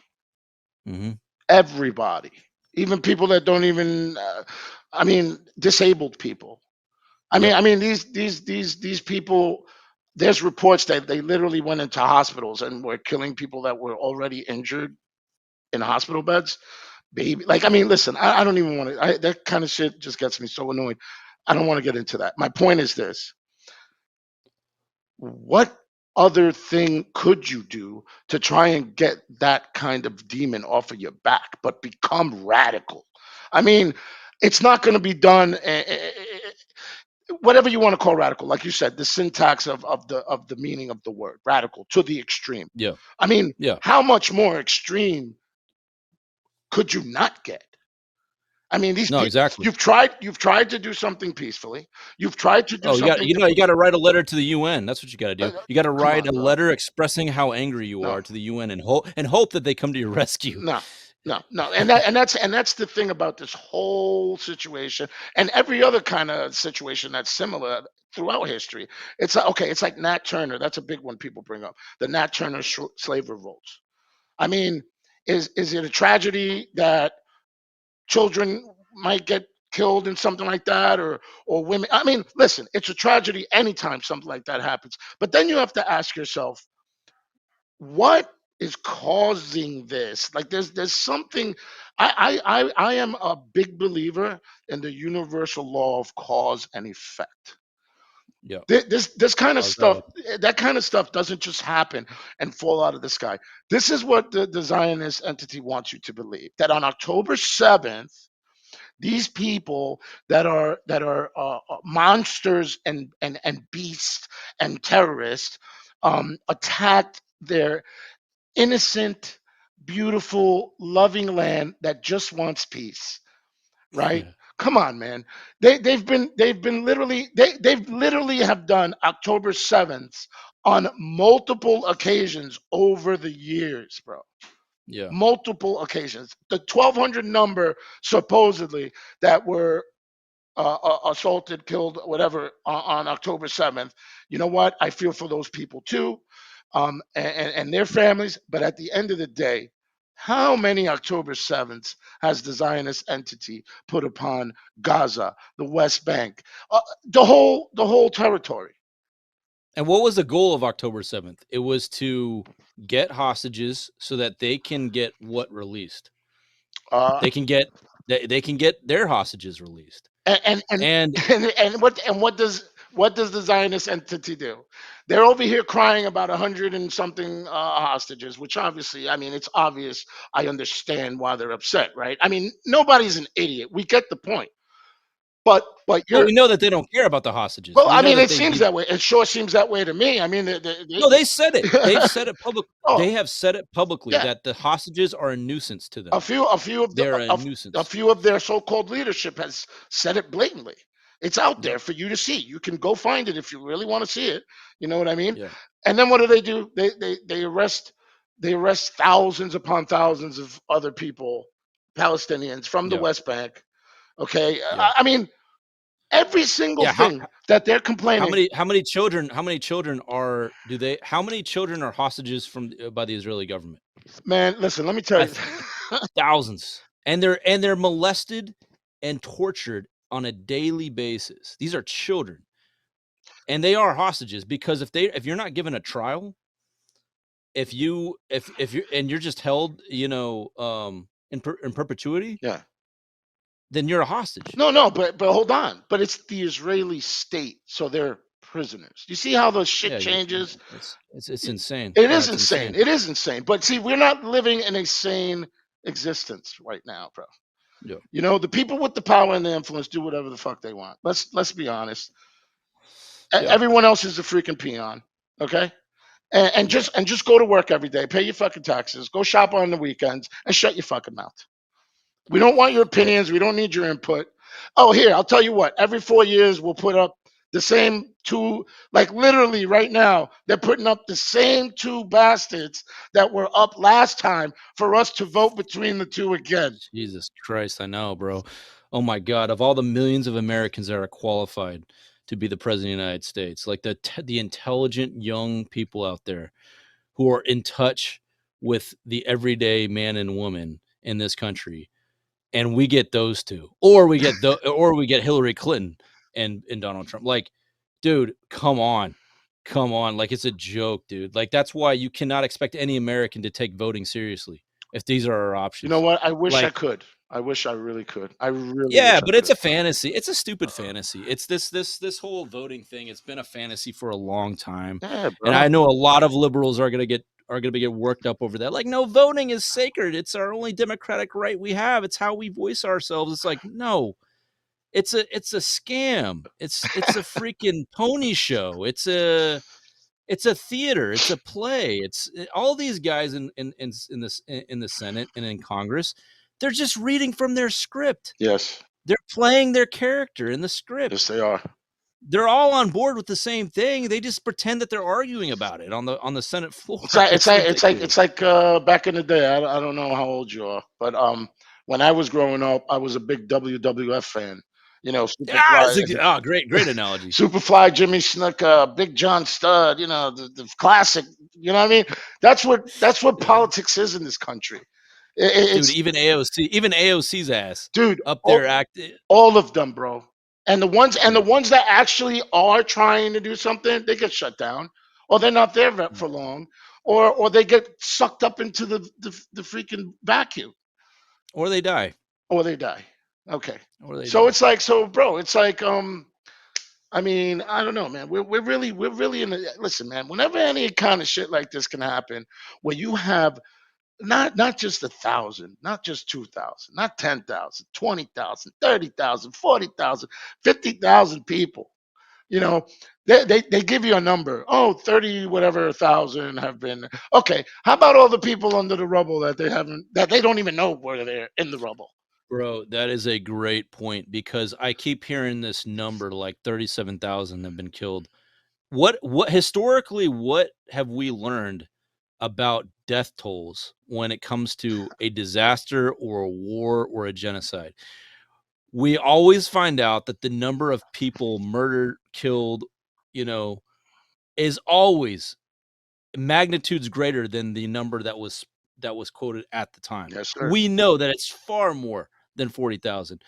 Speaker 2: Everybody. Even people that don't even, disabled people. I mean, these people. There's reports that they literally went into hospitals and were killing people that were already injured in hospital beds. Baby, like, I mean, listen, I don't even want to. That kind of shit just gets me so annoyed. I don't want to get into that. My point is this: what other thing could you do to try and get that kind of demon off of your back, but become radical? I mean, it's not going to be done. Whatever you want to call radical, like you said, the syntax of the meaning of the word radical to the extreme.
Speaker 1: Yeah.
Speaker 2: I mean,
Speaker 1: Yeah.
Speaker 2: how much more extreme could you not get? I mean, these people,
Speaker 1: exactly.
Speaker 2: you've tried to do something peacefully. You've tried to do something.
Speaker 1: You got to write a letter to the UN. That's what you got to do. You got to write a
Speaker 2: bro.
Speaker 1: letter expressing how angry you are to the UN and hope that they come to your rescue.
Speaker 2: No, and that's the thing about this whole situation and every other kind of situation that's similar throughout history. It's okay. It's like Nat Turner. That's a big one people bring up. The Nat Turner slave revolts. I mean, is it a tragedy that children might get killed in something like that, or women? I mean, listen, it's a tragedy anytime something like that happens. But then you have to ask yourself, what is causing this? Like, there's something. I am a big believer in the universal law of cause and effect.
Speaker 1: Yeah.
Speaker 2: This kind of stuff, that kind of stuff doesn't just happen and fall out of the sky. This is what the Zionist entity wants you to believe, that on October 7th, these people that are monsters and beasts and terrorists attacked their innocent, beautiful, loving land that just wants peace. Right?
Speaker 1: Yeah.
Speaker 2: Come on, man. They've literally have done October 7th on multiple occasions over the years, bro.
Speaker 1: Yeah.
Speaker 2: Multiple occasions. The 1,200 number supposedly that were assaulted, killed, whatever, on October 7th. You know what? I feel for those people too, and their families. But at the end of the day, how many October 7th has the Zionist entity put upon Gaza, the West Bank, the whole territory?
Speaker 1: And what was the goal of October 7th? It was to get hostages so that they can get what released. They can get their hostages released.
Speaker 2: And what does the Zionist entity do? They're over here crying about 100 and something hostages, which obviously, I mean, it's obvious. I understand why they're upset, right? I mean, nobody's an idiot. We get the point. But
Speaker 1: we know that they don't care about the hostages.
Speaker 2: Well, I mean, it seems that way. It sure seems that way to me. I mean,
Speaker 1: no, they said it. They've said it publicly. They have said it publicly that the hostages are a nuisance to them.
Speaker 2: A few of their so-called leadership has said it blatantly. It's out there for you to see. You can go find it if you really want to see it. You know what I mean?
Speaker 1: Yeah.
Speaker 2: And then what do? They arrest thousands upon thousands of other people, Palestinians from the West Bank. Okay, I mean, every single thing that they're complaining.
Speaker 1: How many children are hostages by the Israeli government?
Speaker 2: Man, listen, let me tell you,
Speaker 1: thousands, and they're molested and tortured on a daily basis. These are children, and they are hostages because if you're not given a trial, if you're just held, in perpetuity, then you're a hostage.
Speaker 2: No, but hold on. But it's the Israeli state, so they're prisoners. You see how the shit changes?
Speaker 1: It's insane.
Speaker 2: It is insane. It is insane. But see, we're not living in a sane existence right now, bro.
Speaker 1: Yeah.
Speaker 2: You know, the people with the power and the influence do whatever the fuck they want. Let's be honest. Everyone else is a freaking peon. Okay? And just go to work every day, pay your fucking taxes, go shop on the weekends, and shut your fucking mouth. We don't want your opinions. We don't need your input. Oh, here, I'll tell you what. Every 4 years, we'll put up the same two, like literally right now, they're putting up the same two bastards that were up last time for us to vote between the two again.
Speaker 1: Jesus Christ, I know, bro. Oh my God, of all the millions of Americans that are qualified to be the president of the United States, like the intelligent young people out there who are in touch with the everyday man and woman in this country, and we get those two, or we get Hillary Clinton. and Donald Trump. Like, dude, come on. Like, it's a joke, dude. Like, that's why you cannot expect any American to take voting seriously if these are our options.
Speaker 2: You know what? I wish I
Speaker 1: Like,
Speaker 2: could. I wish I really could. I really
Speaker 1: yeah,
Speaker 2: wish I
Speaker 1: but it's
Speaker 2: could.
Speaker 1: a fantasy. It's a stupid fantasy. It's this whole voting thing. It's been a fantasy for a long time.
Speaker 2: Yeah, bro.
Speaker 1: And I know a lot of liberals are gonna get worked up over that. Like, no, voting is sacred. It's our only democratic right we have. It's how we voice ourselves. It's like, no, it's a scam. It's a freaking pony show. It's a theater. It's a play. It's all these guys in the Senate and in Congress. They're just reading from their script.
Speaker 2: Yes.
Speaker 1: They're playing their character in the script.
Speaker 2: Yes, they are.
Speaker 1: They're all on board with the same thing. They just pretend that they're arguing about it on the Senate floor.
Speaker 2: It's like back in the day. I don't know how old you are, but when I was growing up, I was a big WWF fan. You know,
Speaker 1: Great analogy.
Speaker 2: Superfly Jimmy Snuka, Big John Studd. You know, the classic. You know what I mean? That's what politics is in this country.
Speaker 1: Dude, even AOC's ass,
Speaker 2: dude,
Speaker 1: up there acting.
Speaker 2: All of them, bro. And the ones that actually are trying to do something, they get shut down, or they're not there for long, or they get sucked up into the freaking vacuum,
Speaker 1: or they die.
Speaker 2: Okay. It's like, bro. It's like, I mean, I don't know, man. We're really in the, listen, man. Whenever any kind of shit like this can happen, where you have not just 1,000, not just 2,000, not 10,000, 20,000, 30,000, 40,000, 50,000 people. You know, they give you a number. Oh, 30 whatever thousand have been. Okay, how about all the people under the rubble that they don't even know where they're in the rubble?
Speaker 1: Bro, that is a great point, because I keep hearing this number, like 37,000 have been killed. What historically, what have we learned about death tolls when it comes to a disaster or a war or a genocide? We always find out that the number of people murdered, killed, is always magnitudes greater than the number that was quoted at the time.
Speaker 2: Yes, sir.
Speaker 1: We know that it's far more than 40,000.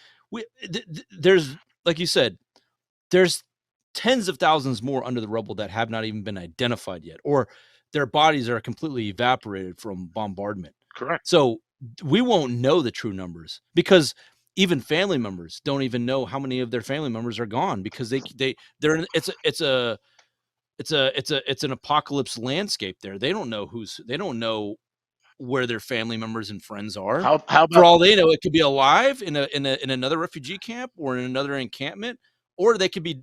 Speaker 1: There's, like you said, there's tens of thousands more under the rubble that have not even been identified yet, or their bodies are completely evaporated from bombardment.
Speaker 2: Correct.
Speaker 1: So we won't know the true numbers, because even family members don't even know how many of their family members are gone, because it's an apocalypse landscape there. They don't know where their family members and friends are.
Speaker 2: How about,
Speaker 1: for all they know, it could be alive in another refugee camp or in another encampment, or they could be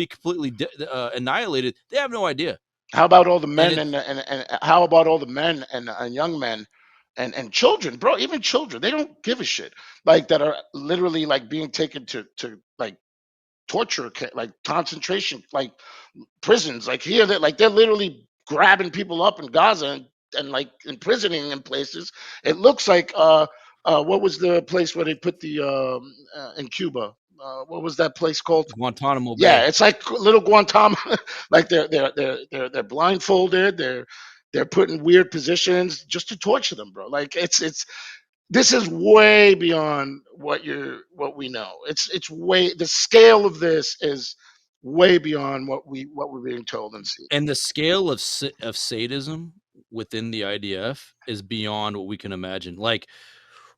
Speaker 1: completely annihilated. They have no idea.
Speaker 2: How about all the men and how about all the men and young men and children, bro? Even children, they don't give a shit. Like, that are literally like being taken to like torture, like concentration, like prisons. Like here, they're literally grabbing people up in Gaza and like imprisoning in places. It looks like what was the place where they put the in Cuba? What was that place called?
Speaker 1: Guantanamo Bay.
Speaker 2: Yeah, it's like little Guantanamo. Like they're blindfolded. They're put in weird positions just to torture them, bro. Like this is way beyond what we know. It's way, the scale of this is way beyond what we're being told and see.
Speaker 1: And the scale of sadism within the IDF is beyond what we can imagine. Like,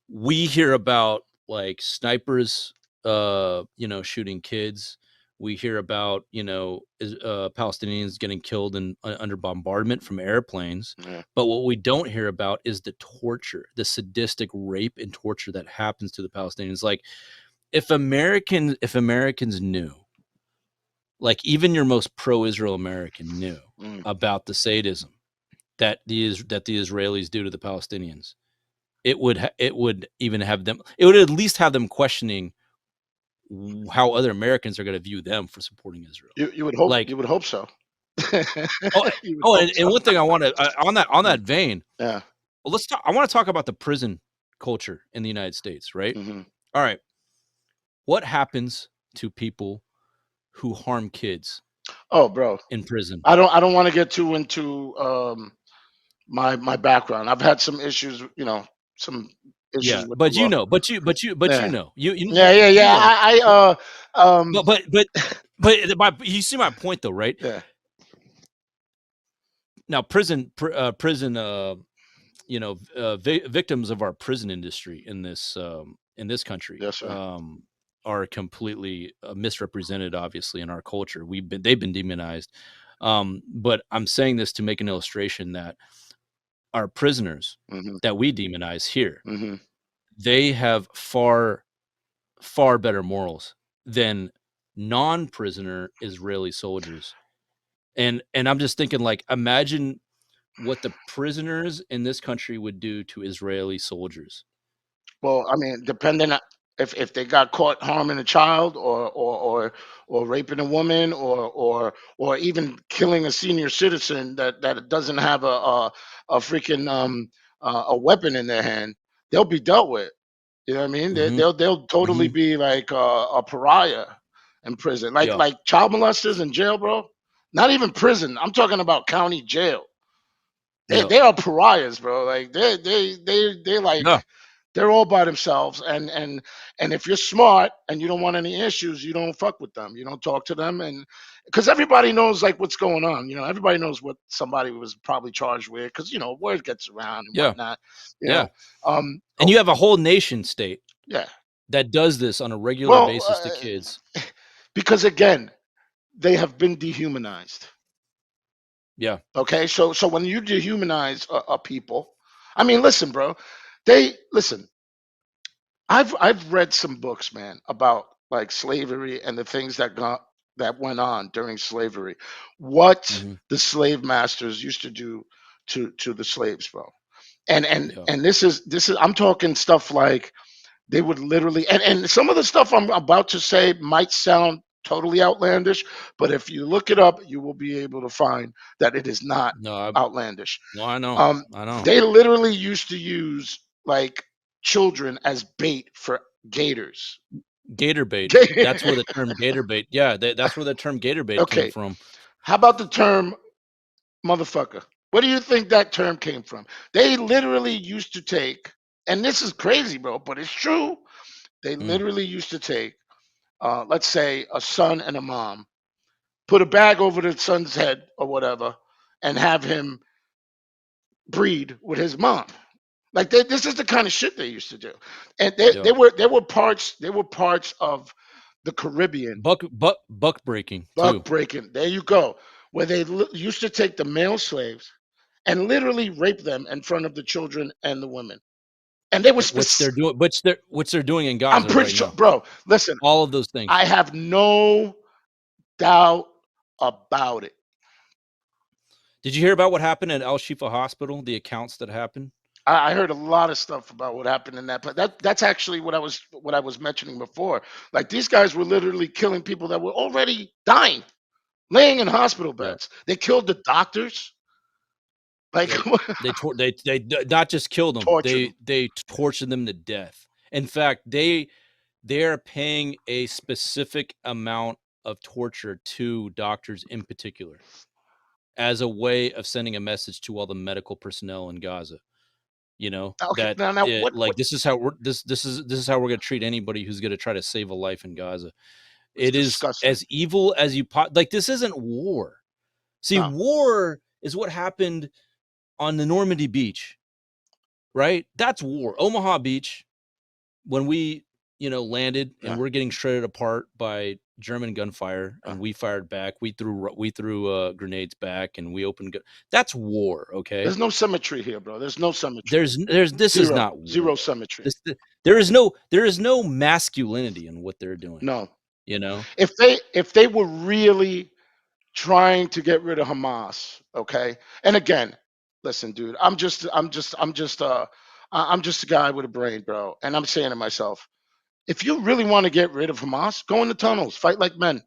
Speaker 1: we hear about like snipers shooting kids. We hear about Palestinians getting killed under bombardment from airplanes.
Speaker 2: Yeah.
Speaker 1: But what we don't hear about is the torture, the sadistic rape and torture that happens to the Palestinians. Like, if Americans knew, like even your most pro-Israel American knew about the sadism that the Israelis do to the Palestinians, it would at least have them questioning how other Americans are going to view them for supporting Israel.
Speaker 2: You would hope, like, you would hope so.
Speaker 1: And one thing I want to on that vein,
Speaker 2: yeah.
Speaker 1: Well, let's talk. I want to talk about the prison culture in the United States, right?
Speaker 2: Mm-hmm.
Speaker 1: All right. What happens to people who harm kids?
Speaker 2: Oh, bro,
Speaker 1: in prison.
Speaker 2: I don't want to get too into my background. I've had some issues, some issues.
Speaker 1: Yeah, but you know.
Speaker 2: Yeah. I
Speaker 1: But you see my point though, right?
Speaker 2: Yeah.
Speaker 1: Now, prison, victims of our prison industry in this country,
Speaker 2: Yes, sir.
Speaker 1: are completely misrepresented, obviously, in our culture. They've been demonized. But I'm saying this to make an illustration that our prisoners that we demonize here, they have far, far better morals than non-prisoner Israeli soldiers. And I'm just thinking, like, imagine what the prisoners in this country would do to Israeli soldiers.
Speaker 2: Well, I mean, depending on if they got caught harming a child or raping a woman or even killing a senior citizen that doesn't have a freaking a weapon in their hand, they'll be dealt with. You know what I mean? They'll totally be like a pariah in prison, like child molesters in jail, bro. Not even prison. I'm talking about county jail. They are pariahs, bro. Like they like they're all by themselves. And if you're smart and you don't want any issues, you don't fuck with them. You don't talk to them, and because everybody knows like what's going on. You know, everybody knows what somebody was probably charged with, because word gets around and whatnot. You know,
Speaker 1: and you have a whole nation state,
Speaker 2: that
Speaker 1: does this on a regular basis to kids,
Speaker 2: because again, they have been dehumanized.
Speaker 1: Yeah.
Speaker 2: Okay. So when you dehumanize a people, I mean, listen, bro. Listen. I've read some books, man, about like slavery and the things that went on during slavery. What the slave masters used to do to the slaves, bro. And this is I'm talking stuff like they would literally, and some of the stuff I'm about to say might sound totally outlandish, but if you look it up, you will be able to find that it is not outlandish.
Speaker 1: No, I know.
Speaker 2: They literally used to use like children as bait for gators.
Speaker 1: Gator bait. That's where the term gator bait. Yeah, that's where the term gator bait came from.
Speaker 2: How about the term motherfucker? Where do you think that term came from? They literally used to take, and this is crazy, bro, but it's true. They literally used to take, let's say, a son and a mom, put a bag over the son's head or whatever, and have him breed with his mom. Like this is the kind of shit they used to do, and they were parts of the Caribbean.
Speaker 1: Buck breaking.
Speaker 2: Buck breaking. There you go. Where they used to take the male slaves and literally rape them in front of the children and the women. And they were
Speaker 1: which they're doing in Gaza.
Speaker 2: I'm pretty
Speaker 1: right
Speaker 2: sure,
Speaker 1: now.
Speaker 2: Bro. Listen,
Speaker 1: all of those things.
Speaker 2: I have no doubt about it.
Speaker 1: Did you hear about what happened at Al Shifa Hospital? The accounts that happened.
Speaker 2: I heard a lot of stuff about what happened in that, but that's actually what I was mentioning before. Like these guys were literally killing people that were already dying, laying in hospital beds. They killed the doctors. Like
Speaker 1: they not just killed them, they tortured them to death. In fact, they're paying a specific amount of torture to doctors in particular as a way of sending a message to all the medical personnel in Gaza.
Speaker 2: Okay,
Speaker 1: this is how we're going to treat anybody who's going to try to save a life in Gaza. It is disgusting. As evil as you like. This isn't war. See, war is what happened on the Normandy beach, right? That's war. Omaha Beach, when we landed and we're getting shredded apart by German gunfire, and we fired back. We threw grenades back, and we opened. That's war. Okay.
Speaker 2: There's no symmetry here, bro. There's no symmetry.
Speaker 1: This is not war.
Speaker 2: Zero symmetry.
Speaker 1: There is no masculinity in what they're doing.
Speaker 2: No.
Speaker 1: If
Speaker 2: they were really trying to get rid of Hamas, okay. And again, listen, dude, I'm just a guy with a brain, bro. And I'm saying to myself, if you really want to get rid of Hamas, go in the tunnels, fight like men.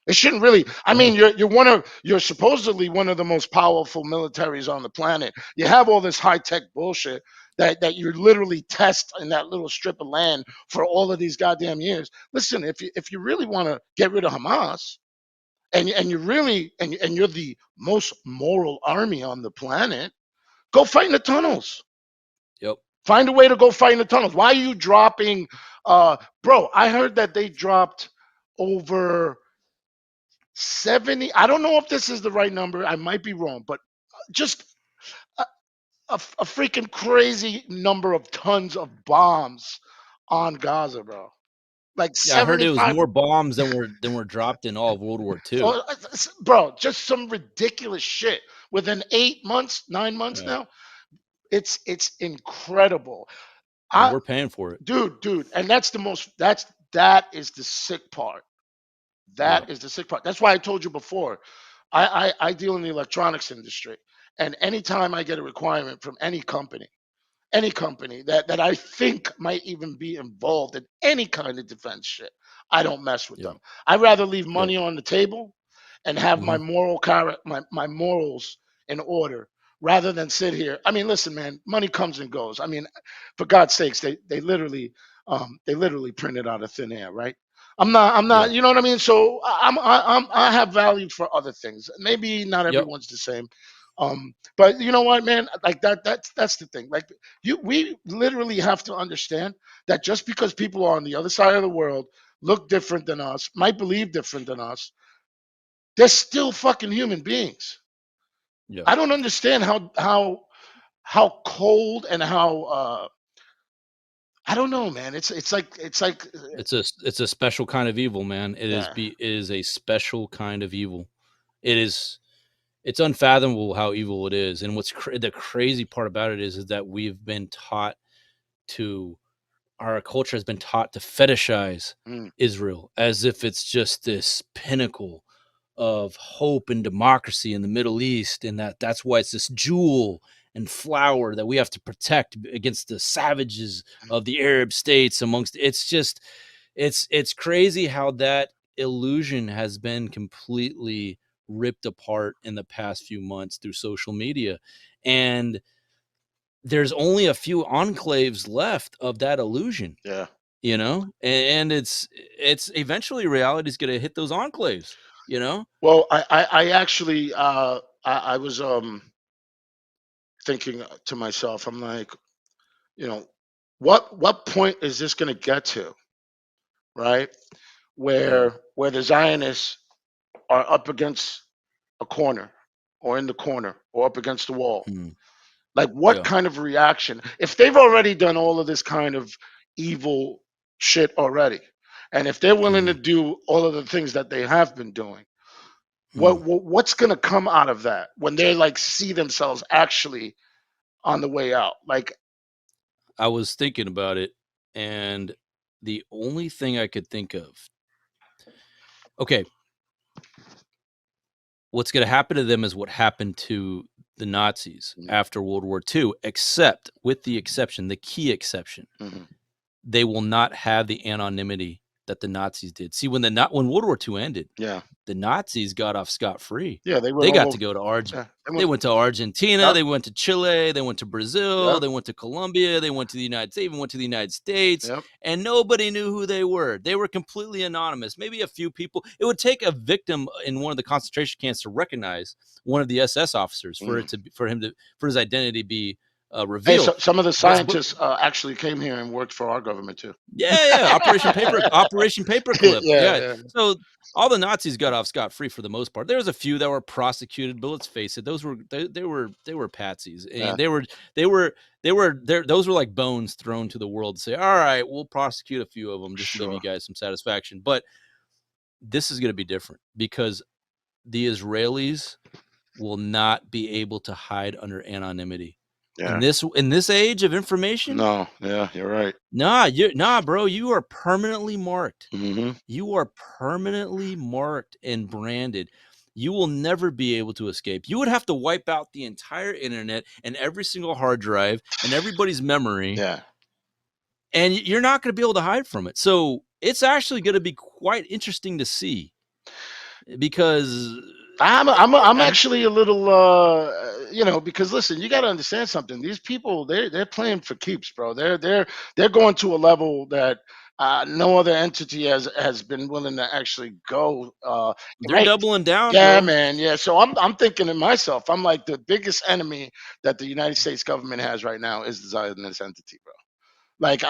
Speaker 2: It shouldn't really. I mean, you're supposedly one of the most powerful militaries on the planet. You have all this high tech bullshit that you literally test in that little strip of land for all of these goddamn years. Listen, if you really want to get rid of Hamas, and you're the most moral army on the planet, go fight in the tunnels.
Speaker 1: Yep.
Speaker 2: Find a way to go fight in the tunnels. Why are you dropping? Bro, I heard that they dropped over 70. I don't know if this is the right number. I might be wrong, but just a freaking crazy number of tons of bombs on Gaza, bro. Like
Speaker 1: Yeah, I heard it was
Speaker 2: 75.
Speaker 1: more bombs than were dropped in all of World War II.
Speaker 2: Oh, bro, just some ridiculous shit. Within 8 months, 9 months
Speaker 1: Yeah.
Speaker 2: now, it's incredible.
Speaker 1: And we're paying for it.
Speaker 2: Dude, and that is the sick part. That is the sick part. That's why I told you before. I deal in the electronics industry, and anytime I get a requirement from any company that I think might even be involved in any kind of defense shit, I don't mess with them. I'd rather leave money on the table and have my my morals in order rather than sit here. I mean, listen, man, money comes and goes. I mean, for God's sakes, they literally print it out of thin air, right? I'm not, you know what I mean? So I have value for other things. Maybe not everyone's the same. But you know what, man? Like that's the thing. Like we literally have to understand that just because people are on the other side of the world, look different than us, might believe different than us, they're still fucking human beings.
Speaker 1: Yeah.
Speaker 2: I don't understand how cold and how I don't know, man. It's
Speaker 1: a special kind of evil, man. It is a special kind of evil. It's unfathomable how evil it is. And what's the crazy part about it is that our culture has been taught to fetishize Israel as if it's just this pinnacle of hope and democracy in the Middle East, and that's why it's this jewel and flower that we have to protect against the savages of the Arab states. It's crazy how that illusion has been completely ripped apart in the past few months through social media, and there's only a few enclaves left of that illusion.
Speaker 2: Yeah.
Speaker 1: You know, and it's eventually reality is going to hit those enclaves, you know?
Speaker 2: Well, I actually I was thinking to myself, I'm like, you know, what point is this going to get to, right? Where the Zionists are up against a corner or in the corner or up against the wall. Like what kind of reaction, if they've already done all of this kind of evil shit already, and if they're willing to do all of the things that they have been doing, what's going to come out of that when they like see themselves actually on the way out? Like,
Speaker 1: I was thinking about it, and the only thing I could think of, okay, what's going to happen to them is what happened to the Nazis after World War II, except with the key exception, they will not have the anonymity that the Nazis did. See, when World War II ended, the Nazis got off scot-free.
Speaker 2: Yeah,
Speaker 1: they got to go to Argentina. They went to Argentina. They went to Chile. They went to Brazil. They went to Colombia. They went to the United States. Even went to the United States. And nobody knew who they were. They were completely anonymous. Maybe a few people. It would take a victim in one of the concentration camps to recognize one of the SS officers for his identity be revealed.
Speaker 2: Hey, some of the scientists actually came here and worked for our government too.
Speaker 1: Yeah. Operation Paperclip. Yeah. So all the Nazis got off scot-free for the most part. There was a few that were prosecuted, but let's face it, those were they were patsies, and those were like bones thrown to the world to say, all right, we'll prosecute a few of them just to give you guys some satisfaction. But this is going to be different because the Israelis will not be able to hide under anonymity. In this age of information,
Speaker 2: no, you're right.
Speaker 1: Nah, bro, you are permanently marked. You are permanently marked and branded. You will never be able to escape. You would have to wipe out the entire internet and every single hard drive and everybody's memory.
Speaker 2: Yeah.
Speaker 1: And you're not going to be able to hide from it. So it's actually going to be quite interesting to see, because
Speaker 2: I'm actually a little because listen, you got to understand something. These people, they're playing for keeps, bro. They're going to a level that no other entity has been willing to actually go.
Speaker 1: They're doubling down.
Speaker 2: Yeah,
Speaker 1: bro.
Speaker 2: man. Yeah. So I'm thinking to myself, I'm like, the biggest enemy that the United States government has right now is the Zionist entity, bro. Like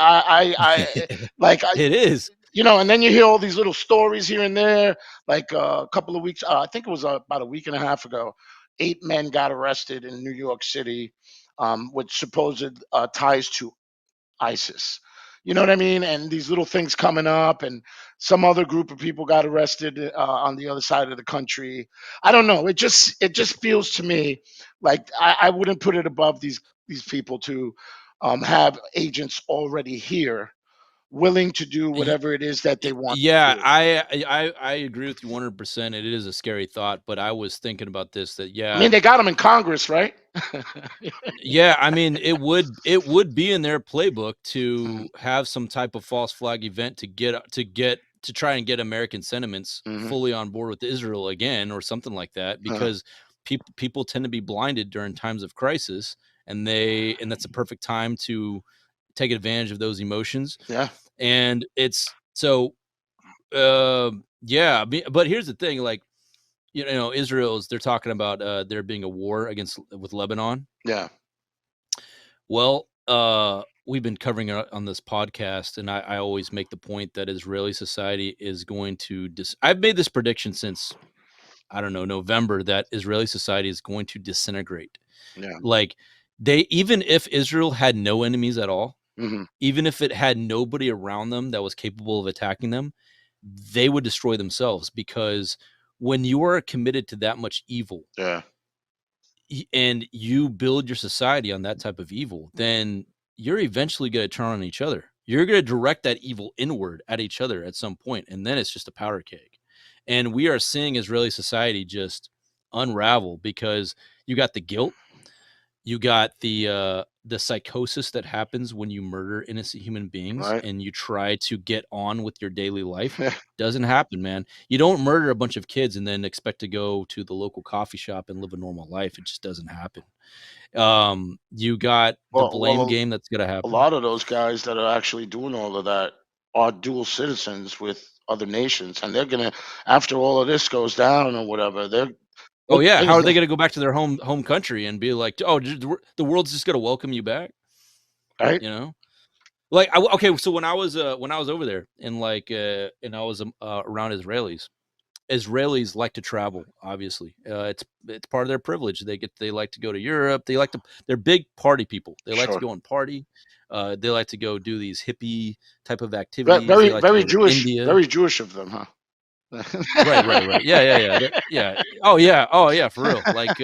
Speaker 1: it is.
Speaker 2: you know, and then you hear all these little stories here and there. Like a couple of weeks, I think it was about a week and a half ago, 8 men got arrested in New York City with supposed ties to ISIS. You know what I mean? And these little things coming up, and some other group of people got arrested on the other side of the country. I don't know. It just feels to me like I wouldn't put it above these people to have agents already here willing to do whatever it is that they want to
Speaker 1: Yeah,
Speaker 2: do.
Speaker 1: I agree with you 100%. It is a scary thought, but I was thinking about this that
Speaker 2: I mean, they got them in Congress, right?
Speaker 1: yeah, I mean, it would be in their playbook to have some type of false flag event to try and get American sentiments fully on board with Israel again or something like that, because people tend to be blinded during times of crisis, and that's a perfect time to take advantage of those emotions.
Speaker 2: Yeah.
Speaker 1: And it's so yeah, but here's the thing, like, you know, they're talking about there being a war with Lebanon.
Speaker 2: Yeah.
Speaker 1: Well, we've been covering it on this podcast, and I always make the point that Israeli society is going to I've made this prediction since, I don't know, November, that Israeli society is going to disintegrate.
Speaker 2: Yeah.
Speaker 1: Like, even if Israel had no enemies at all, even if it had nobody around them that was capable of attacking them, they would destroy themselves, because when you are committed to that much evil,
Speaker 2: Yeah.
Speaker 1: and you build your society on that type of evil, then you're eventually going to turn on each other. You're going to direct that evil inward at each other at some point, and then it's just a powder keg. And we are seeing Israeli society just unravel, because you got the guilt, you got the psychosis that happens when you murder innocent human beings,
Speaker 2: Right.
Speaker 1: and you try to get on with your daily life. Doesn't happen, man. You don't murder a bunch of kids and then expect to go to the local coffee shop and live a normal life. It just doesn't happen. You got the blame game that's gonna happen.
Speaker 2: A lot of those guys that are actually doing all of that are dual citizens with other nations, and they're gonna, after all of this goes down or whatever,
Speaker 1: Oh yeah, how are they gonna go back to their home country and be like, oh, the world's just gonna welcome you back,
Speaker 2: right?
Speaker 1: You know, like, okay, so when I was over there, and and I was around Israelis like to travel. Obviously, it's part of their privilege. They like to go to Europe. They're big party people. They like to go and party. They like to go do these hippie type of activities.
Speaker 2: Very,
Speaker 1: they like
Speaker 2: very
Speaker 1: to go to
Speaker 2: Jewish,
Speaker 1: India.
Speaker 2: very Jewish of them, huh?
Speaker 1: Right. Yeah. Oh yeah, for real. Like,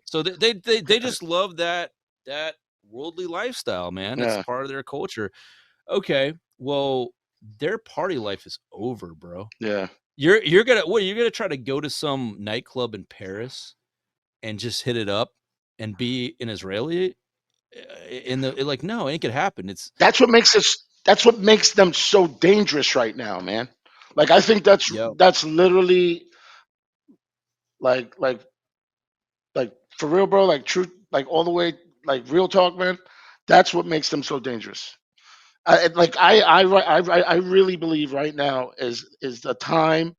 Speaker 1: so they just love that worldly lifestyle, man. It's
Speaker 2: Yeah.
Speaker 1: part of their culture. Okay, well, their party life is over, bro.
Speaker 2: Yeah.
Speaker 1: You're gonna try to go to some nightclub in Paris and just hit it up and be an Israeli like, no, it ain't gonna happen.
Speaker 2: That's what makes them so dangerous right now, man. Like, I think that's literally like for real, bro. Like, truth, like, all the way, like, real talk, man. That's what makes them so dangerous. I really believe right now is the time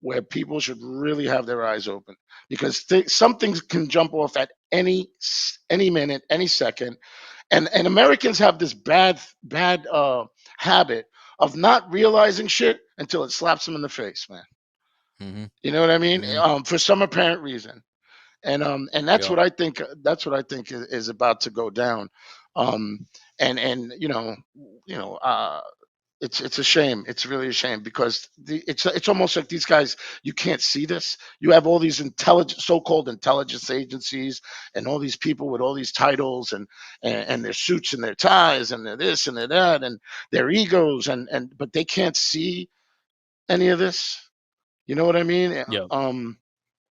Speaker 2: where people should really have their eyes open, because some things can jump off at any minute, any second, and Americans have this bad habit of not realizing shit until it slaps them in the face, man. You know what I mean? For some apparent reason, and that's what I think. That's what I think is about to go down. And it's a shame. It's really a shame, because it's almost like these guys, you can't see this. You have all these so-called intelligence agencies, and all these people with all these titles, and their suits and their ties and their this and their that and their egos, but they can't see any of this. You know what I mean?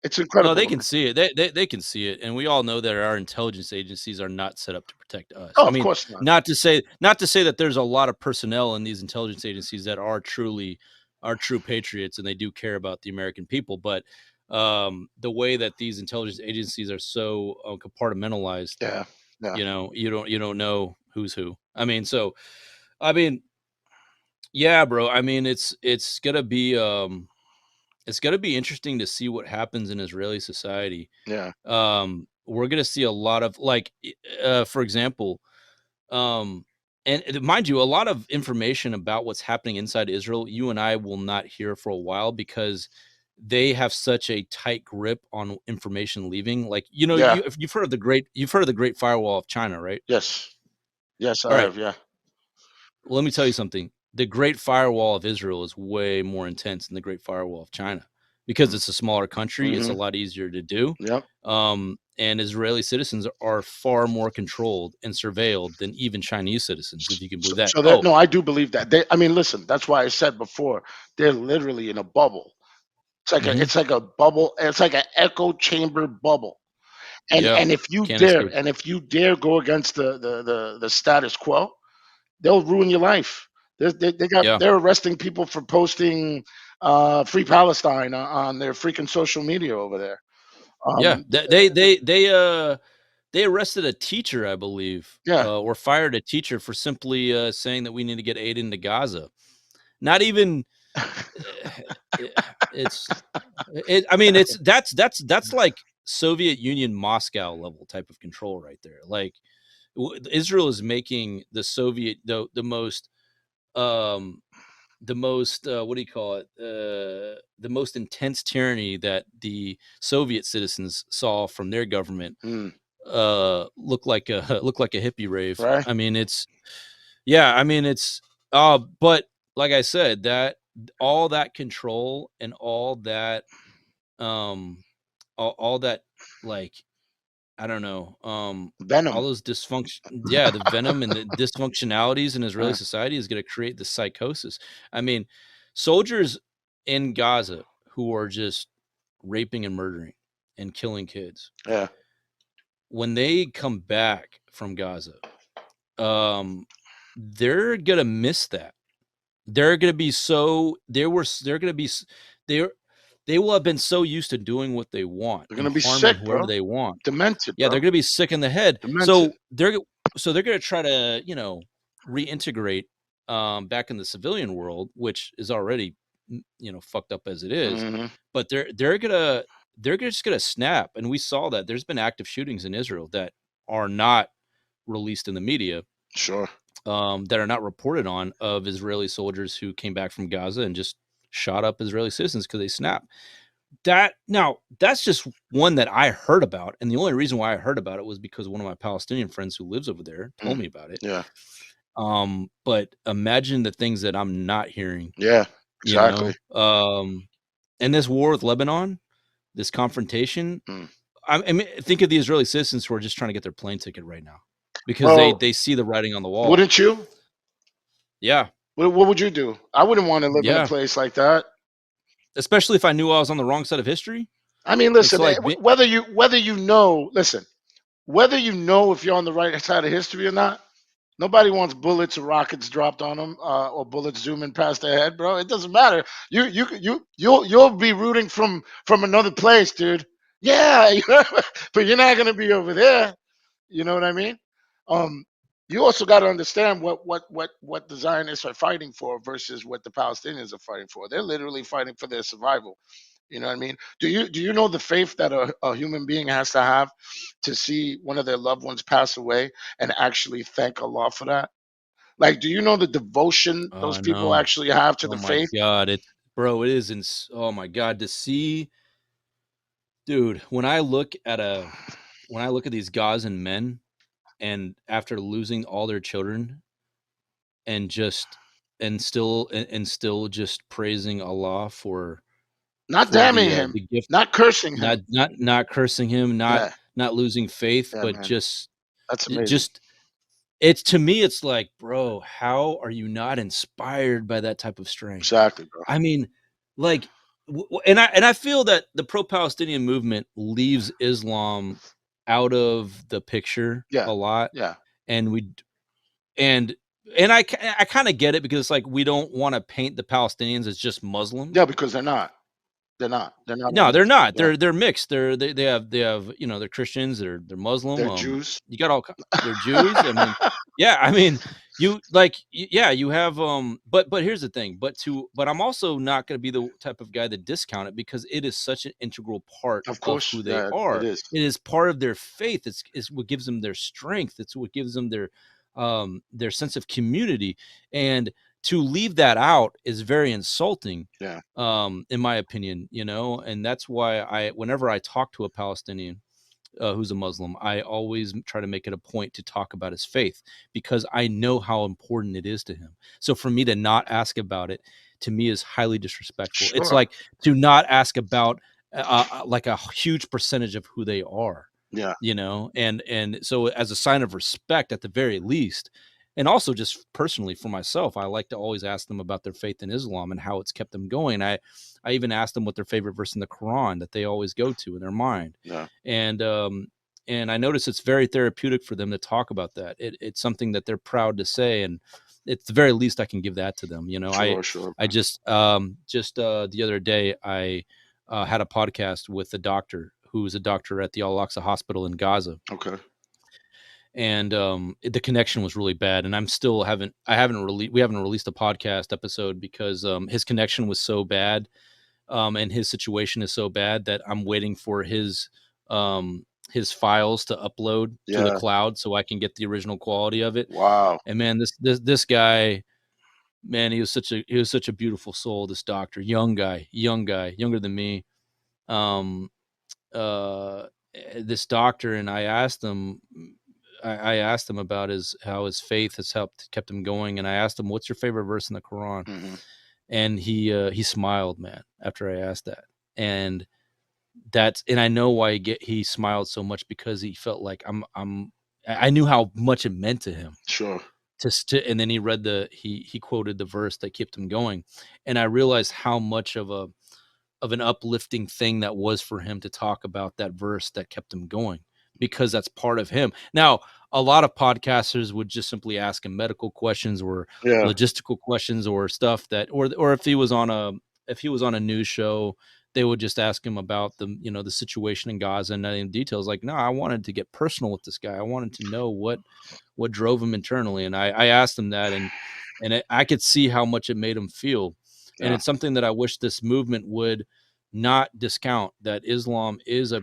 Speaker 2: It's incredible.
Speaker 1: No, they can see it. They can see it, and we all know that our intelligence agencies are not set up to protect us.
Speaker 2: Oh,
Speaker 1: I
Speaker 2: of
Speaker 1: mean,
Speaker 2: course not.
Speaker 1: not to say that there's a lot of personnel in these intelligence agencies that are true patriots, and they do care about the American people. But the way that these intelligence agencies are so compartmentalized,
Speaker 2: yeah,
Speaker 1: you know, you don't know who's who. Yeah, bro. I mean, it's gonna be interesting to see what happens in Israeli society.
Speaker 2: Yeah.
Speaker 1: We're gonna see a lot of, like, for example, and mind you, a lot of information about what's happening inside Israel, you and I will not hear for a while because they have such a tight grip on information leaving. Like, you know,
Speaker 2: Yeah.
Speaker 1: you've heard of the Great Firewall of China, right?
Speaker 2: Yes. Yes,
Speaker 1: All
Speaker 2: I
Speaker 1: right.
Speaker 2: have. Yeah.
Speaker 1: Well, let me tell you something. The Great Firewall of Israel is way more intense than the Great Firewall of China because it's a smaller country. It's a lot easier to do.
Speaker 2: Yep.
Speaker 1: And Israeli citizens are far more controlled and surveilled than even Chinese citizens, if you can believe that.
Speaker 2: So no, I do believe that. I mean, listen, that's why I said before, they're literally in a bubble. It's like it's like a bubble. It's like an echo chamber bubble. And if you
Speaker 1: can't
Speaker 2: dare,
Speaker 1: escape.
Speaker 2: and if you dare go against the status quo, they'll ruin your life. They're arresting people for posting Free Palestine on their freaking social media over there.
Speaker 1: They arrested a teacher, I believe, or fired a teacher for simply saying that we need to get aid into Gaza. Not even I mean, that's like Soviet Union Moscow level type of control right there. Like Israel is making the Soviet the most what do you call it? The most intense tyranny that the Soviet citizens saw from their government look like a hippie rave.
Speaker 2: Right.
Speaker 1: I mean, but like I said, that all that control and all that all that, like, I don't know,
Speaker 2: Venom.
Speaker 1: all those dysfunction, the venom and the dysfunctionalities in Israeli society is going to create this psychosis. I mean, soldiers in Gaza who are just raping and murdering and killing kids.
Speaker 2: Yeah.
Speaker 1: When they come back from Gaza, they're gonna miss that. They're gonna be so they will have been so used to doing what they want.
Speaker 2: They're gonna
Speaker 1: and
Speaker 2: be
Speaker 1: harming
Speaker 2: sick,
Speaker 1: whoever
Speaker 2: bro.
Speaker 1: they want.
Speaker 2: Demented.
Speaker 1: Yeah,
Speaker 2: bro.
Speaker 1: they're gonna be sick in the head.
Speaker 2: Demented.
Speaker 1: So they're gonna try to, reintegrate back in the civilian world, which is already fucked up as it is. But they're just gonna snap, and we saw that. There's been active shootings in Israel that are not released in the media.
Speaker 2: Sure.
Speaker 1: That are not reported on, of Israeli soldiers who came back from Gaza and just shot up Israeli citizens because they snapped. That's just one that I heard about, and the only reason why I heard about it was because one of my Palestinian friends who lives over there told me about it.
Speaker 2: Yeah.
Speaker 1: But imagine the things that I'm not hearing.
Speaker 2: Yeah, exactly.
Speaker 1: And this war with Lebanon, this confrontation. I mean, think of the Israeli citizens who are just trying to get their plane ticket right now because they see the writing on the wall.
Speaker 2: Wouldn't you?
Speaker 1: Yeah.
Speaker 2: What would you do? I wouldn't want to live in a place like that.
Speaker 1: Especially if I knew I was on the wrong side of history.
Speaker 2: I mean, listen, whether you know if you're on the right side of history or not, nobody wants bullets or rockets dropped on them, or bullets zooming past their head, bro. It doesn't matter. You'll be rooting from another place, dude. Yeah, but you're not gonna be over there. You know what I mean? You also got to understand what the Zionists are fighting for versus what the Palestinians are fighting for. They're literally fighting for their survival. You know what I mean? Do you know the faith that a human being has to have to see one of their loved ones pass away and actually thank Allah for that? Like, do you know the devotion those people actually have to the faith?
Speaker 1: Oh my God, it is. Oh my God, to see, dude. When I look at these Gazan men, and after losing all their children, and still just praising Allah for
Speaker 2: not damning him,
Speaker 1: the gift,
Speaker 2: not cursing him,
Speaker 1: not cursing him, not losing faith, but man.
Speaker 2: That's amazing.
Speaker 1: It's, to me, it's like, bro, how are you not inspired by that type of strength?
Speaker 2: Exactly, bro.
Speaker 1: I mean, like, and I feel that the pro-Palestinian movement leaves Islam out of the picture a lot.
Speaker 2: Yeah.
Speaker 1: And I kind of get it, because it's like, we don't want to paint the Palestinians as just Muslims.
Speaker 2: Yeah, because they're not. They're not.
Speaker 1: No, they're not.
Speaker 2: Yeah.
Speaker 1: They're mixed. They have they're Christians. They're Muslim.
Speaker 2: They're Jews.
Speaker 1: You got they're Jews. I mean, yeah. I mean, you have But here's the thing. But I'm also not going to be the type of guy that discount it, because it is such an integral part of who they are.
Speaker 2: It is.
Speaker 1: It is part of their faith. It's what gives them their strength. It's what gives them their their sense of community, and to leave that out is very insulting.
Speaker 2: Yeah.
Speaker 1: In my opinion, and that's why whenever I talk to a Palestinian who's a Muslim, I always try to make it a point to talk about his faith, because I know how important it is to him. So for me to not ask about it, to me, is highly disrespectful.
Speaker 2: Sure.
Speaker 1: It's like to not ask about like a huge percentage of who they are.
Speaker 2: Yeah.
Speaker 1: And so as a sign of respect, at the very least, and also just personally for myself, I like to always ask them about their faith in Islam and how it's kept them going. I even asked them what their favorite verse in the Quran that they always go to in their mind.
Speaker 2: Yeah.
Speaker 1: And I notice it's very therapeutic for them to talk about that. It's something that they're proud to say, and it's the very least I can give that to them.
Speaker 2: Sure.
Speaker 1: I just the other day I had a podcast with a doctor who is a doctor at the Al-Aqsa Hospital in Gaza.
Speaker 2: Okay.
Speaker 1: And the connection was really bad, and we haven't released a podcast episode because his connection was so bad, and his situation is so bad that I'm waiting for his files to upload to the cloud so I can get the original quality of it.
Speaker 2: Wow.
Speaker 1: And man, this guy, man, he was such a beautiful soul. This doctor, young guy, younger than me. This doctor, and I asked him about how his faith has kept him going, and I asked him, "What's your favorite verse in the Quran?"
Speaker 2: Mm-hmm.
Speaker 1: And he smiled, man, after I asked that, and I know why he smiled so much, because he felt like I knew how much it meant to him.
Speaker 2: Sure.
Speaker 1: And then he read he quoted the verse that kept him going, and I realized how much of an uplifting thing that was for him to talk about that verse that kept him going, because that's part of him. Now, a lot of podcasters would just simply ask him medical questions or logistical questions or stuff or if he was on a news show, they would just ask him about the situation in Gaza and in details. Like, no, I wanted to get personal with this guy. I wanted to know what drove him internally. And I asked him that, and I could see how much it made him feel. Yeah. And it's something that I wish this movement would not discount, that Islam is a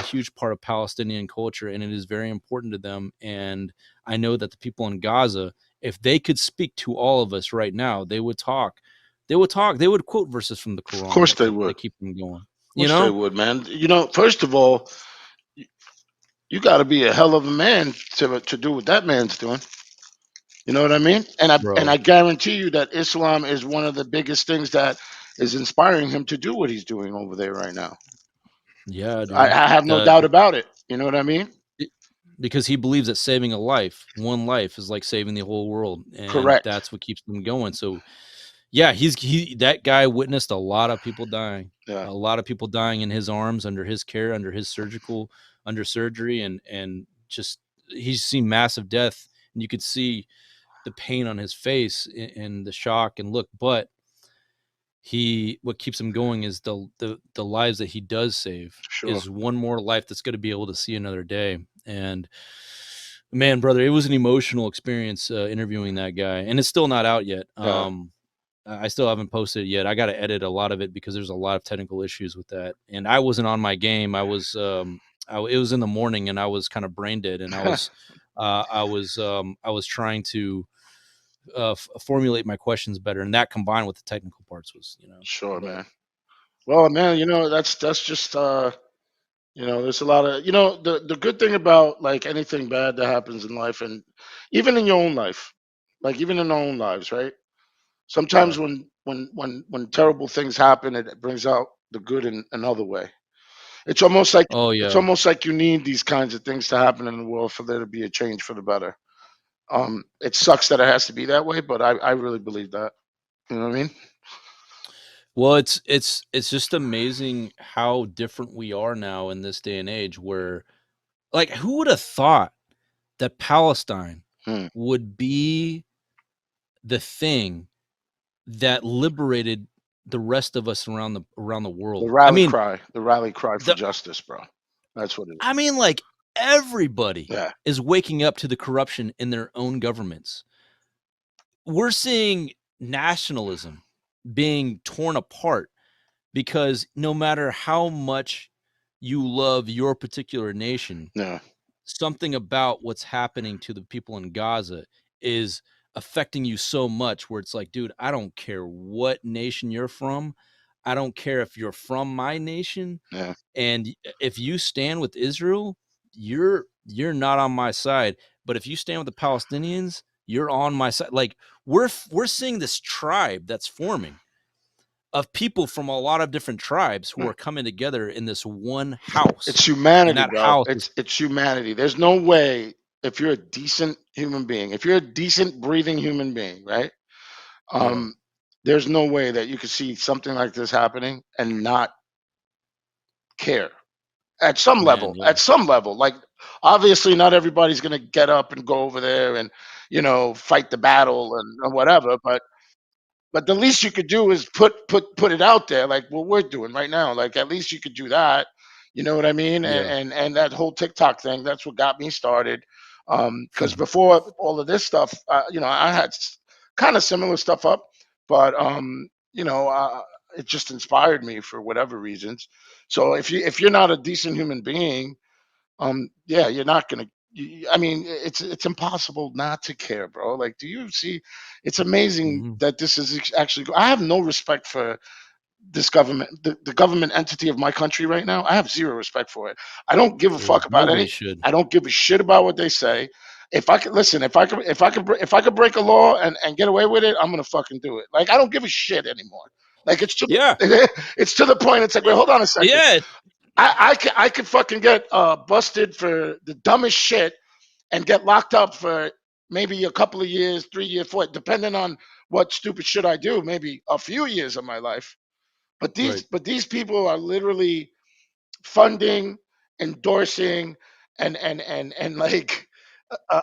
Speaker 1: huge part of Palestinian culture, and it is very important to them. And I know that the people in Gaza, if they could speak to all of us right now, they would talk. They would quote verses from the Quran.
Speaker 2: Of course they would.
Speaker 1: They keep them going.
Speaker 2: Of course they would, man. First of all, you got to be a hell of a man to do what that man's doing. You know what I mean? And I guarantee you that Islam is one of the biggest things that is inspiring him to do what he's doing over there right now.
Speaker 1: Yeah, dude.
Speaker 2: I have no doubt about it. You know what I mean?
Speaker 1: Because he believes that saving one life is like saving the whole world. And
Speaker 2: correct.
Speaker 1: That's what keeps them going. So yeah, that guy witnessed a lot of people dying.
Speaker 2: Yeah.
Speaker 1: A lot of people dying in his arms, under his care, under surgery, and just he's seen massive death, and you could see the pain on his face and the shock and look. But what keeps him going is the lives that he does save.
Speaker 2: Sure.
Speaker 1: Is one more life that's going to be able to see another day. And man, brother, it was an emotional experience interviewing that guy, and it's still not out yet.
Speaker 2: Yeah.
Speaker 1: I still haven't posted it yet. I got to edit a lot of it because there's a lot of technical issues with that, and I wasn't on my game. It was in the morning, and I was kind of brain dead, and I was trying to formulate my questions better, and that combined with the technical parts was,
Speaker 2: Sure, man. Well, man, that's just there's a lot of the good thing about like anything bad that happens in life, and even in your own life, like even in our own lives, right? Sometimes when terrible things happen, it brings out the good in another way. It's almost like it's almost like you need these kinds of things to happen in the world for there to be a change for the better. It sucks that it has to be that way, but I really believe that. You know what I mean?
Speaker 1: Well, it's just amazing how different we are now in this day and age, where, like, who would have thought that Palestine would be the thing that liberated the rest of us around the world?
Speaker 2: The rally cry for justice, bro. That's what it is.
Speaker 1: I mean, like, everybody is waking up to the corruption in their own governments. We're seeing nationalism being torn apart because no matter how much you love your particular nation, something about what's happening to the people in Gaza is affecting you so much where it's like, dude, I don't care what nation you're from. I don't care if you're from my nation.
Speaker 2: Yeah.
Speaker 1: And if you stand with Israel, you're not on my side. But if you stand with the Palestinians, you're on my side. Like we're seeing this tribe that's forming of people from a lot of different tribes who are coming together in this one house.
Speaker 2: It's humanity,
Speaker 1: and that
Speaker 2: bro.
Speaker 1: house
Speaker 2: It's humanity. There's no way, if you're a decent human being, if you're a decent breathing human being, right? There's no way that you could see something like this happening and not care at some level. At some level, like obviously not everybody's gonna get up and go over there and fight the battle and whatever, but the least you could do is put it out there, like what we're doing right now. Like at least you could do that. You know what I mean? And that whole TikTok thing, that's what got me started. Because before all of this stuff, I had kind of similar stuff up, but it just inspired me for whatever reasons. So if you're not a decent human being, yeah, you're not gonna. I mean, it's impossible not to care, bro. Like, do you see? It's amazing that this is actually. I have no respect for this government, the government entity of my country right now. I have zero respect for it. I don't give a fuck about
Speaker 1: nobody
Speaker 2: any.
Speaker 1: should.
Speaker 2: I don't give a shit about what they say. If I could listen, if I could break a law and get away with it, I'm gonna fucking do it. Like I don't give a shit anymore. Like it's to it's to the point. It's like, wait, hold on a second.
Speaker 1: Yeah.
Speaker 2: I could fucking get busted for the dumbest shit and get locked up for maybe a couple of years, 3 years, 4, depending on what stupid shit I do, maybe a few years of my life. But these people are literally funding, endorsing, and like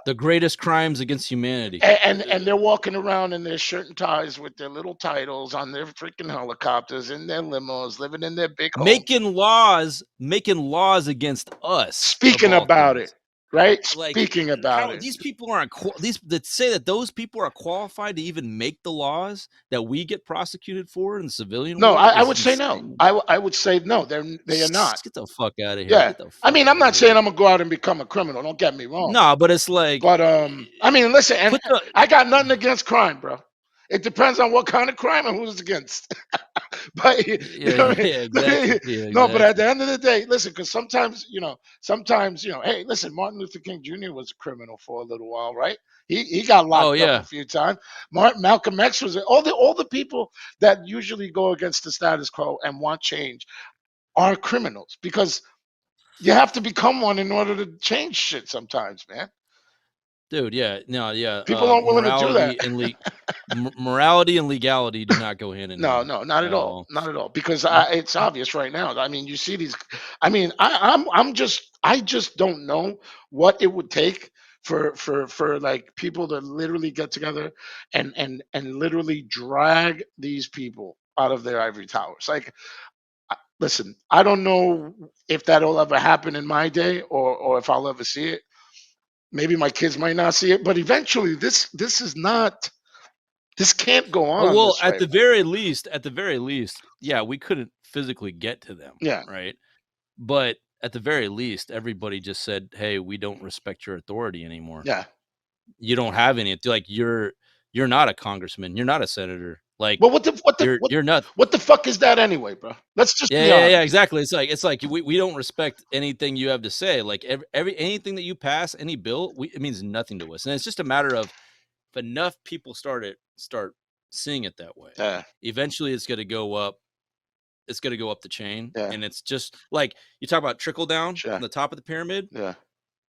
Speaker 1: the greatest crimes against humanity.
Speaker 2: And they're walking around in their shirt and ties with their little titles on their freaking helicopters, in their limos, living in their big homes.
Speaker 1: Making laws against us.
Speaker 2: Speaking about it, right?
Speaker 1: Like,
Speaker 2: speaking about it.
Speaker 1: These people aren't these that say that those people are qualified to even make the laws that we get prosecuted for in the civilian world.
Speaker 2: I would say no. I would say no. They are not.
Speaker 1: Get the fuck out of here.
Speaker 2: Yeah. I mean, I'm not saying I'm gonna go out and become a criminal. Don't get me wrong.
Speaker 1: No, but it's like.
Speaker 2: But I mean, listen, and I got nothing against crime, bro. It depends on what kind of crime and who's against. But exactly. No, but at the end of the day, listen, because sometimes, hey, listen, Martin Luther King Jr. was a criminal for a little while, right? He got locked up a few times. Malcolm X was all the people that usually go against the status quo and want change are criminals, because you have to become one in order to change shit sometimes, man.
Speaker 1: Dude, yeah.
Speaker 2: People aren't willing to do that.
Speaker 1: Morality and legality do not go hand in hand.
Speaker 2: No, not at all. Not at all. Because it's obvious right now. I mean, you see these. I mean, I just don't know what it would take for like people to literally get together and literally drag these people out of their ivory towers. Like, listen, I don't know if that'll ever happen in my day or if I'll ever see it. Maybe my kids might not see it, but eventually this can't go on.
Speaker 1: Well, at the very least, yeah, we couldn't physically get to them.
Speaker 2: Yeah.
Speaker 1: Right. But at the very least, everybody just said, hey, we don't respect your authority anymore.
Speaker 2: Yeah.
Speaker 1: You don't have any. Like, you're not a congressman. You're not a senator. Like,
Speaker 2: well, you're
Speaker 1: nuts.
Speaker 2: What the fuck is that anyway, bro? Let's just be honest.
Speaker 1: Yeah, exactly. It's like we don't respect anything you have to say. Like anything that you pass, any bill, it means nothing to us. And it's just a matter of if enough people start seeing it that way.
Speaker 2: Yeah.
Speaker 1: Eventually, it's going to go up. It's going to go up the chain,
Speaker 2: yeah.
Speaker 1: And it's just like you talk about trickle down from the top of the pyramid.
Speaker 2: Yeah.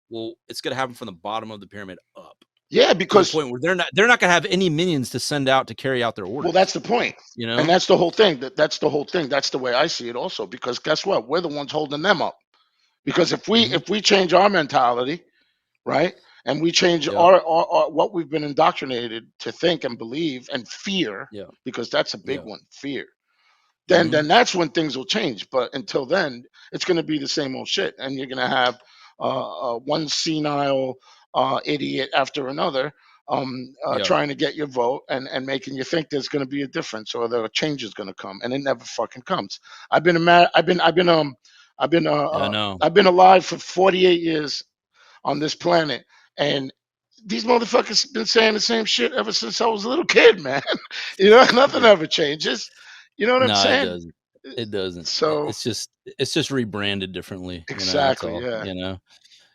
Speaker 1: Well, it's going to happen from the bottom of the pyramid up.
Speaker 2: Yeah, because
Speaker 1: to the point where they're not going to have any minions to send out to carry out their orders.
Speaker 2: Well, that's the point. And that's the whole thing. That's the whole thing. That's the way I see it also. Because guess what? We're the ones holding them up. Because if we change our mentality, right, and we change our what we've been indoctrinated to think and believe and fear, because that's a big one, fear. Then that's when things will change. But until then, it's going to be the same old shit, and you're going to have one senile idiot after another trying to get your vote and making you think there's going to be a difference or the change is going to come, and it never fucking comes. I've been alive for 48 years. on this planet. And these motherfuckers been saying the same shit ever since I was a little kid, man. Nothing ever changes. You know what I'm
Speaker 1: No, it
Speaker 2: saying?
Speaker 1: doesn't. It doesn't.
Speaker 2: So
Speaker 1: It's just rebranded differently. That's
Speaker 2: exactly,
Speaker 1: all.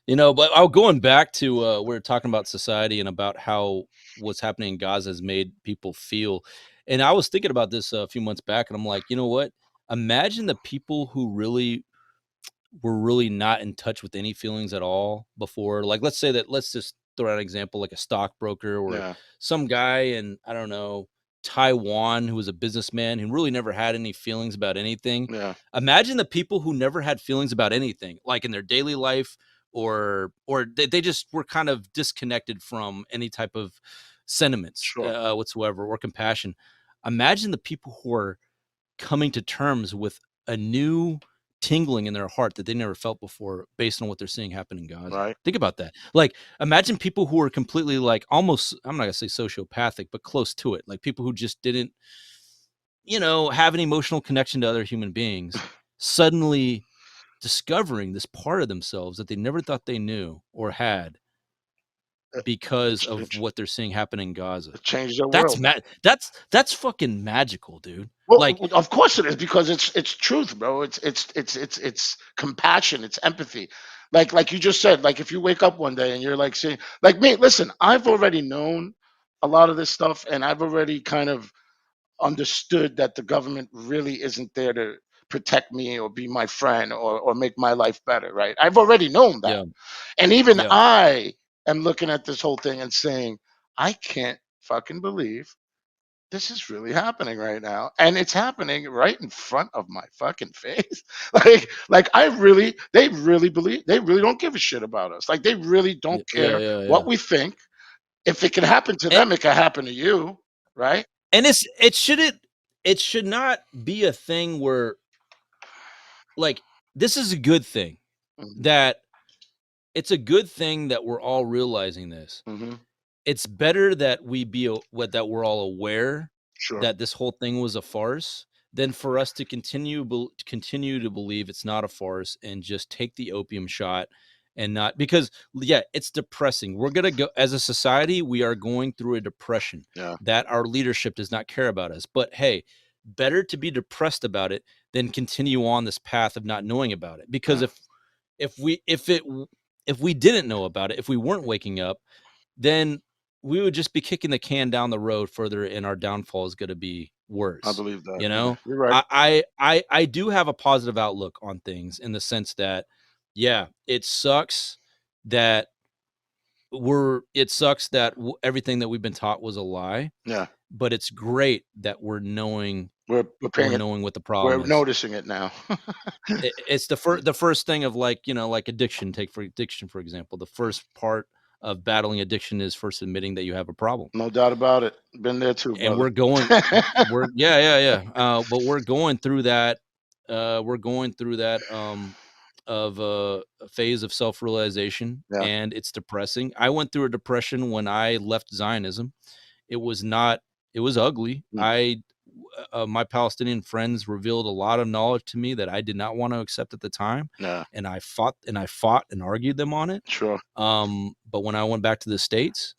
Speaker 2: yeah.
Speaker 1: But I'm going back to we're talking about society and about how what's happening in Gaza has made people feel. And I was thinking about this a few months back, and I'm like, you know what? Imagine the people who were really not in touch with any feelings at all before. Like, let's just throw out an example, like a stockbroker or
Speaker 2: Yeah.
Speaker 1: some guy in, I don't know, Taiwan who was a businessman who really never had any feelings about anything.
Speaker 2: Yeah.
Speaker 1: Imagine the people who never had feelings about anything, like in their daily life, or they just were kind of disconnected from any type of sentiments
Speaker 2: Sure.
Speaker 1: whatsoever, or compassion. Imagine the people who are coming to terms with a new tingling in their heart that they never felt before based on what they're seeing happen in Gaza.
Speaker 2: Right.
Speaker 1: Think about that. Like, imagine people who are completely, like, almost, I'm not gonna say sociopathic, but close to it. Like people who just didn't, have an emotional connection to other human beings, suddenly discovering this part of themselves that they never thought they knew or had because of what they're seeing happen in Gaza.
Speaker 2: It changed their
Speaker 1: That's
Speaker 2: world.
Speaker 1: that's fucking magical, dude.
Speaker 2: Well,
Speaker 1: Like,
Speaker 2: of course it is, because it's truth, bro. It's compassion, it's empathy. Like you just said, like if you wake up one day and you're like saying, like me, listen, I've already known a lot of this stuff, and I've already kind of understood that the government really isn't there to protect me or be my friend or make my life better, right? I've already known that.
Speaker 1: yeah,
Speaker 2: And even
Speaker 1: yeah.
Speaker 2: I am looking at this whole thing and saying, I can't fucking believe this is really happening right now, and it's happening right in front of my fucking face. Like they really believe, they really don't give a shit about us. Like they really don't care
Speaker 1: Yeah.
Speaker 2: what we think. If it can happen to
Speaker 1: And,
Speaker 2: them, it can happen to you, right?
Speaker 1: and it should not be a thing where, like, this is a good thing
Speaker 2: Mhm,
Speaker 1: that it's a good thing that we're all realizing this.
Speaker 2: mhm.
Speaker 1: It's better that that we're all aware
Speaker 2: Sure.
Speaker 1: that this whole thing was a farce than for us to continue to believe it's not a farce and just take the opium shot and not, because it's depressing. We're going to go, as a society, we are going through a depression
Speaker 2: Yeah.
Speaker 1: that our leadership does not care about us. But hey, better to be depressed about it than continue on this path of not knowing about it. Because
Speaker 2: Yeah.
Speaker 1: if we didn't know about it, if we weren't waking up, then we would just be kicking the can down the road further, and our downfall is going to be worse.
Speaker 2: I believe that.
Speaker 1: You
Speaker 2: Yeah,
Speaker 1: know,
Speaker 2: you're right.
Speaker 1: I do have a positive outlook on things, in the sense that, it sucks that everything that we've been taught was a lie.
Speaker 2: Yeah.
Speaker 1: But it's great that we're knowing
Speaker 2: We're paying it.
Speaker 1: what the
Speaker 2: We're
Speaker 1: problem is.
Speaker 2: noticing it now.
Speaker 1: It's the first thing of, like, like addiction. Take for addiction, for example. The first part of battling addiction is first admitting that you have a problem.
Speaker 2: No doubt about it. Been there too,
Speaker 1: And
Speaker 2: brother.
Speaker 1: but we're going through that. Of a phase of self-realization,
Speaker 2: Yeah.
Speaker 1: and it's depressing. I went through a depression when I left Zionism. It was ugly. My Palestinian friends revealed a lot of knowledge to me that I did not want to accept at the time.
Speaker 2: Yeah.
Speaker 1: And I fought and argued them on it.
Speaker 2: Sure.
Speaker 1: But when I went back to the States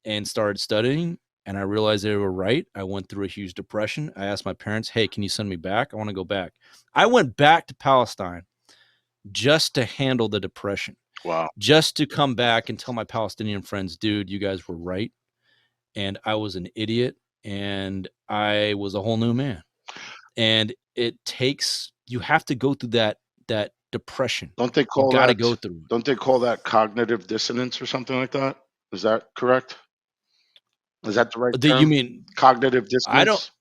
Speaker 1: and started studying, and I realized they were right, I went through a huge depression. I asked my parents, hey, can you send me back? I want to go back. I went back to Palestine just to handle the depression.
Speaker 2: Wow.
Speaker 1: Just to come back and tell my Palestinian friends, dude, you guys were right. And I was an idiot, and I was a whole new man. And you have to go through that depression.
Speaker 2: Don't they call
Speaker 1: You got to
Speaker 2: that?
Speaker 1: go through it.
Speaker 2: Don't they call that cognitive dissonance or something like that? Is that correct? Is that the right term?
Speaker 1: You mean
Speaker 2: cognitive dissonance?
Speaker 1: I don't.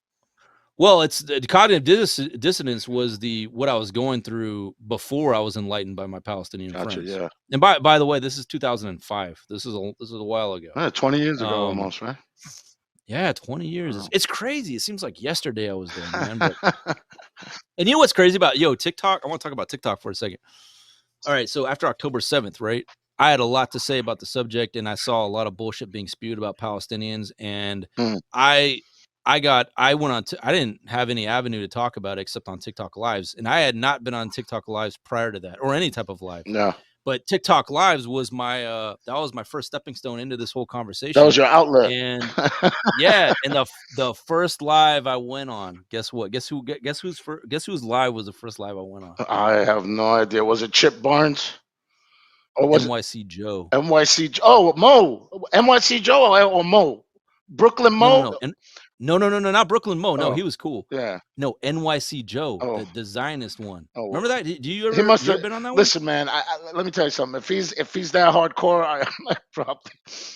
Speaker 1: Well, it's the cognitive dissonance was what I was going through before I was enlightened by my Palestinian
Speaker 2: Gotcha,
Speaker 1: friends.
Speaker 2: yeah.
Speaker 1: And by the way, this is 2005. This is a while ago.
Speaker 2: 20 years ago almost, right?
Speaker 1: Yeah, 20 years.
Speaker 2: Wow.
Speaker 1: It's crazy. It seems like yesterday I was there, man. But and you know what's crazy about TikTok? I want to talk about TikTok for a second. All right, so after October 7th, right? I had a lot to say about the subject, and I saw a lot of bullshit being spewed about Palestinians, and I went on I didn't have any avenue to talk about it except on TikTok Lives, and I had not been on TikTok Lives prior to that, or any type of live.
Speaker 2: No.
Speaker 1: But TikTok Lives was my that was my first stepping stone into this whole conversation.
Speaker 2: That was your outlet.
Speaker 1: And yeah, and the first live I went on, guess what? Guess whose live was the first live I went on?
Speaker 2: I have no idea. Was it Chip Barnes? Or was
Speaker 1: NYC Joe?
Speaker 2: NYC? Oh, Mo. NYC Joe or Mo? Brooklyn Mo?
Speaker 1: No, not Brooklyn Mo. No,
Speaker 2: Oh,
Speaker 1: he was cool.
Speaker 2: yeah.
Speaker 1: No, NYC Joe,
Speaker 2: Oh.
Speaker 1: the Zionist one.
Speaker 2: Oh,
Speaker 1: remember that? Do you ever?
Speaker 2: He must
Speaker 1: you
Speaker 2: have
Speaker 1: ever been on that one?
Speaker 2: Listen, man. Let me tell you something. If he's that hardcore,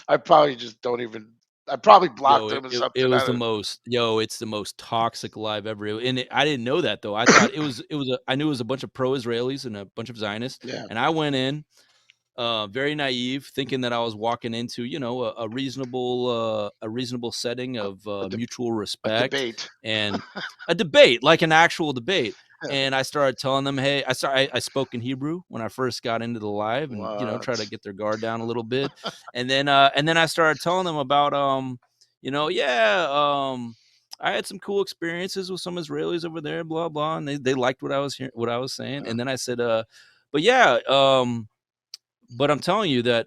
Speaker 2: I probably just don't even. I probably blocked him or something.
Speaker 1: It was the most. It's the most toxic live ever. And I didn't know that though. I thought it was. I knew it was a bunch of pro-Israelis and a bunch of Zionists.
Speaker 2: Yeah.
Speaker 1: And I went in. Very naive, thinking that I was walking into, a reasonable setting of mutual respect, and a debate, like an actual debate. And I started telling them, hey, I spoke in Hebrew when I first got into the live, and try to get their guard down a little bit. And then I started telling them about, I had some cool experiences with some Israelis over there, blah blah, and they liked what I was saying. And then I said, but yeah. But I'm telling you that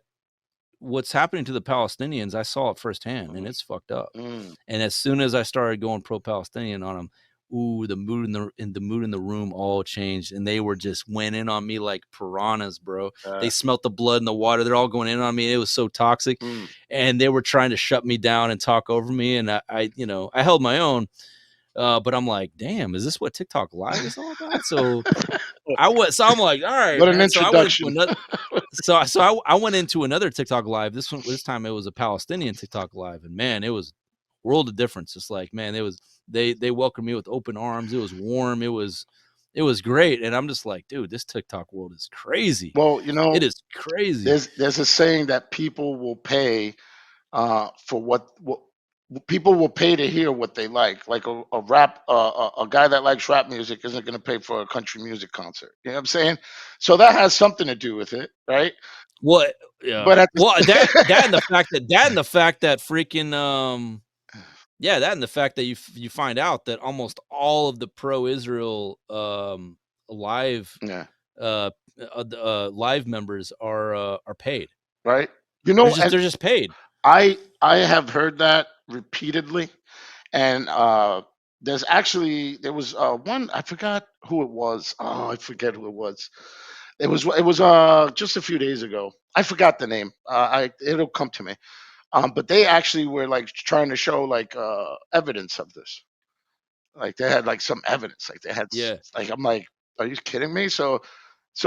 Speaker 1: what's happening to the Palestinians, I saw it firsthand, and it's fucked up. And as soon as I started going pro-Palestinian on them, the mood in the room all changed, and they were just went in on me like piranhas, bro. They smelt the blood in the water. They're all going in on me. It was so toxic, and they were trying to shut me down and talk over me. And I held my own. But I'm like, damn, is this what TikTok Live is all about? So I'm like, all right,
Speaker 2: what an
Speaker 1: man.
Speaker 2: introduction.
Speaker 1: I went into another TikTok Live. This time it was a Palestinian TikTok Live, and man, it was world of difference. It's like, man, they welcomed me with open arms. It was warm. It was great. And I'm just like, dude, this TikTok world is crazy.
Speaker 2: Well,
Speaker 1: it is crazy.
Speaker 2: There's a saying that people will pay for what people will pay to hear what they like a rap, a guy that likes rap music isn't going to pay for a country music concert. You know what I'm saying? So that has something to do with it, right?
Speaker 1: What? Yeah.
Speaker 2: But
Speaker 1: that and the fact that freaking that and the fact that you find out that almost all of the pro-Israel live live members are paid,
Speaker 2: right?
Speaker 1: They're just paid.
Speaker 2: I have heard that repeatedly, and there was one, I forgot who it was. Oh, I forget who it was. It was just a few days ago. I forgot the name. It'll come to me. But they actually were like trying to show like evidence of this. Like they had like some evidence. Like they had like, I'm like, are you kidding me? So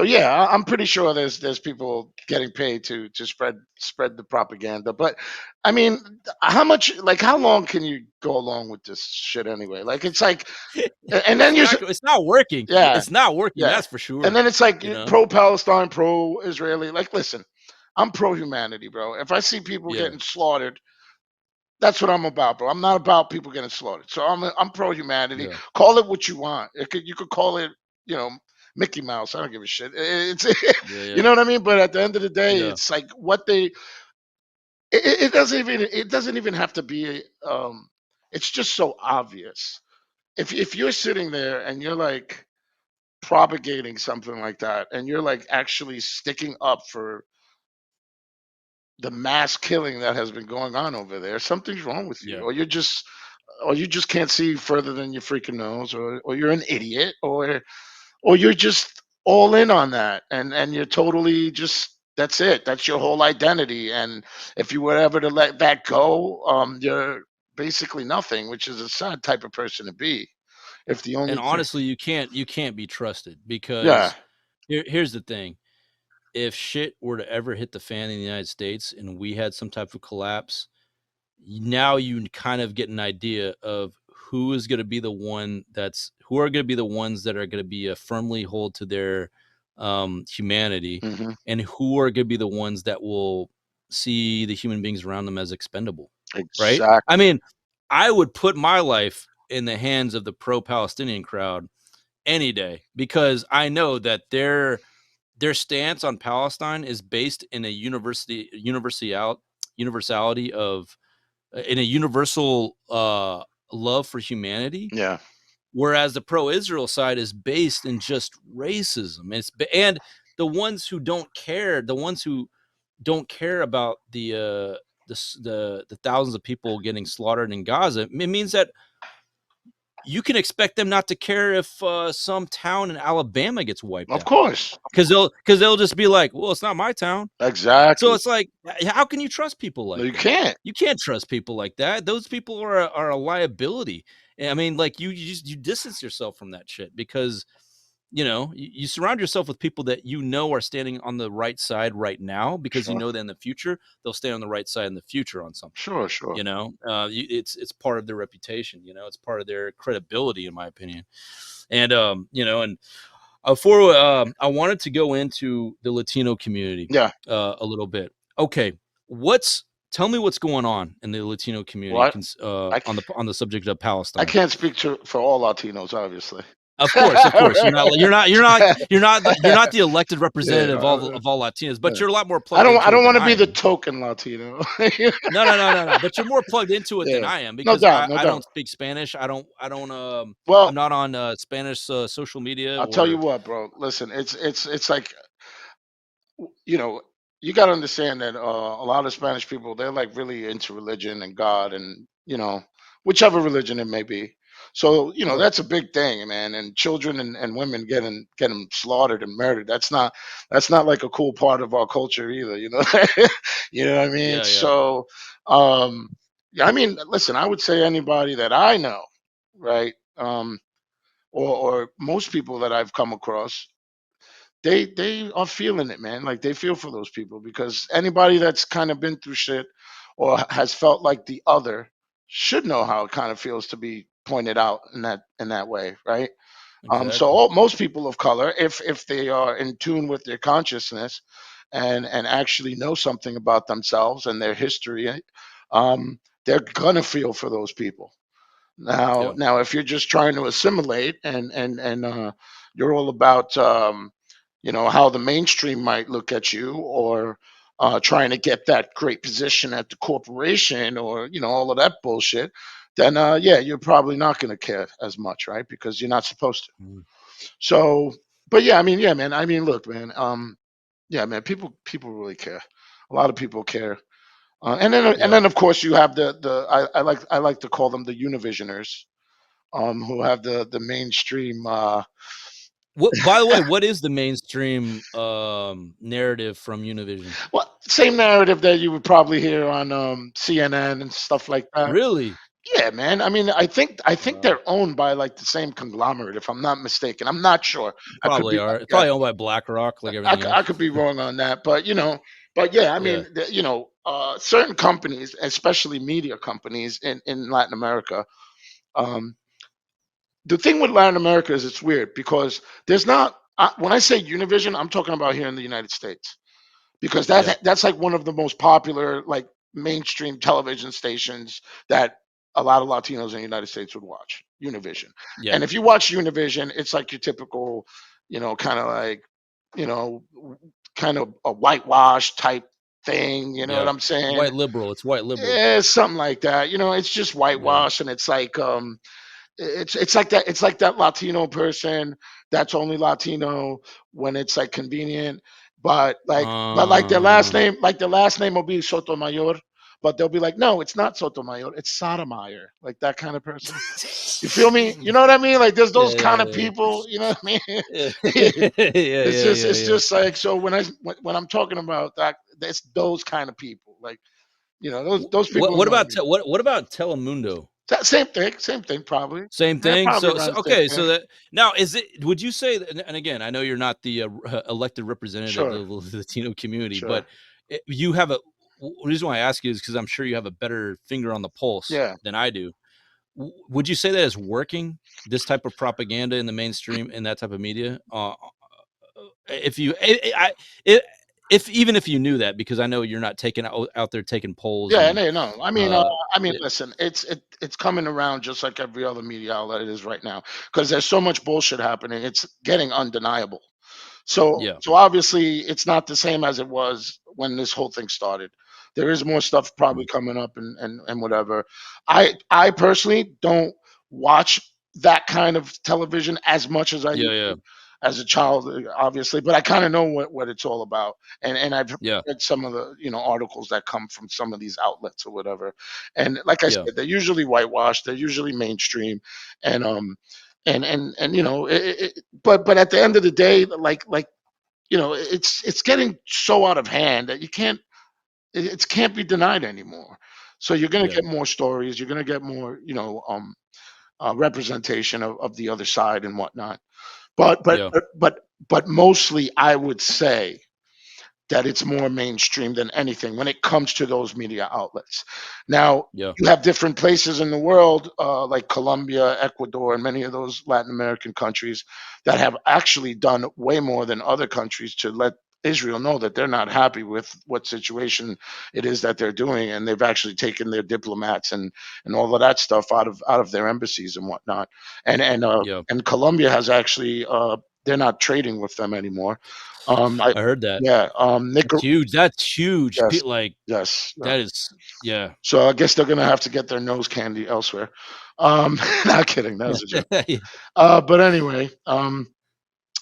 Speaker 2: yeah, I'm pretty sure there's people getting paid to spread the propaganda. But I mean, how long can you go along with this shit anyway? Like it's like, and then
Speaker 1: it's not working.
Speaker 2: Yeah,
Speaker 1: it's not working.
Speaker 2: Yeah.
Speaker 1: That's for sure.
Speaker 2: And then it's like pro-Palestine, pro-Israeli. Like, listen, I'm pro-humanity, bro. If I see people getting slaughtered, that's what I'm about, bro. I'm not about people getting slaughtered. So I'm pro-humanity.
Speaker 1: Yeah.
Speaker 2: Call it what you want. You could call it, Mickey Mouse. I don't give a shit. It's you know what I mean? But at the end of the day, it's like what they. It doesn't even have to be. It's just so obvious. If you're sitting there and you're like propagating something like that, and you're like actually sticking up for the mass killing that has been going on over there, something's wrong with you, or you just can't see further than your freaking nose, or you're an idiot, or you're just all in on that, and you're totally just, that's it, that's your whole identity. And if you were ever to let that go, you're basically nothing, which is a sad type of person to be. If the only
Speaker 1: honestly, you can't be trusted, because here's the thing. If shit were to ever hit the fan in the United States and we had some type of collapse, now you kind of get an idea of who are going to be the ones that are going to be firmly hold to their humanity, and who are going to be the ones that will see the human beings around them as expendable.
Speaker 2: Exactly.
Speaker 1: Right? I mean, I would put my life in the hands of the pro-Palestinian crowd any day, because I know that their stance on Palestine is based in a universality of, in a universal love for humanity.
Speaker 2: Yeah.
Speaker 1: Whereas the pro-Israel side is based in just racism. And the ones who don't care, the ones who don't care about the thousands of people getting slaughtered in Gaza, it means that you can expect them not to care if some town in Alabama gets wiped
Speaker 2: Of
Speaker 1: out,
Speaker 2: course.
Speaker 1: because they'll just be like, well, it's not my town.
Speaker 2: Exactly.
Speaker 1: So it's like, how can you trust people like
Speaker 2: No, you
Speaker 1: that?
Speaker 2: can't.
Speaker 1: You can't trust people like that. Those people are a liability. I mean, like you distance yourself from that shit, because you surround yourself with people that are standing on the right side right now, because
Speaker 2: Sure.
Speaker 1: that in the future they'll stay on the right side in the future on something.
Speaker 2: Sure.
Speaker 1: It's part of their reputation. It's part of their credibility, in my opinion. And before I wanted to go into the Latino community,
Speaker 2: Yeah.
Speaker 1: a little bit. Okay, tell me what's going on in the Latino community,
Speaker 2: Well,
Speaker 1: on the subject of Palestine.
Speaker 2: I can't speak for all Latinos, obviously.
Speaker 1: Of course, you're not the elected representative of all Latinos, but you're a lot more plugged into it.
Speaker 2: I don't want to
Speaker 1: than
Speaker 2: be
Speaker 1: I
Speaker 2: the
Speaker 1: am.
Speaker 2: token Latino.
Speaker 1: No. But you're more plugged into it than
Speaker 2: Yeah.
Speaker 1: I am,
Speaker 2: No
Speaker 1: because
Speaker 2: doubt.
Speaker 1: I don't speak Spanish. I don't.
Speaker 2: Well,
Speaker 1: I'm not on Spanish social media.
Speaker 2: I'll tell you what, bro. Listen, it's like, you got to understand that a lot of Spanish people, they're like really into religion and God, and whichever religion it may be. So
Speaker 1: Sure.
Speaker 2: that's a big thing, man. And children and women getting slaughtered and murdered. That's not like a cool part of our culture either. You know, you know what I mean?
Speaker 1: Yeah.
Speaker 2: So, yeah. I mean, listen. I would say anybody that I know, right, or most people that I've come across, they are feeling it, man. Like, they feel for those people, because anybody that's kind of been through shit or has felt like the other should know how it kind of feels to be pointed out in that way, right?
Speaker 1: Exactly.
Speaker 2: So most people of color, if they are in tune with their consciousness and actually know something about themselves and their history, they're gonna feel for those people. Now, if you're just trying to assimilate and you're all about how the mainstream might look at you, or trying to get that great position at the corporation, or all of that bullshit, then yeah, you're probably not going to care as much, right? Because you're not supposed to. So, but yeah, I mean, yeah, man. I mean, look, man. Yeah, man. People really care. A lot of people care. And then of course you have I like to call them the Univisioners, who have the mainstream.
Speaker 1: By the way, what is the mainstream narrative from Univision?
Speaker 2: Well, same narrative that you would probably hear on CNN and stuff like that.
Speaker 1: Really?
Speaker 2: Yeah, man. I mean, I think they're owned by like the same conglomerate, if I'm not mistaken. I'm not sure.
Speaker 1: Probably are.
Speaker 2: Yeah,
Speaker 1: Probably owned by BlackRock, like everything else.
Speaker 2: I could be wrong on that, but yeah, I mean, certain companies, especially media companies in Latin America. The thing with Latin America is it's weird, because there's not. When I say Univision, I'm talking about here in the United States, because that's like one of the most popular, like, mainstream television stations that a lot of Latinos in the United States would watch. Univision.
Speaker 1: Yeah.
Speaker 2: And if you watch Univision, it's like your typical, kind of like, kind of a whitewash type thing. You know what I'm saying?
Speaker 1: White liberal. It's white liberal.
Speaker 2: Yeah, something like that. It's just whitewash, and it's like it's like that. It's like that Latino person that's only Latino when it's like convenient, but like their last name, will be Sotomayor, but they'll be like, no, it's not Sotomayor, it's Sotomayor, like that kind of person. You feel me? You know what I mean? Like, there's those kind of people. You know what I mean? It's just like, so when I'm talking about that, it's those kind of people. Like, those people.
Speaker 1: What about Telemundo?
Speaker 2: Same thing, probably.
Speaker 1: Same thing.
Speaker 2: Probably
Speaker 1: So okay, so that now would you say that? And again, I know you're not the elected representative of the Latino community, but you have the reason why I ask you is because I'm sure you have a better finger on the pulse than I do. Would you say that is working, this type of propaganda in the mainstream and that type of media? Even if you knew that, because I know you're not out there taking polls.
Speaker 2: Yeah, no. I mean, listen, it's coming around just like every other media outlet it is right now, because there's so much bullshit happening. It's getting undeniable. So obviously it's not the same as it was when this whole thing started. There is more stuff probably coming up and whatever. I personally don't watch that kind of television as much as I used to. as a child, obviously, but I kind of know what it's all about. And I've
Speaker 1: Yeah.
Speaker 2: read some of the, articles that come from some of these outlets or whatever. And like I
Speaker 1: Yeah.
Speaker 2: said, they're usually whitewashed, they're usually mainstream. And but at the end of the day, it's getting so out of hand that it can't be denied anymore. So you're going to
Speaker 1: Yeah.
Speaker 2: get more stories, you're going to get more, representation of the other side and whatnot. But but
Speaker 1: Yeah.
Speaker 2: but but but mostly, I would say that it's more mainstream than anything when it comes to those media outlets. Now,
Speaker 1: Yeah.
Speaker 2: you have different places in the world, like Colombia, Ecuador, and many of those Latin American countries that have actually done way more than other countries to let Israel know that they're not happy with what situation it is that they're doing, and they've actually taken their diplomats and all of that stuff out of their embassies and whatnot.
Speaker 1: Yeah.
Speaker 2: And Colombia has actually, they're not trading with them anymore. I
Speaker 1: I heard that.
Speaker 2: Yeah,
Speaker 1: That's huge. That's huge.
Speaker 2: yes,
Speaker 1: Like
Speaker 2: yes.
Speaker 1: that is, yeah.
Speaker 2: So I guess they're gonna have to get their nose candy elsewhere. Not kidding. That was a joke. But anyway,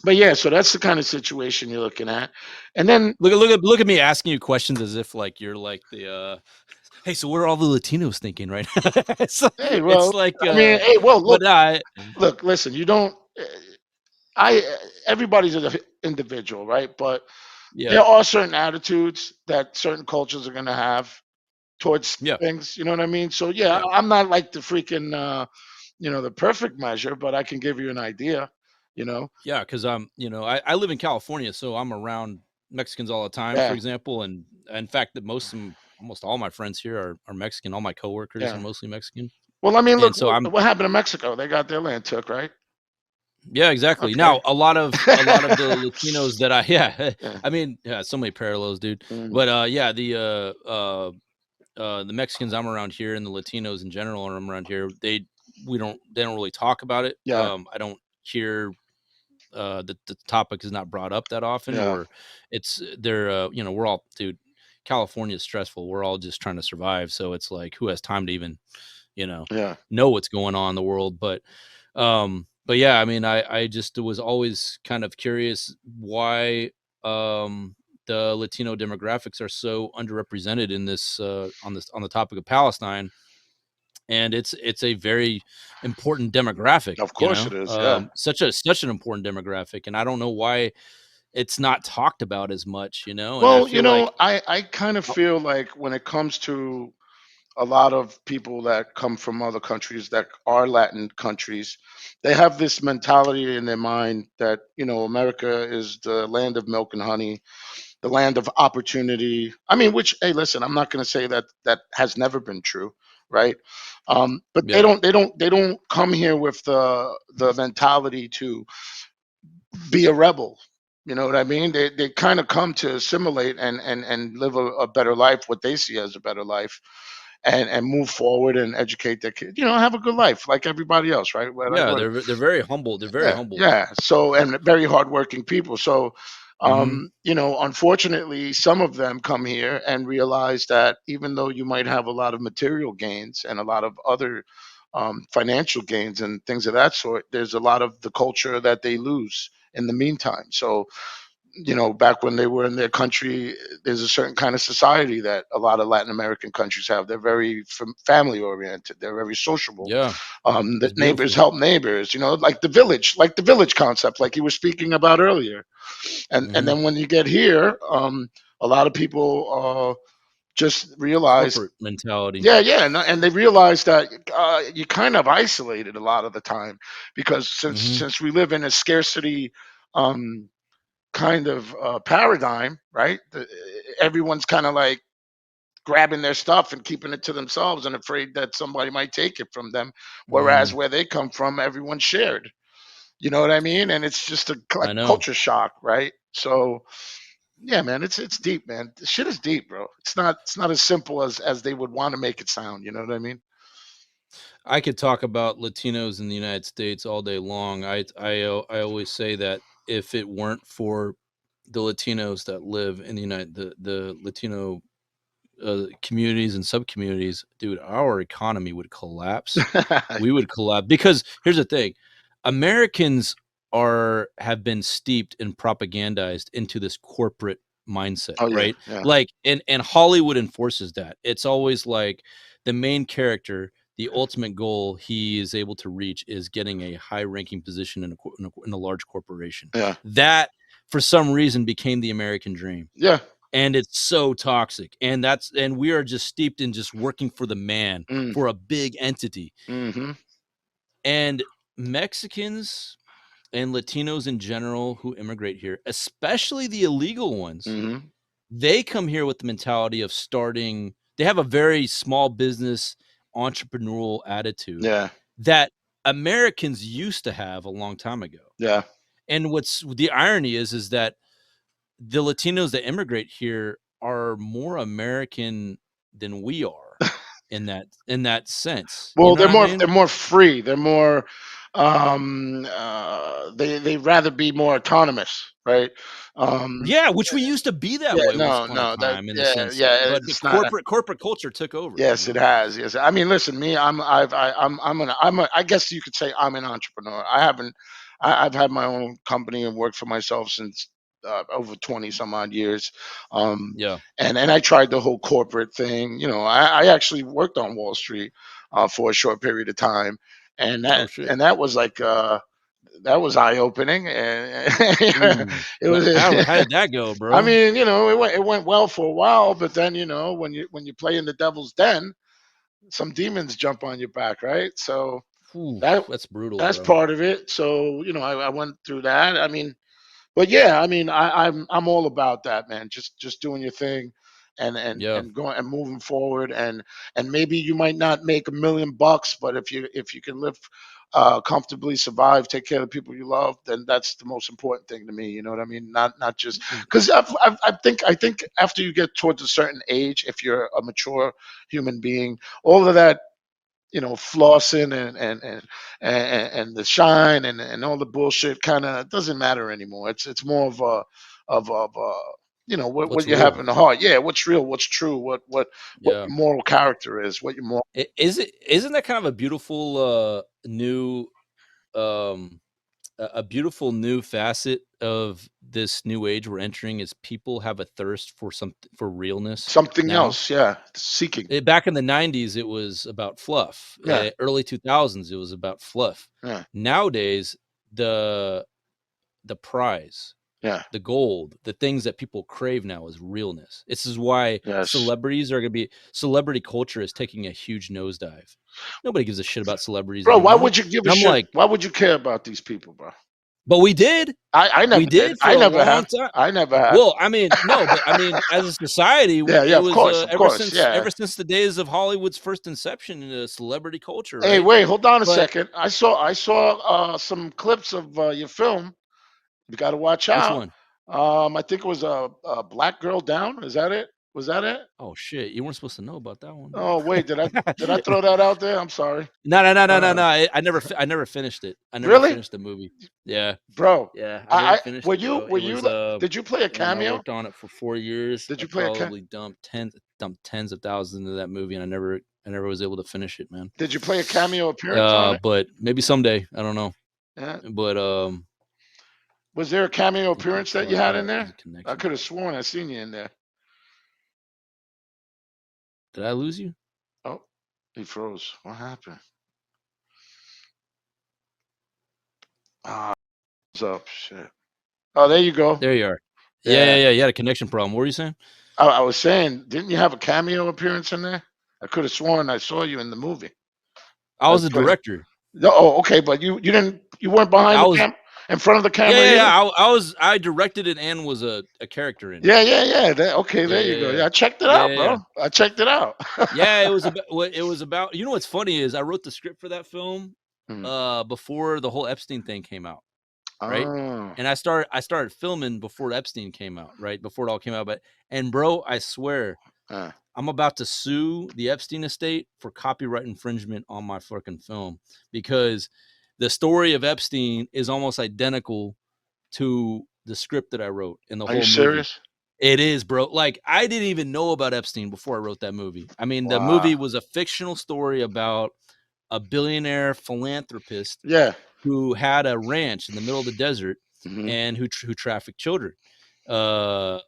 Speaker 2: but yeah, so that's the kind of situation you're looking at. And then,
Speaker 1: Look at me asking you questions as if like you're like the hey, so what are all the Latinos thinking right now? So
Speaker 2: hey,
Speaker 1: it's
Speaker 2: well,
Speaker 1: like
Speaker 2: I mean, hey, well,
Speaker 1: but
Speaker 2: look, listen. You don't. Everybody's an individual, right? But
Speaker 1: yeah.
Speaker 2: there are certain attitudes that certain cultures are gonna have towards
Speaker 1: Yeah.
Speaker 2: things. You know what I mean? So yeah,
Speaker 1: Yeah.
Speaker 2: I'm not like the freaking, the perfect measure, but I can give you an idea. You know?
Speaker 1: Yeah, because I live in California, so I'm around Mexicans all the time, for
Speaker 2: Yeah,
Speaker 1: example. And in fact that almost all my friends here are Mexican. All my coworkers are
Speaker 2: yeah.
Speaker 1: mostly Mexican.
Speaker 2: Well, I mean, look,
Speaker 1: And so I'm
Speaker 2: what happened to Mexico? They got their land took, right?
Speaker 1: yeah, exactly.
Speaker 2: Okay.
Speaker 1: Now a lot of the Latinos that
Speaker 2: Yeah.
Speaker 1: I mean, yeah, so many parallels, dude.
Speaker 2: Mm,
Speaker 1: But yeah, the Mexicans I'm around here and the Latinos in general are around here, they don't really talk about it.
Speaker 2: yeah,
Speaker 1: I don't hear the topic is not brought up that often,
Speaker 2: yeah,
Speaker 1: or it's they're we're all, dude, California is stressful. We're all just trying to survive. So it's like, who has time to even, you know,
Speaker 2: yeah.
Speaker 1: know what's going on in the world? But yeah, I mean, I just was always kind of curious why the Latino demographics are so underrepresented in this on the topic of Palestine. And it's a very important demographic,
Speaker 2: Of course it is. Yeah.
Speaker 1: such an important demographic, and I don't know why it's not talked about as much, and I
Speaker 2: Well,
Speaker 1: feel like
Speaker 2: I kind of feel like when it comes to a lot of people that come from other countries that are Latin countries, they have this mentality in their mind that, America is the land of milk and honey, the land of opportunity. I mean, which, hey, listen, I'm not going to say that that has never been true, right? But they
Speaker 1: yeah,
Speaker 2: don't come here with the mentality to be a rebel. You know what I mean? They kind of come to assimilate and live a better life, what they see as a better life, and move forward and educate their kids. Have a good life like everybody else, right?
Speaker 1: yeah, they're very humble. They're very
Speaker 2: Yeah,
Speaker 1: humble.
Speaker 2: yeah. So, and very hardworking people. So,
Speaker 1: Hmm.
Speaker 2: unfortunately, some of them come here and realize that even though you might have a lot of material gains and a lot of other financial gains and things of that sort, there's a lot of the culture that they lose in the meantime. So, back when they were in their country, there's a certain kind of society that a lot of Latin American countries have. They're very family oriented. They're very sociable.
Speaker 1: Yeah,
Speaker 2: The
Speaker 1: it's
Speaker 2: neighbors
Speaker 1: beautiful.
Speaker 2: help neighbors, like the village concept, like you were speaking about earlier. And
Speaker 1: Hmm.
Speaker 2: then when you get here, a lot of people just realize,
Speaker 1: Corporate mentality.
Speaker 2: yeah, yeah, and they realize that you're kind of isolated a lot of the time because since
Speaker 1: Hmm.
Speaker 2: since we live in a scarcity um, kind of paradigm, right? Everyone's kind of like grabbing their stuff and keeping it to themselves and afraid that somebody might take it from them. Whereas
Speaker 1: Mm,
Speaker 2: where they come from, everyone's shared. You know what I mean? And it's just like
Speaker 1: I know.
Speaker 2: culture shock, right? So yeah, man, it's deep, man. The shit is deep, bro. It's not as simple as they would want to make it sound. You know what I mean?
Speaker 1: I could talk about Latinos in the United States all day long. I always say that if it weren't for the Latinos that live in the Latino communities and sub communities, dude, our economy would collapse. We would collapse because here's the thing: Americans have been steeped and propagandized into this corporate mindset, right?
Speaker 2: Yeah.
Speaker 1: Like, and Hollywood enforces that. It's always like the main character, the ultimate goal he is able to reach is getting a high-ranking position in a large corporation.
Speaker 2: Yeah.
Speaker 1: That, for some reason, became the American dream.
Speaker 2: Yeah.
Speaker 1: And it's so toxic. And we are just steeped in just working for the man, for a big entity.
Speaker 2: Mm-hmm.
Speaker 1: And Mexicans and Latinos in general who immigrate here, especially the illegal ones, they come here with the mentality of they have a very small business entrepreneurial attitude that Americans used to have a long time ago.
Speaker 2: Yeah.
Speaker 1: And what's the irony is that the Latinos that immigrate here are more American than we are in that sense.
Speaker 2: Well,
Speaker 1: you know
Speaker 2: they're more free. They're more they rather be more autonomous, right?
Speaker 1: Yeah, which we used to be that way once upon a time in the sense. But corporate culture took over.
Speaker 2: Yes, it has. Yes, I mean, listen, me, I guess you could say I'm an entrepreneur. I've had my own company and worked for myself since over 20 some odd years. And I tried the whole corporate thing. You know, I actually worked on Wall Street for a short period of time, and that was like that was eye opening, and it was.
Speaker 1: How did that go, bro?
Speaker 2: I mean, you know, it went well for a while, but then, you know, when you play in the devil's den, some demons jump on your back, right? So
Speaker 1: that's brutal.
Speaker 2: That's
Speaker 1: bro.
Speaker 2: part of it. So, you know, I went through that. I mean, but yeah, I mean, I'm all about that, man. Just doing your thing, and going and moving forward, and maybe you might not make $1 million, but if you can live comfortably, survive, take care of the people you love, then that's the most important thing to me. You know what I mean? Not just because I think after you get towards a certain age, if you're a mature human being, all of that, you know, flossing and the shine and all the bullshit kind of doesn't matter anymore. It's more of you know, what you have in the heart. Yeah, what's real, what's true, what your moral character is, what your moral.
Speaker 1: Isn't that kind of a beautiful new a beautiful new facet of this new age we're entering is people have a thirst for realness,
Speaker 2: something
Speaker 1: now.
Speaker 2: else. Yeah, seeking.
Speaker 1: Back in the 90s, it was about fluff.
Speaker 2: Yeah.
Speaker 1: Early 2000s, it was about fluff.
Speaker 2: Yeah.
Speaker 1: Nowadays, the prize, the gold, the things that people crave now is realness. This is why celebrity culture is taking a huge nosedive. Nobody gives a shit about celebrities,
Speaker 2: bro.
Speaker 1: anymore.
Speaker 2: Why would you give a shit? Like, why would you care about these people, bro?
Speaker 1: But we did.
Speaker 2: I never did. I never have. I never have.
Speaker 1: Well, I mean, no, but I mean, as a society,
Speaker 2: it was
Speaker 1: ever since the days of Hollywood's first inception in celebrity culture. Right?
Speaker 2: Hey, wait, hold on a second. I saw some clips of your film. You got to watch out.
Speaker 1: Which one?
Speaker 2: I think it was a Black Girl Down. Is that it? Was that it?
Speaker 1: Oh shit! You weren't supposed to know about that one.
Speaker 2: Oh wait, did I throw that out there? I'm sorry.
Speaker 1: No. I never finished it. I never finished the movie. Yeah,
Speaker 2: bro.
Speaker 1: Yeah, I never finished it.
Speaker 2: Were you? Did you play a cameo?
Speaker 1: I worked on it for 4 years.
Speaker 2: Did you play
Speaker 1: probably dumped tens of thousands into that movie, and I never was able to finish it, man.
Speaker 2: Did you play a cameo appearance on it?
Speaker 1: But maybe someday. I don't know.
Speaker 2: Yeah.
Speaker 1: But
Speaker 2: was there a cameo appearance that you had in there? I could have sworn I seen you in there.
Speaker 1: Did I lose you?
Speaker 2: Oh, he froze. What happened? What's up? Shit. Oh, there you go.
Speaker 1: There you are. Yeah. You had a connection problem. What were you saying?
Speaker 2: I was saying, didn't you have a cameo appearance in there? I could have sworn I saw you in the movie.
Speaker 1: I was the director.
Speaker 2: Oh, okay, but you weren't behind in front of the camera.
Speaker 1: Yeah. I directed it and was a character in it.
Speaker 2: Yeah. There you go. Yeah, I checked it out, bro. I checked it out.
Speaker 1: Yeah, it was about. You know what's funny is I wrote the script for that film before the whole Epstein thing came out, right?
Speaker 2: Oh.
Speaker 1: And I started filming before Epstein came out, right? Before it all came out, and bro, I swear, I'm about to sue the Epstein estate for copyright infringement on my fucking film because the story of Epstein is almost identical to the script that I wrote in the whole movie.
Speaker 2: Are you serious?
Speaker 1: It is, bro. Like, I didn't even know about Epstein before I wrote that movie. I mean, the movie was a fictional story about a billionaire philanthropist who had a ranch in the middle of the desert
Speaker 2: Mhm.
Speaker 1: and who trafficked children to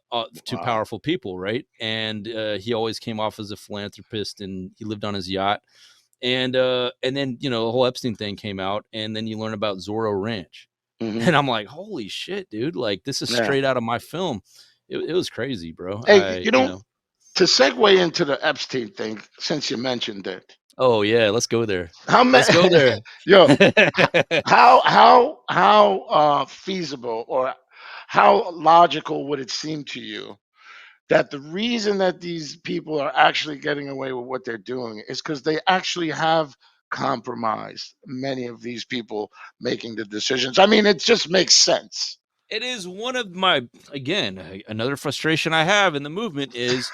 Speaker 1: powerful people, right? And he always came off as a philanthropist, and he lived on his yacht. And then, you know, the whole Epstein thing came out, and then you learn about Zorro Ranch.
Speaker 2: Mhm.
Speaker 1: And I'm like, holy shit, dude. Like, this is
Speaker 2: Yeah.
Speaker 1: straight out of my film. It was crazy, bro.
Speaker 2: Hey, you know, to segue into the Epstein thing, since you mentioned it,
Speaker 1: Oh yeah, let's go there.
Speaker 2: how
Speaker 1: Let's go there.
Speaker 2: Yo, how feasible or how logical would it seem to you that the reason that these people are actually getting away with what they're doing is because they actually have compromised many of these people making the decisions? I mean, it just makes sense.
Speaker 1: It is one of my, again, another frustration I have in the movement is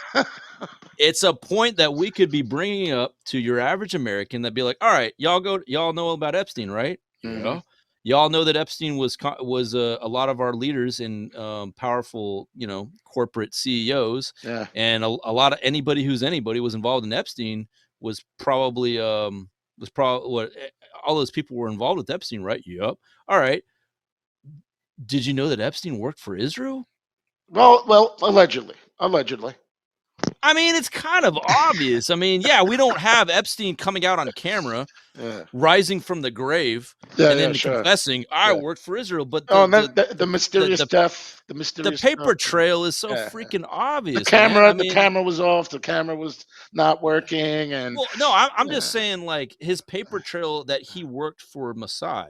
Speaker 1: it's a point that we could be bringing up to your average American that be like, all right, y'all know about Epstein, right?
Speaker 2: Mhm.
Speaker 1: Yeah. Y'all know that Epstein was a lot of our leaders and powerful, you know, corporate CEOs,
Speaker 2: Yeah.
Speaker 1: and a lot of anybody who's anybody was involved in Epstein was probably what all those people were involved with Epstein, right? Yep. All right. Did you know that Epstein worked for Israel?
Speaker 2: Well, allegedly.
Speaker 1: I mean, it's kind of obvious. I mean, yeah, we don't have Epstein coming out on camera,
Speaker 2: Yeah.
Speaker 1: rising from the grave,
Speaker 2: Yeah,
Speaker 1: and then
Speaker 2: sure.
Speaker 1: confessing, I
Speaker 2: Yeah.
Speaker 1: worked for Israel. But
Speaker 2: Oh, and then the mysterious death, the
Speaker 1: the
Speaker 2: mysterious
Speaker 1: paper trail is so
Speaker 2: yeah.
Speaker 1: freaking obvious, man. I
Speaker 2: The
Speaker 1: mean,
Speaker 2: camera was off, the camera was not working, and
Speaker 1: well, no, I'm just saying, like, his paper trail that he worked for Mossad,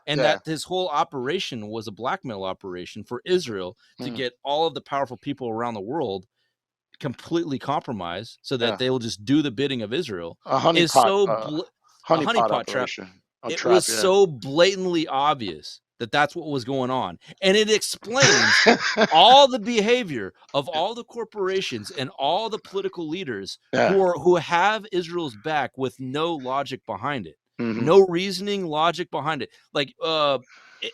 Speaker 1: and
Speaker 2: Yeah.
Speaker 1: that his whole operation was a blackmail operation for Israel to
Speaker 2: Mhm.
Speaker 1: get all of the powerful people around the world completely compromised so that
Speaker 2: Yeah.
Speaker 1: they will just do the bidding of Israel
Speaker 2: A
Speaker 1: is
Speaker 2: honeypot,
Speaker 1: so a
Speaker 2: honeypot
Speaker 1: honeypot trap.
Speaker 2: operation.
Speaker 1: It
Speaker 2: Trap,
Speaker 1: was so blatantly obvious that that's what was going on, and it explains all the behavior of all the corporations and all the political leaders
Speaker 2: Yeah.
Speaker 1: who have Israel's back with no logic behind it,
Speaker 2: Mhm.
Speaker 1: no reasoning, logic behind it. Like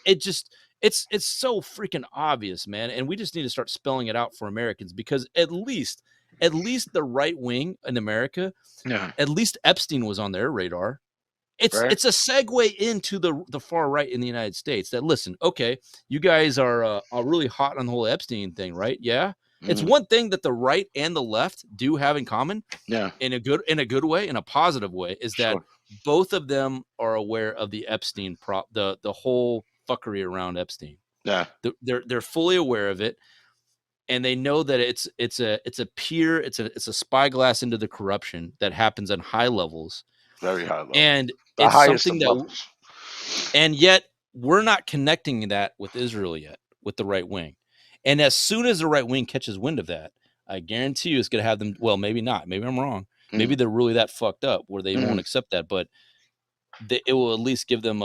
Speaker 1: it just it's so freaking obvious, man, and we just need to start spelling it out for Americans, because at least the right wing in America,
Speaker 2: Yeah.
Speaker 1: at least Epstein was on their radar.
Speaker 2: Right.
Speaker 1: It's a segue into the far right in the United States that, listen, okay, you guys are really hot on the whole Epstein thing, right? Yeah. It's
Speaker 2: Mhm.
Speaker 1: one thing that the right and the left do have in common,
Speaker 2: Yeah.
Speaker 1: in a good way, in a positive way, is that
Speaker 2: Sure.
Speaker 1: both of them are aware of the Epstein the whole fuckery around Epstein.
Speaker 2: Yeah.
Speaker 1: They're fully aware of it, and they know that it's a spyglass into the corruption that happens on high levels,
Speaker 2: Very high level.
Speaker 1: and
Speaker 2: The
Speaker 1: it's
Speaker 2: highest
Speaker 1: something
Speaker 2: of
Speaker 1: that
Speaker 2: levels.
Speaker 1: and yet we're not connecting that with Israel yet, with the right wing. And as soon as the right wing catches wind of that, I guarantee you it's going to have them. Well, maybe not. Maybe I'm wrong. Maybe they're really that fucked up where they won't accept that. But it will at least give them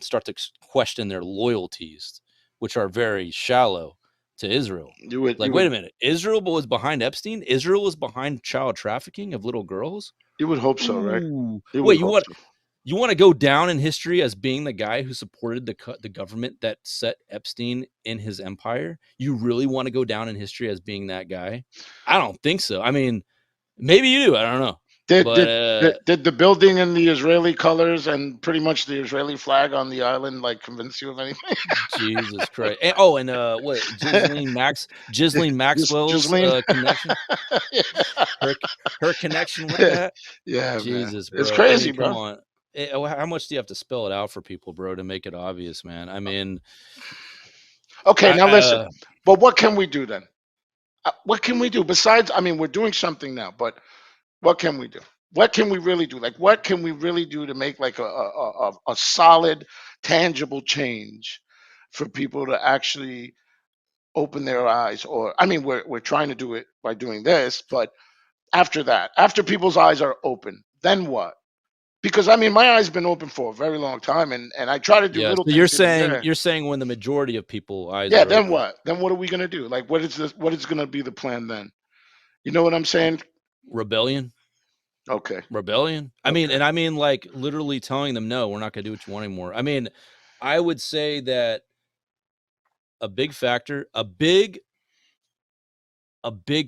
Speaker 1: start to question their loyalties, which are very shallow to Israel. Wait a minute. Israel was behind Epstein? Israel was behind child trafficking of little girls?
Speaker 2: You would hope so, right?
Speaker 1: Wait, you want to go down in history as being the guy who supported the government that set Epstein in his empire? You really want to go down in history as being that guy? I don't think so. I mean, maybe you do. I don't know.
Speaker 2: Did the building in the Israeli colors and pretty much the Israeli flag on the island like convince you of anything?
Speaker 1: Jesus Christ! And, what Ghislaine Maxwell's connection? Her connection with that?
Speaker 2: Yeah,
Speaker 1: Jesus,
Speaker 2: man. It's
Speaker 1: bro.
Speaker 2: crazy,
Speaker 1: I mean, come
Speaker 2: bro.
Speaker 1: on. How much do you have to spell it out for people, bro, to make it obvious, man? I mean,
Speaker 2: okay, now listen. But what can we do then? What can we do besides? I mean, we're doing something now, but what can we do? What can we really do? Like, what can we really do to make like a solid, tangible change for people to actually open their eyes? Or, I mean, we're trying to do it by doing this, but after that, after people's eyes are open, then what? Because I mean, my eyes been open for a very long time, and I try to do little
Speaker 1: so
Speaker 2: things.
Speaker 1: you're saying when the majority of people eyes
Speaker 2: yeah,
Speaker 1: are
Speaker 2: then
Speaker 1: open.
Speaker 2: what? Then what are we gonna do? Like, what is gonna be the plan then? You know what I'm saying?
Speaker 1: Rebellion.
Speaker 2: Okay.
Speaker 1: Rebellion. I mean, like literally telling them, no, we're not gonna do what you want anymore. I mean, I would say that a big factor, a big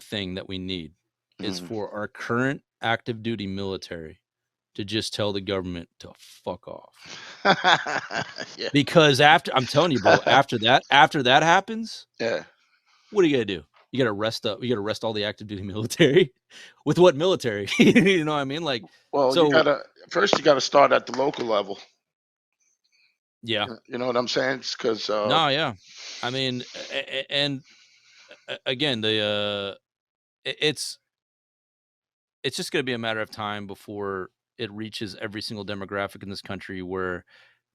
Speaker 1: thing that we need is for our current active duty military to just tell the government to fuck off.
Speaker 2: Yeah.
Speaker 1: Because I'm telling you, bro, after that happens,
Speaker 2: Yeah.
Speaker 1: what are you gonna do? You gotta arrest all the active duty military. With what military? You know what I mean? Like,
Speaker 2: Well,
Speaker 1: so
Speaker 2: you gotta start at the local level.
Speaker 1: yeah.
Speaker 2: You know what I'm saying? Because
Speaker 1: No, yeah. I mean, and again, it's just going to be a matter of time before it reaches every single demographic in this country where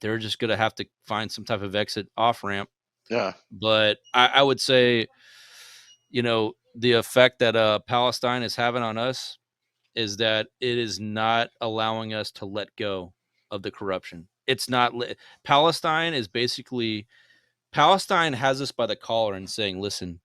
Speaker 1: they're just going to have to find some type of exit off ramp.
Speaker 2: Yeah.
Speaker 1: But I would say, you know, the effect that Palestine is having on us is that it is not allowing us to let go of the corruption. It's not Palestine has us by the collar and saying, listen,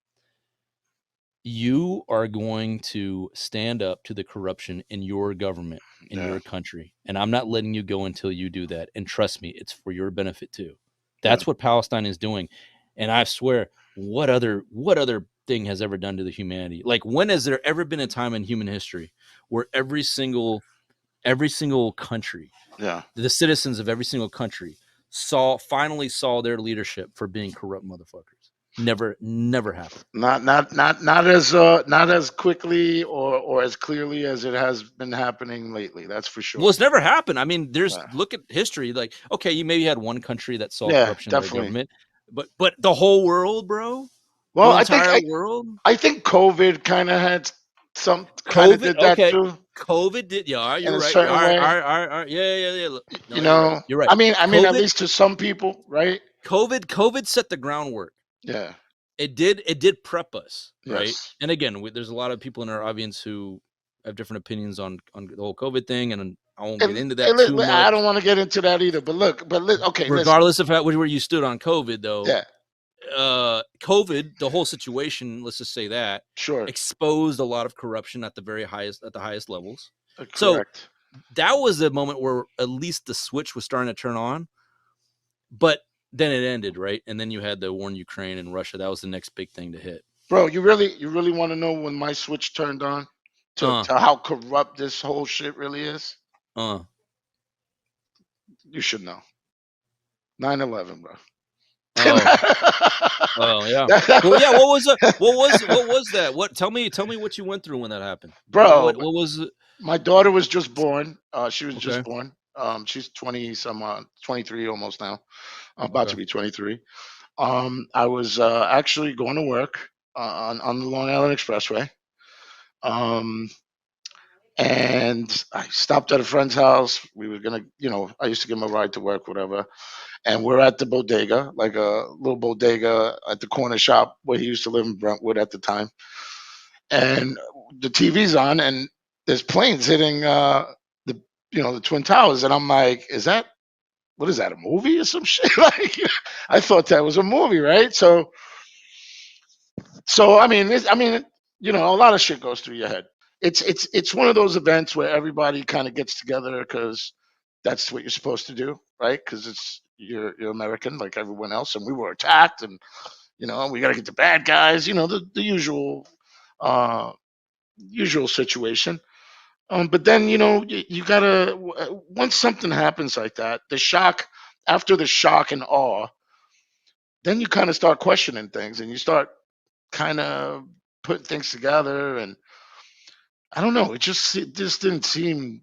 Speaker 1: you are going to stand up to the corruption in your government, in your country. And I'm not letting you go until you do that. And trust me, it's for your benefit too. That's what Palestine is doing. And I swear, what other thing has ever done to the humanity? Like, when has there ever been a time in human history where every single country, the citizens of every single country finally saw their leadership for being corrupt motherfuckers? Never happened.
Speaker 2: Not as quickly or as clearly as it has been happening lately. That's for sure.
Speaker 1: Well, it's never happened. I mean, look at history. Like, okay, you maybe had one country that saw corruption in their government, but the whole world, bro.
Speaker 2: Well,
Speaker 1: the entire world.
Speaker 2: I think COVID kind of had some did that too.
Speaker 1: COVID did, yeah. You're right.
Speaker 2: Certain way.
Speaker 1: Yeah. No,
Speaker 2: you know,
Speaker 1: you're right.
Speaker 2: I mean, at least to some people, right?
Speaker 1: COVID set the groundwork.
Speaker 2: Yeah.
Speaker 1: It did prep us, right?
Speaker 2: Yes.
Speaker 1: And again, there's a lot of people in our audience who have different opinions on the whole COVID thing, and I won't get into that too much.
Speaker 2: I don't want to get into that either. But okay.
Speaker 1: Regardless of where you stood on COVID, though,
Speaker 2: yeah.
Speaker 1: COVID, the whole situation, let's just say that, exposed a lot of corruption at the highest levels.
Speaker 2: Correct.
Speaker 1: So that was the moment where at least the switch was starting to turn on, but then it ended, right? And then you had the war in Ukraine and Russia. That was the next big thing to hit.
Speaker 2: Bro, you really want to know when my switch turned on to how corrupt this whole shit really is? You should know. 9/11, bro.
Speaker 1: Oh yeah. Well, yeah. What was that? Tell me what you went through when that happened,
Speaker 2: bro.
Speaker 1: What was it?
Speaker 2: My daughter was just born. She was just born. She's 23 almost now. About to be 23. I was actually going to work on the Long Island Expressway. And I stopped at a friend's house. We were gonna, I used to give him a ride to work, whatever. And we're at the bodega, like a little bodega at the corner shop where he used to live in Brentwood at the time. And the TV's on, and there's planes hitting the Twin Towers, and I'm like, what is that, a movie or some shit? Like, I thought that was a movie, right? So I mean, a lot of shit goes through your head. It's one of those events where everybody kind of gets together because that's what you're supposed to do, right? Because you're American like everyone else, and we were attacked, and we got to get the bad guys, the usual situation. But then you gotta, once something happens like that, after the shock and awe, then you kind of start questioning things, and you start kind of putting things together, and I don't know, it just didn't seem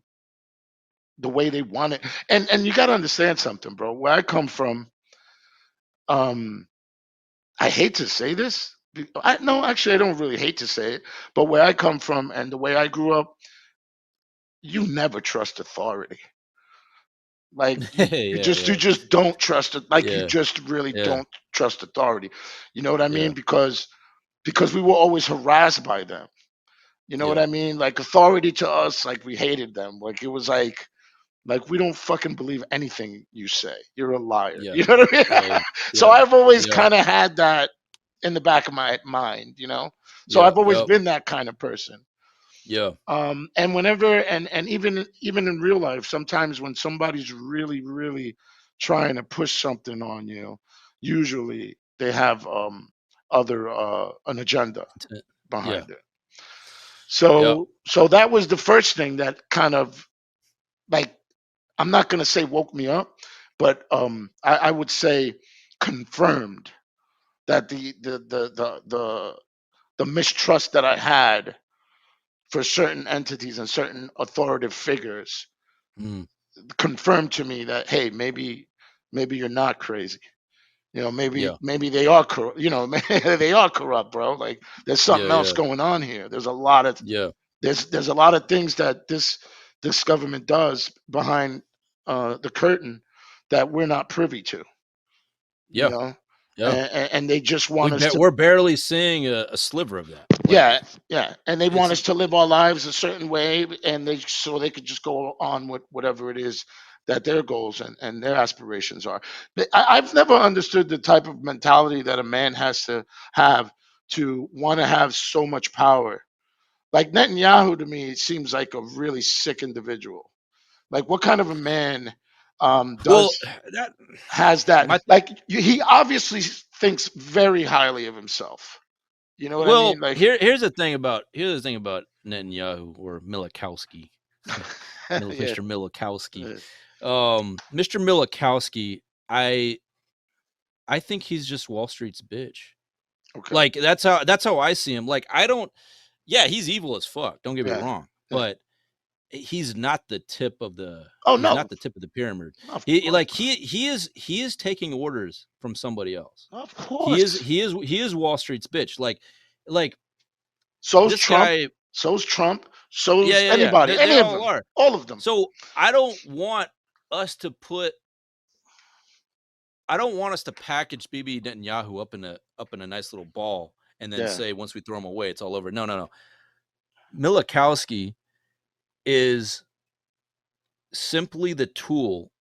Speaker 2: the way they want it. And you got to understand something, bro. Where I come from, I hate to say this. Actually, I don't really hate to say it, but where I come from and the way I grew up, you never trust authority. Like you just don't trust it. Like you just really don't trust authority. You know what I mean? Because we were always harassed by them. You know what I mean? Like authority to us, like we hated them. Like it was like we don't fucking believe anything you say. You're a liar.
Speaker 1: Yeah.
Speaker 2: You know what I mean? So I've always kind of had that in the back of my mind, So I've always been that kind of person.
Speaker 1: Yeah.
Speaker 2: And whenever and even in real life, sometimes when somebody's really, really trying to push something on you, usually they have an agenda behind it. So that was the first thing that kind of like, I'm not gonna say woke me up, but I would say confirmed that the mistrust that I had for certain entities and certain authoritative figures
Speaker 1: Mm.
Speaker 2: confirmed to me that, hey, maybe you're not crazy. You know,
Speaker 1: Yeah.
Speaker 2: maybe they are corrupt. You know, they are corrupt, bro. Like, there's something
Speaker 1: Yeah.
Speaker 2: else
Speaker 1: Yeah.
Speaker 2: going on here. There's a lot of
Speaker 1: Yeah.
Speaker 2: there's a lot of things that this government does behind the curtain that we're not privy to. You
Speaker 1: Yeah.
Speaker 2: know,
Speaker 1: Yeah.
Speaker 2: and they just want us to.
Speaker 1: We're barely seeing a sliver of that.
Speaker 2: Yeah, yeah, and they want
Speaker 1: It's
Speaker 2: us to live our lives a certain way, and they could just go on with whatever it is that their goals and their aspirations are. But I've never understood the type of mentality that a man has to have want to have so much power. Like Netanyahu, to me, seems like a really sick individual. Like, what kind of a man
Speaker 1: well, that
Speaker 2: has that?
Speaker 1: my
Speaker 2: Like, he obviously thinks very highly of himself. You know what I
Speaker 1: well
Speaker 2: mean? Like,
Speaker 1: here's the thing about Netanyahu or Milikowski,
Speaker 2: yeah.
Speaker 1: Mr. Milikowski. Mr. Milikowski, I think he's just Wall Street's bitch.
Speaker 2: Okay.
Speaker 1: Like that's how I see him. Like I don't. Yeah, he's evil as fuck. Don't get me wrong, but he's not the tip of the.
Speaker 2: Oh,
Speaker 1: he's
Speaker 2: no.
Speaker 1: not the tip of the pyramid.
Speaker 2: Of
Speaker 1: He
Speaker 2: course.
Speaker 1: like he is taking orders from somebody else.
Speaker 2: Of course.
Speaker 1: He is Wall Street's bitch. Like
Speaker 2: so's
Speaker 1: this
Speaker 2: Trump.
Speaker 1: guy.
Speaker 2: So's Trump. So's
Speaker 1: Yeah.
Speaker 2: anybody.
Speaker 1: They
Speaker 2: Any of
Speaker 1: all
Speaker 2: them.
Speaker 1: are.
Speaker 2: All of them.
Speaker 1: So I don't want us to package Bibi Netanyahu up in a nice little ball and then say once we throw him away, it's all over. No. Milikowski is simply the tool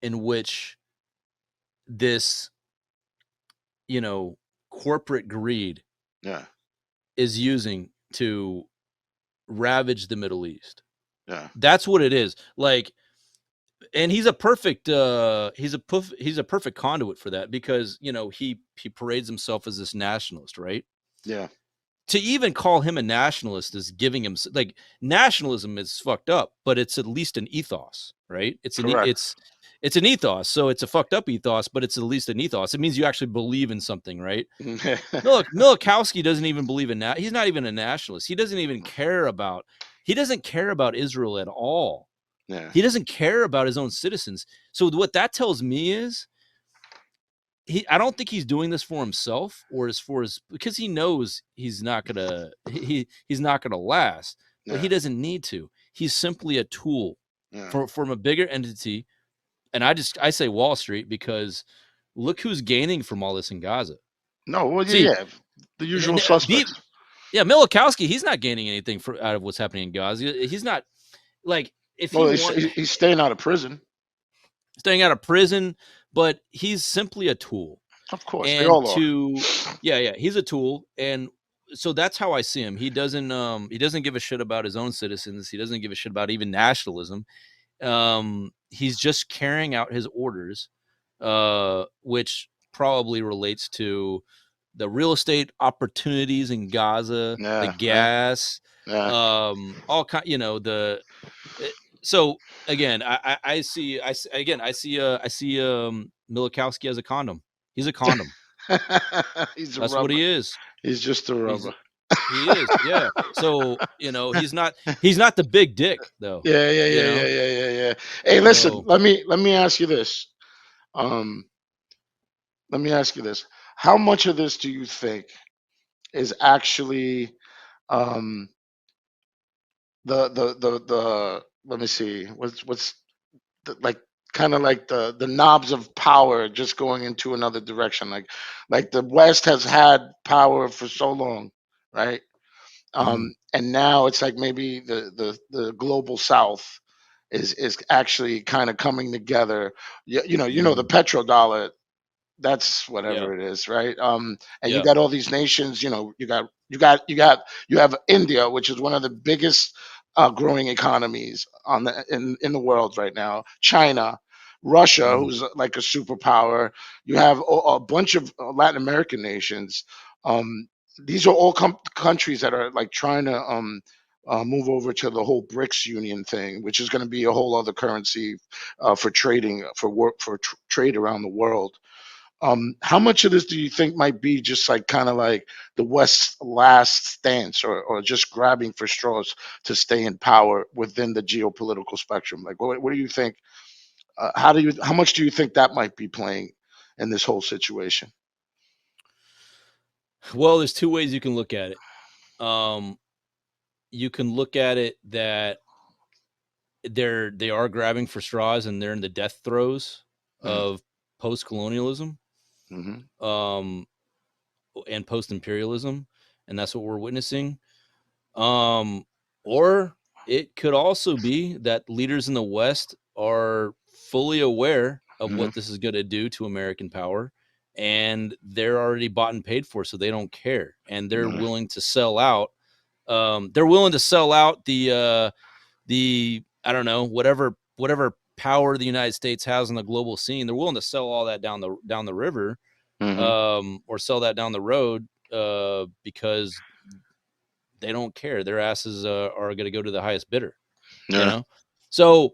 Speaker 1: in which this, corporate greed is using to ravage the Middle East.
Speaker 2: Yeah.
Speaker 1: That's what it is. Like, and he's a perfect perfect conduit for that because, he parades himself as this nationalist, right?
Speaker 2: Yeah.
Speaker 1: To even call him a nationalist is giving him like nationalism is fucked up, but it's at least an ethos, right? It's an ethos. So it's a fucked up ethos, but it's at least an ethos. It means you actually believe in something, right? Milikowski doesn't even believe in that. He's not even a nationalist. He doesn't even care about Israel at all.
Speaker 2: Yeah.
Speaker 1: He doesn't care about his own citizens. So what that tells me is I don't think he's doing this for himself or because he knows he's not gonna last, but he doesn't need to. He's simply a tool from a bigger entity. And I say Wall Street because look who's gaining from all this in Gaza.
Speaker 2: No, well, the usual suspects.
Speaker 1: Milikowski, he's not gaining anything out of what's happening in Gaza. He's not like
Speaker 2: he's staying out of prison.
Speaker 1: But he's simply a tool.
Speaker 2: Of course,
Speaker 1: and
Speaker 2: they all are.
Speaker 1: He's a tool, and so that's how I see him. He doesn't give a shit about his own citizens. He doesn't give a shit about even nationalism. He's just carrying out his orders, which probably relates to the real estate opportunities in Gaza, the gas, all kind. So again, I see Milikowski as a condom. He's a condom. That's what he is.
Speaker 2: He's just a rubber.
Speaker 1: He is, yeah. So he's not the big dick though.
Speaker 2: Yeah. Hey, listen, let me ask you this. Let me ask you this. How much of this do you think is actually the let me see, what's like kind of like the knobs of power just going into another direction, like the West has had power for so long, right? And now it's like maybe the global South is actually kind of coming together. You know the petrodollar, that's whatever it is, right? And you got all these nations. You have India, which is one of the biggest growing economies in the world right now. China, Russia, who's like a superpower. You have a bunch of Latin American nations. These are all countries that are like trying to move over to the whole BRICS union thing, which is going to be a whole other currency for trading, for trade around the world. How much of this do you think might be just like kind of like the West's last stance, or just grabbing for straws to stay in power within the geopolitical spectrum? Like, what do you think? How much do you think that might be playing in this whole situation?
Speaker 1: Well, there's two ways you can look at it. You can look at it that they are grabbing for straws and they're in the death throes of post-colonialism, and post-imperialism, and that's what we're witnessing. Or it could also be that leaders in the West are fully aware of what this is going to do to American power, and they're already bought and paid for, so they don't care, and they're willing to sell out. They're willing to sell out the I don't know, whatever power the United States has on the global scene. They're willing to sell all that down the river, or sell that down the road, because they don't care. Their asses are going to go to the highest bidder. You know, so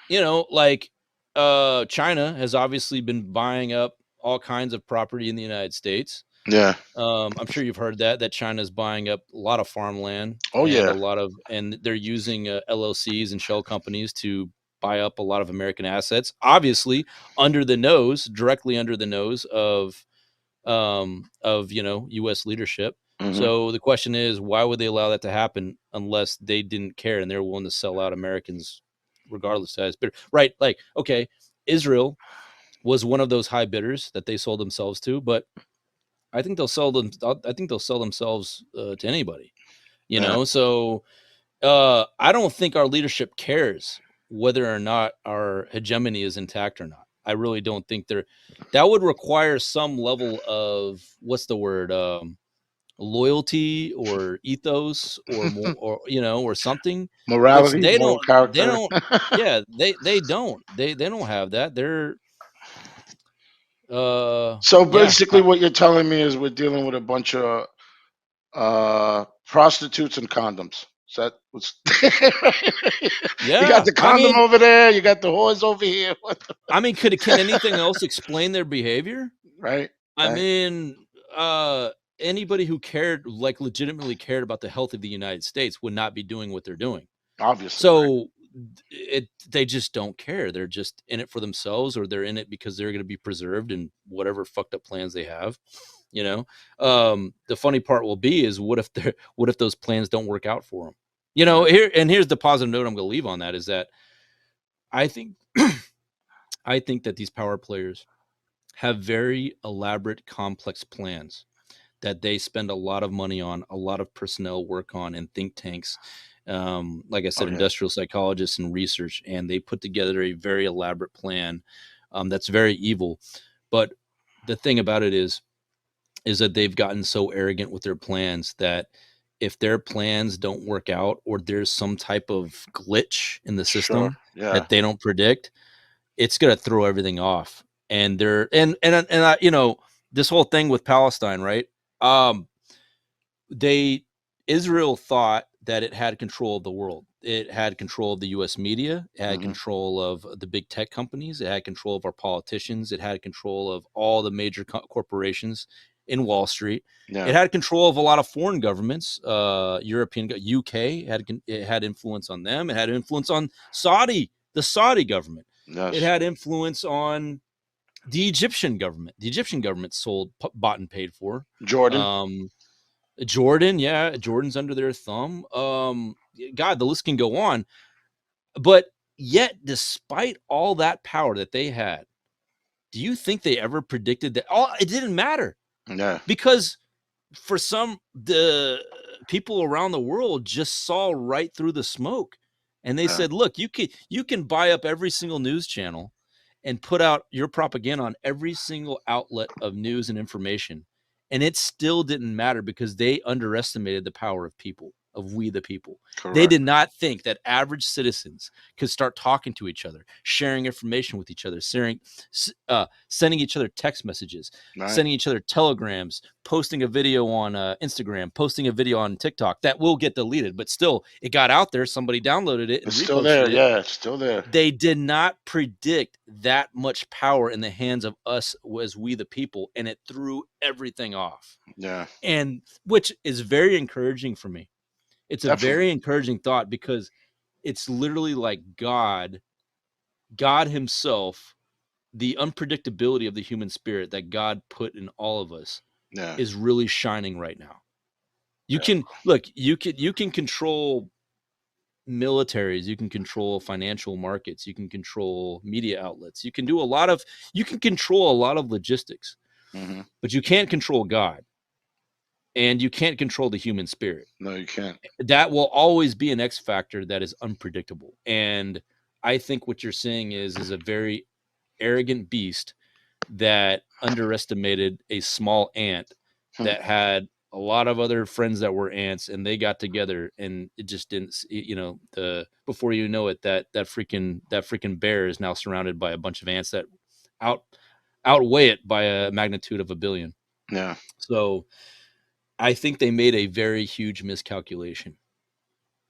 Speaker 1: like China has obviously been buying up all kinds of property in the United States. I'm sure you've heard that China's buying up a lot of farmland. And they're using LLCs and shell companies to buy up a lot of American assets, obviously directly under the nose of U.S. leadership. So the question is, why would they allow that to happen unless they didn't care and they're willing to sell out Americans regardless of bidder, right? Like, okay, Israel was one of those high bidders that they sold themselves to, but I think they'll sell themselves to anybody, So I don't think our leadership cares whether or not our hegemony is intact or not. I really don't think that would require some level of, what's the word, loyalty or ethos or something.
Speaker 2: Morality,
Speaker 1: Which
Speaker 2: moral character.
Speaker 1: They don't. Yeah, they don't. They don't have that. They're.
Speaker 2: So basically, what you're telling me is we're dealing with a bunch of prostitutes and condoms. Is that what's?
Speaker 1: Yeah,
Speaker 2: you got the condom over there. You got the whores over here.
Speaker 1: Can anything else explain their behavior?
Speaker 2: Right.
Speaker 1: I mean, anybody who legitimately cared about the health of the United States would not be doing what they're doing.
Speaker 2: Obviously.
Speaker 1: So they just don't care. They're just in it for themselves, or they're in it because they're going to be preserved in whatever fucked up plans they have. The funny part will be is what if those plans don't work out for them? Here's the positive note I'm going to leave on that is that I think that these power players have very elaborate, complex plans that they spend a lot of money on, a lot of personnel work on, and think tanks. Like I said, industrial psychologists and research, and they put together a very elaborate plan that's very evil. But the thing about it is that they've gotten so arrogant with their plans that if their plans don't work out, or there's some type of glitch in the system that they don't predict, it's going to throw everything off. And they're and this whole thing with Palestine, right? Israel thought that it had control of the world. It had control of the U.S. media. It had control of the big tech companies. It had control of our politicians. It had control of all the major corporations in Wall Street. It had control of a lot of foreign governments. European, UK had influence on them. It had influence on the Saudi government. It had influence on the Egyptian government. The Egyptian government bought and paid for. Jordan, yeah, Jordan's under their thumb. God, the list can go on. But yet, despite all that power that they had, do you think they ever predicted that? It didn't matter.
Speaker 2: Yeah.
Speaker 1: Because for the people around the world just saw right through the smoke. And they said, look, you can buy up every single news channel and put out your propaganda on every single outlet of news and information. And it still didn't matter because they underestimated the power of people. of we the people.
Speaker 2: Correct.
Speaker 1: They did not think that average citizens could start talking to each other, sharing information with each other, sending each other text messages,
Speaker 2: Right.
Speaker 1: sending each other telegrams, posting a video on Instagram, posting a video on TikTok that will get deleted, but still it got out there. Somebody downloaded it and
Speaker 2: It's
Speaker 1: reposted
Speaker 2: still there.
Speaker 1: it.
Speaker 2: Yeah, it's still there.
Speaker 1: They did not predict that much power in the hands of us as we the people, and it threw everything off.
Speaker 2: Yeah.
Speaker 1: And which is very encouraging for me. It's a
Speaker 2: Definitely.
Speaker 1: very encouraging thought, because it's literally like God himself, the unpredictability of the human spirit that God put in all of us is really shining right now. You can control militaries, you can control financial markets, you can control media outlets, you can control a lot of logistics, but you can't control God. And you can't control the human spirit.
Speaker 2: No, you can't.
Speaker 1: That will always be an X factor that is unpredictable. And I think what you're saying is a very arrogant beast that underestimated a small ant that had a lot of other friends that were ants, and they got together, and it just didn't, before you know it, that freaking bear is now surrounded by a bunch of ants that outweigh it by a magnitude of 1 billion.
Speaker 2: Yeah.
Speaker 1: So I think they made a very huge miscalculation.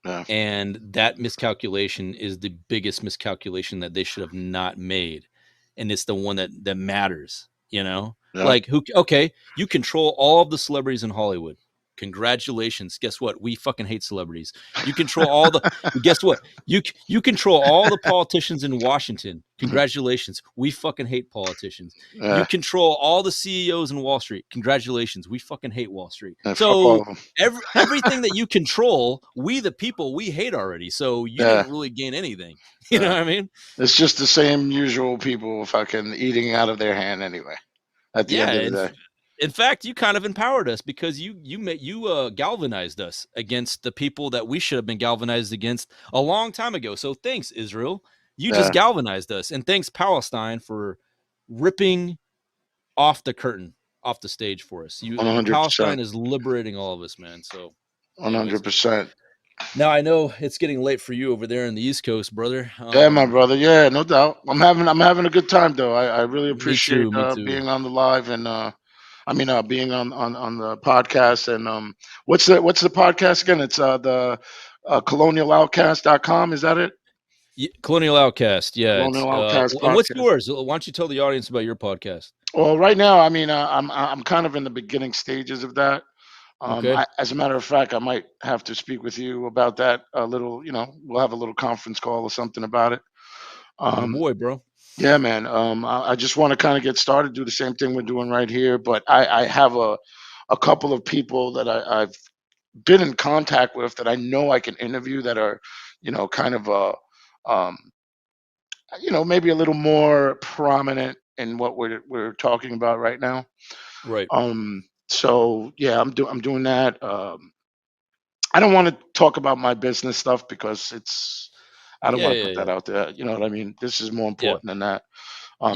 Speaker 2: Yeah.
Speaker 1: And that miscalculation is the biggest miscalculation that they should have not made. And it's the one that matters,
Speaker 2: Yeah.
Speaker 1: Like okay, you control all of the celebrities in Hollywood. Congratulations. Guess what? We fucking hate celebrities. You control all the guess what? You control all the politicians in Washington. Congratulations. We fucking hate politicians.
Speaker 2: Yeah.
Speaker 1: You control all the CEOs in Wall Street. Congratulations. We fucking hate Wall Street.
Speaker 2: Yeah, fuck all of them.
Speaker 1: Everything that you control, we the people, we hate already. So you didn't really gain anything. You know what I mean?
Speaker 2: It's just the same usual people fucking eating out of their hand anyway. At the end of the day.
Speaker 1: In fact, you kind of empowered us, because you galvanized us against the people that we should have been galvanized against a long time ago. So thanks, Israel. You just galvanized us, and thanks, Palestine, for ripping off the curtain, off the stage for us.
Speaker 2: 100%.
Speaker 1: Palestine is liberating all of us, man. So
Speaker 2: 100%.
Speaker 1: Now I know it's getting late for you over there in the East Coast, brother.
Speaker 2: Yeah, my brother. Yeah, no doubt. I'm having a good time though. I really appreciate
Speaker 1: me too.
Speaker 2: being on the live and being on the podcast. And what's the podcast again? It's the colonialoutcast.com. Is that it?
Speaker 1: Colonial Outcast. Yeah.
Speaker 2: Colonial Outcast.
Speaker 1: And what's yours? Why don't you tell the audience about your podcast?
Speaker 2: Well, right now, I'm kind of in the beginning stages of that. As a matter of fact, I might have to speak with you about that a little. We'll have a little conference call or something about it.
Speaker 1: Boy, bro.
Speaker 2: Yeah, man. I just want to kind of get started, do the same thing we're doing right here. But I have a couple of people that I've been in contact with that I know I can interview that are, kind of maybe a little more prominent in what we're talking about right now.
Speaker 1: Right.
Speaker 2: So yeah, I'm doing that. I don't want to talk about my business stuff because I don't want to put that out there. You know what I mean? This is more important than that.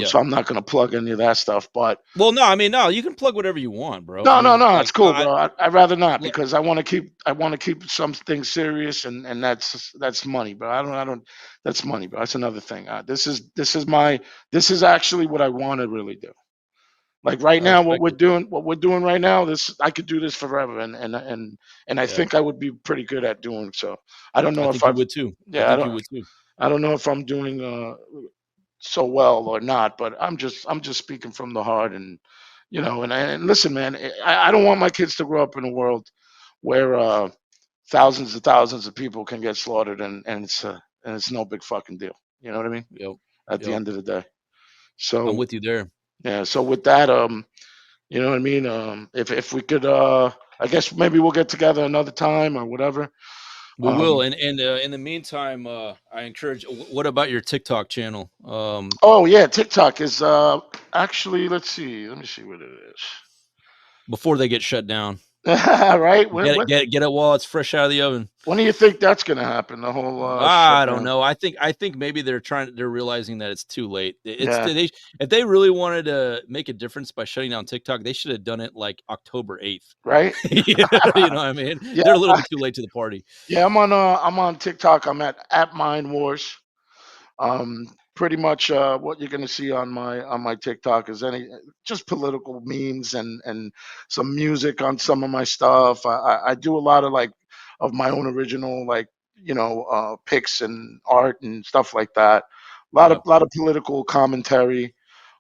Speaker 2: So I'm not going to plug any of that stuff. But
Speaker 1: no, you can plug whatever you want, bro.
Speaker 2: No, it's cool, bro. I'd rather not because I want to keep some things serious, and that's money, bro. I don't. That's money, bro. That's another thing. This is actually what I want to really do. Like right now, what we're doing right now, I could do this forever, and I think I would be pretty good at doing so. I don't know if I would too. Yeah, I don't know if I'm doing so well or not, but I'm just speaking from the heart, and and listen, man, I don't want my kids to grow up in a world where thousands of people can get slaughtered, and it's no big fucking deal. You know what I mean?
Speaker 1: Yep.
Speaker 2: At the end of the day. So
Speaker 1: I'm with you there.
Speaker 2: Yeah, so with that, you know what I mean? If we could, I guess maybe we'll get together another time or whatever.
Speaker 1: We will. And in the meantime, I encourage. What about your TikTok channel?
Speaker 2: Oh yeah, TikTok is actually. Let me see what it is.
Speaker 1: Before they get shut down.
Speaker 2: Right?
Speaker 1: Get it while it's fresh out of the oven.
Speaker 2: When do you think that's going to happen? The whole
Speaker 1: I don't
Speaker 2: shutdown?
Speaker 1: know. I think maybe they're realizing that it's too late.
Speaker 2: Yeah.
Speaker 1: If they really wanted to make a difference by shutting down TikTok, they should have done it like October 8th.
Speaker 2: Right?
Speaker 1: You know what I mean?
Speaker 2: Yeah.
Speaker 1: They're a little bit too late to the party.
Speaker 2: Yeah, I'm on TikTok. I'm at Mindwarz. Pretty much what you're going to see on my TikTok is just political memes and some music on some of my stuff. I do a lot of of my own original pics and art and stuff like that. Lot of political commentary,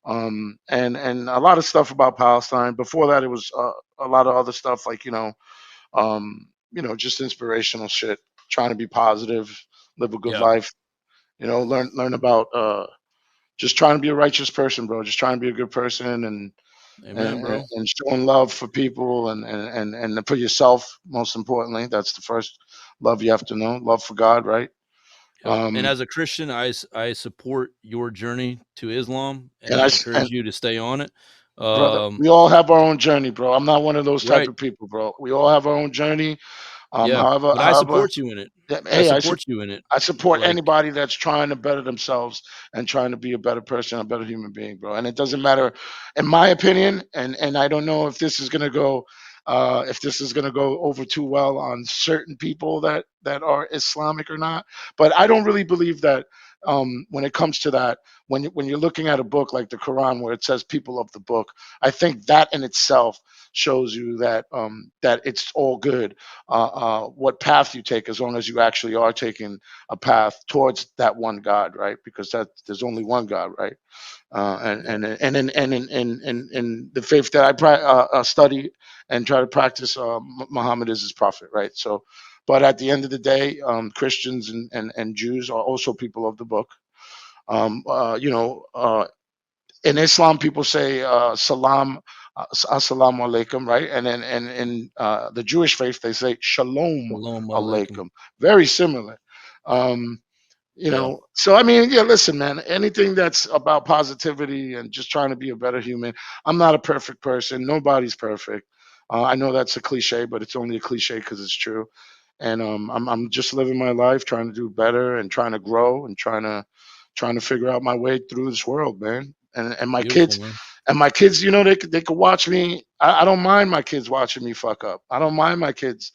Speaker 2: and a lot of stuff about Palestine. Before that, it was a lot of other stuff just inspirational shit, trying to be positive, live a good life. Learn about just trying to be a righteous person, bro. Just trying to be a good person and
Speaker 1: Amen, bro.
Speaker 2: and showing love for people and for yourself, most importantly. That's the first love you have to know. Love for God, right?
Speaker 1: Yep. And as a Christian, I support your journey to Islam, and
Speaker 2: and
Speaker 1: I
Speaker 2: I
Speaker 1: encourage you to stay on it.
Speaker 2: brother, we all have our own journey, bro. I'm not one of those type
Speaker 1: Right.
Speaker 2: of people, bro. We all have our own journey.
Speaker 1: Yeah, but I support you in it. I support you in it.
Speaker 2: I support
Speaker 1: Like,
Speaker 2: anybody that's trying to better themselves and trying to be a better person, a better human being, bro. And it doesn't matter, in my opinion, and I don't know if this is gonna go over too well on certain people that are Islamic or not. But I don't really believe that when it comes to that, when you're looking at a book like the Quran where it says people of the book, I think that in itself shows you that that it's all good what path you take, as long as you actually are taking a path towards that one God, right? Because there's only one God, right? And in the faith that I study and try to practice, Muhammad is his prophet, right? So, but at the end of the day, Christians and Jews are also people of the book. In Islam, people say salam, assalamu alaikum, right? And then and in the Jewish faith, they say shalom
Speaker 1: Shalom alaikum.
Speaker 2: alaikum. Very similar. Um, so I mean, yeah, listen, man, anything that's about positivity and just trying to be a better human. I'm not a perfect person. Nobody's perfect. I know that's a cliche, but it's only a cliche because it's true. And I'm just living my life, trying to do better and trying to grow and trying to figure out my way through this world, man. And my
Speaker 1: Beautiful,
Speaker 2: kids,
Speaker 1: man.
Speaker 2: they could watch me. I don't mind my kids watching me fuck up. I don't mind my kids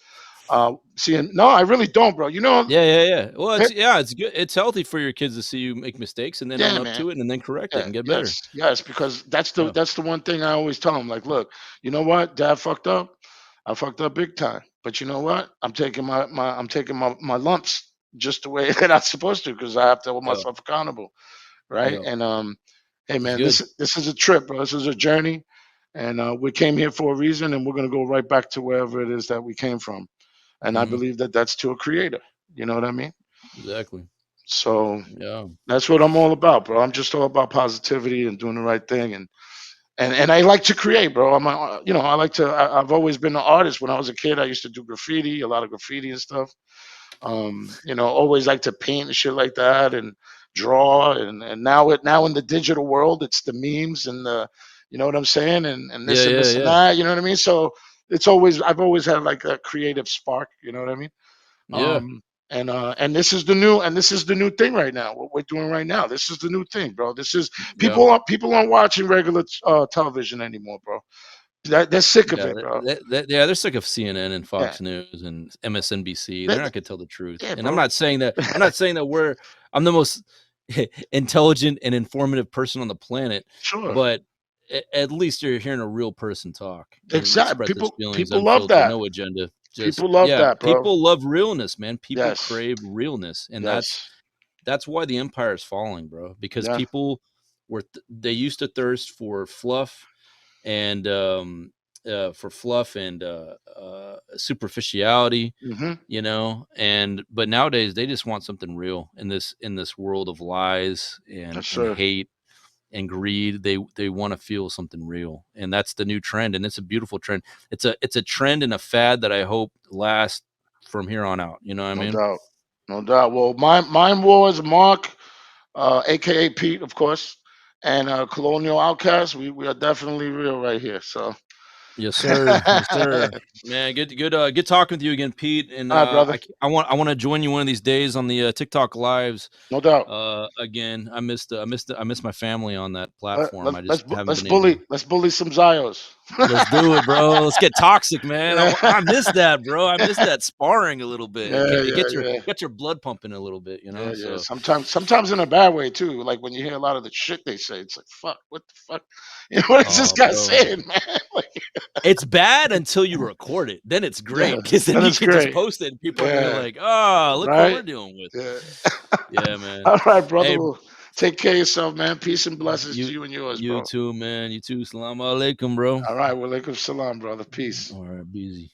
Speaker 2: seeing. No, I really don't, bro.
Speaker 1: Yeah. Well, it's good. It's healthy for your kids to see you make mistakes and then own
Speaker 2: Yeah,
Speaker 1: up
Speaker 2: man.
Speaker 1: to it and then correct it
Speaker 2: Yeah,
Speaker 1: and get better.
Speaker 2: yes, because that's the one thing I always tell them. Like, look, you know what? Dad fucked up. I fucked up big time. But you know what? I'm taking my lumps just the way that I'm supposed to, because I have to hold
Speaker 1: Yeah.
Speaker 2: myself accountable, right?
Speaker 1: Yeah.
Speaker 2: And hey,
Speaker 1: That's
Speaker 2: man,
Speaker 1: good.
Speaker 2: this is a trip, bro. This is a journey, and we came here for a reason, and we're gonna go right back to wherever it is that we came from. And I
Speaker 1: Mhm.
Speaker 2: believe that that's to a creator. You know what I mean?
Speaker 1: Exactly.
Speaker 2: So
Speaker 1: Yeah.
Speaker 2: that's what I'm all about, bro. I'm just all about positivity and doing the right thing, and I like to create, bro. I like to. I've always been an artist. When I was a kid, I used to do graffiti, a lot of graffiti and stuff. Always like to paint and shit like that and draw. And now in the digital world, it's the memes and you know what I'm saying, and this and this and
Speaker 1: Yeah.
Speaker 2: that. You know what I mean? So I've always had like a creative spark. You know what I mean?
Speaker 1: Yeah.
Speaker 2: And this is the new thing right now. What we're doing right now, this is the new thing, bro. This is
Speaker 1: Yeah.
Speaker 2: people aren't watching regular television anymore, bro. They're sick of
Speaker 1: Yeah.
Speaker 2: it, bro.
Speaker 1: They're sick of CNN and
Speaker 2: Yeah,
Speaker 1: Fox News and MSNBC.
Speaker 2: they,
Speaker 1: They're not gonna tell the truth.
Speaker 2: yeah,
Speaker 1: And I'm
Speaker 2: bro.
Speaker 1: not saying that I'm the most intelligent and informative person on the planet,
Speaker 2: Sure,
Speaker 1: but at least you're hearing a real person talk and
Speaker 2: exactly.
Speaker 1: express his feelings
Speaker 2: People love
Speaker 1: unfiltered,
Speaker 2: that.
Speaker 1: no agenda. Just
Speaker 2: People love that, bro.
Speaker 1: people love realness, man. People
Speaker 2: Yes,
Speaker 1: crave realness, and
Speaker 2: yes,
Speaker 1: that's why the empire is falling, bro. Because
Speaker 2: yeah.
Speaker 1: people they used to thirst for fluff and superficiality,
Speaker 2: Hmm.
Speaker 1: but nowadays they just want something real in this world of lies
Speaker 2: Yes,
Speaker 1: and
Speaker 2: sir.
Speaker 1: hate and greed. They want to feel something real, and that's the new trend, and it's a beautiful trend. It's a trend and a fad that I hope lasts from here on out. You know what I
Speaker 2: No
Speaker 1: mean?
Speaker 2: doubt, no doubt. Well, mine was Mark, aka Pete, of course, and Colonial Outcast. We are definitely real right here. So
Speaker 1: Yes, sir. Yes, sir. Man, good talking with you again, Pete. And
Speaker 2: All right, brother.
Speaker 1: I want to join you one of these days on the TikTok lives.
Speaker 2: No doubt.
Speaker 1: Again, I miss my family on that platform. I just haven't
Speaker 2: let's
Speaker 1: been able.
Speaker 2: Let's bully some Zios.
Speaker 1: Let's do it, bro. Let's get toxic, man. I miss that, bro. I miss that sparring a little bit. Get your blood pumping a little bit, you know.
Speaker 2: Yeah.
Speaker 1: So
Speaker 2: Sometimes in a bad way too. Like when you hear a lot of the shit they say, it's like, fuck, what the fuck? You know, what is this guy saying, man? Like,
Speaker 1: it's bad until you record it. Then it's great because then you can just post it and people are like, oh, look what we're dealing with. Yeah, man.
Speaker 2: All right, brother. Hey, well, take care of yourself, man. Peace and blessings to you and yours, bro.
Speaker 1: You too, man. You too. Salam alaikum, bro.
Speaker 2: All right. Wa alaikum salam, brother. Peace.
Speaker 1: All right. Be easy.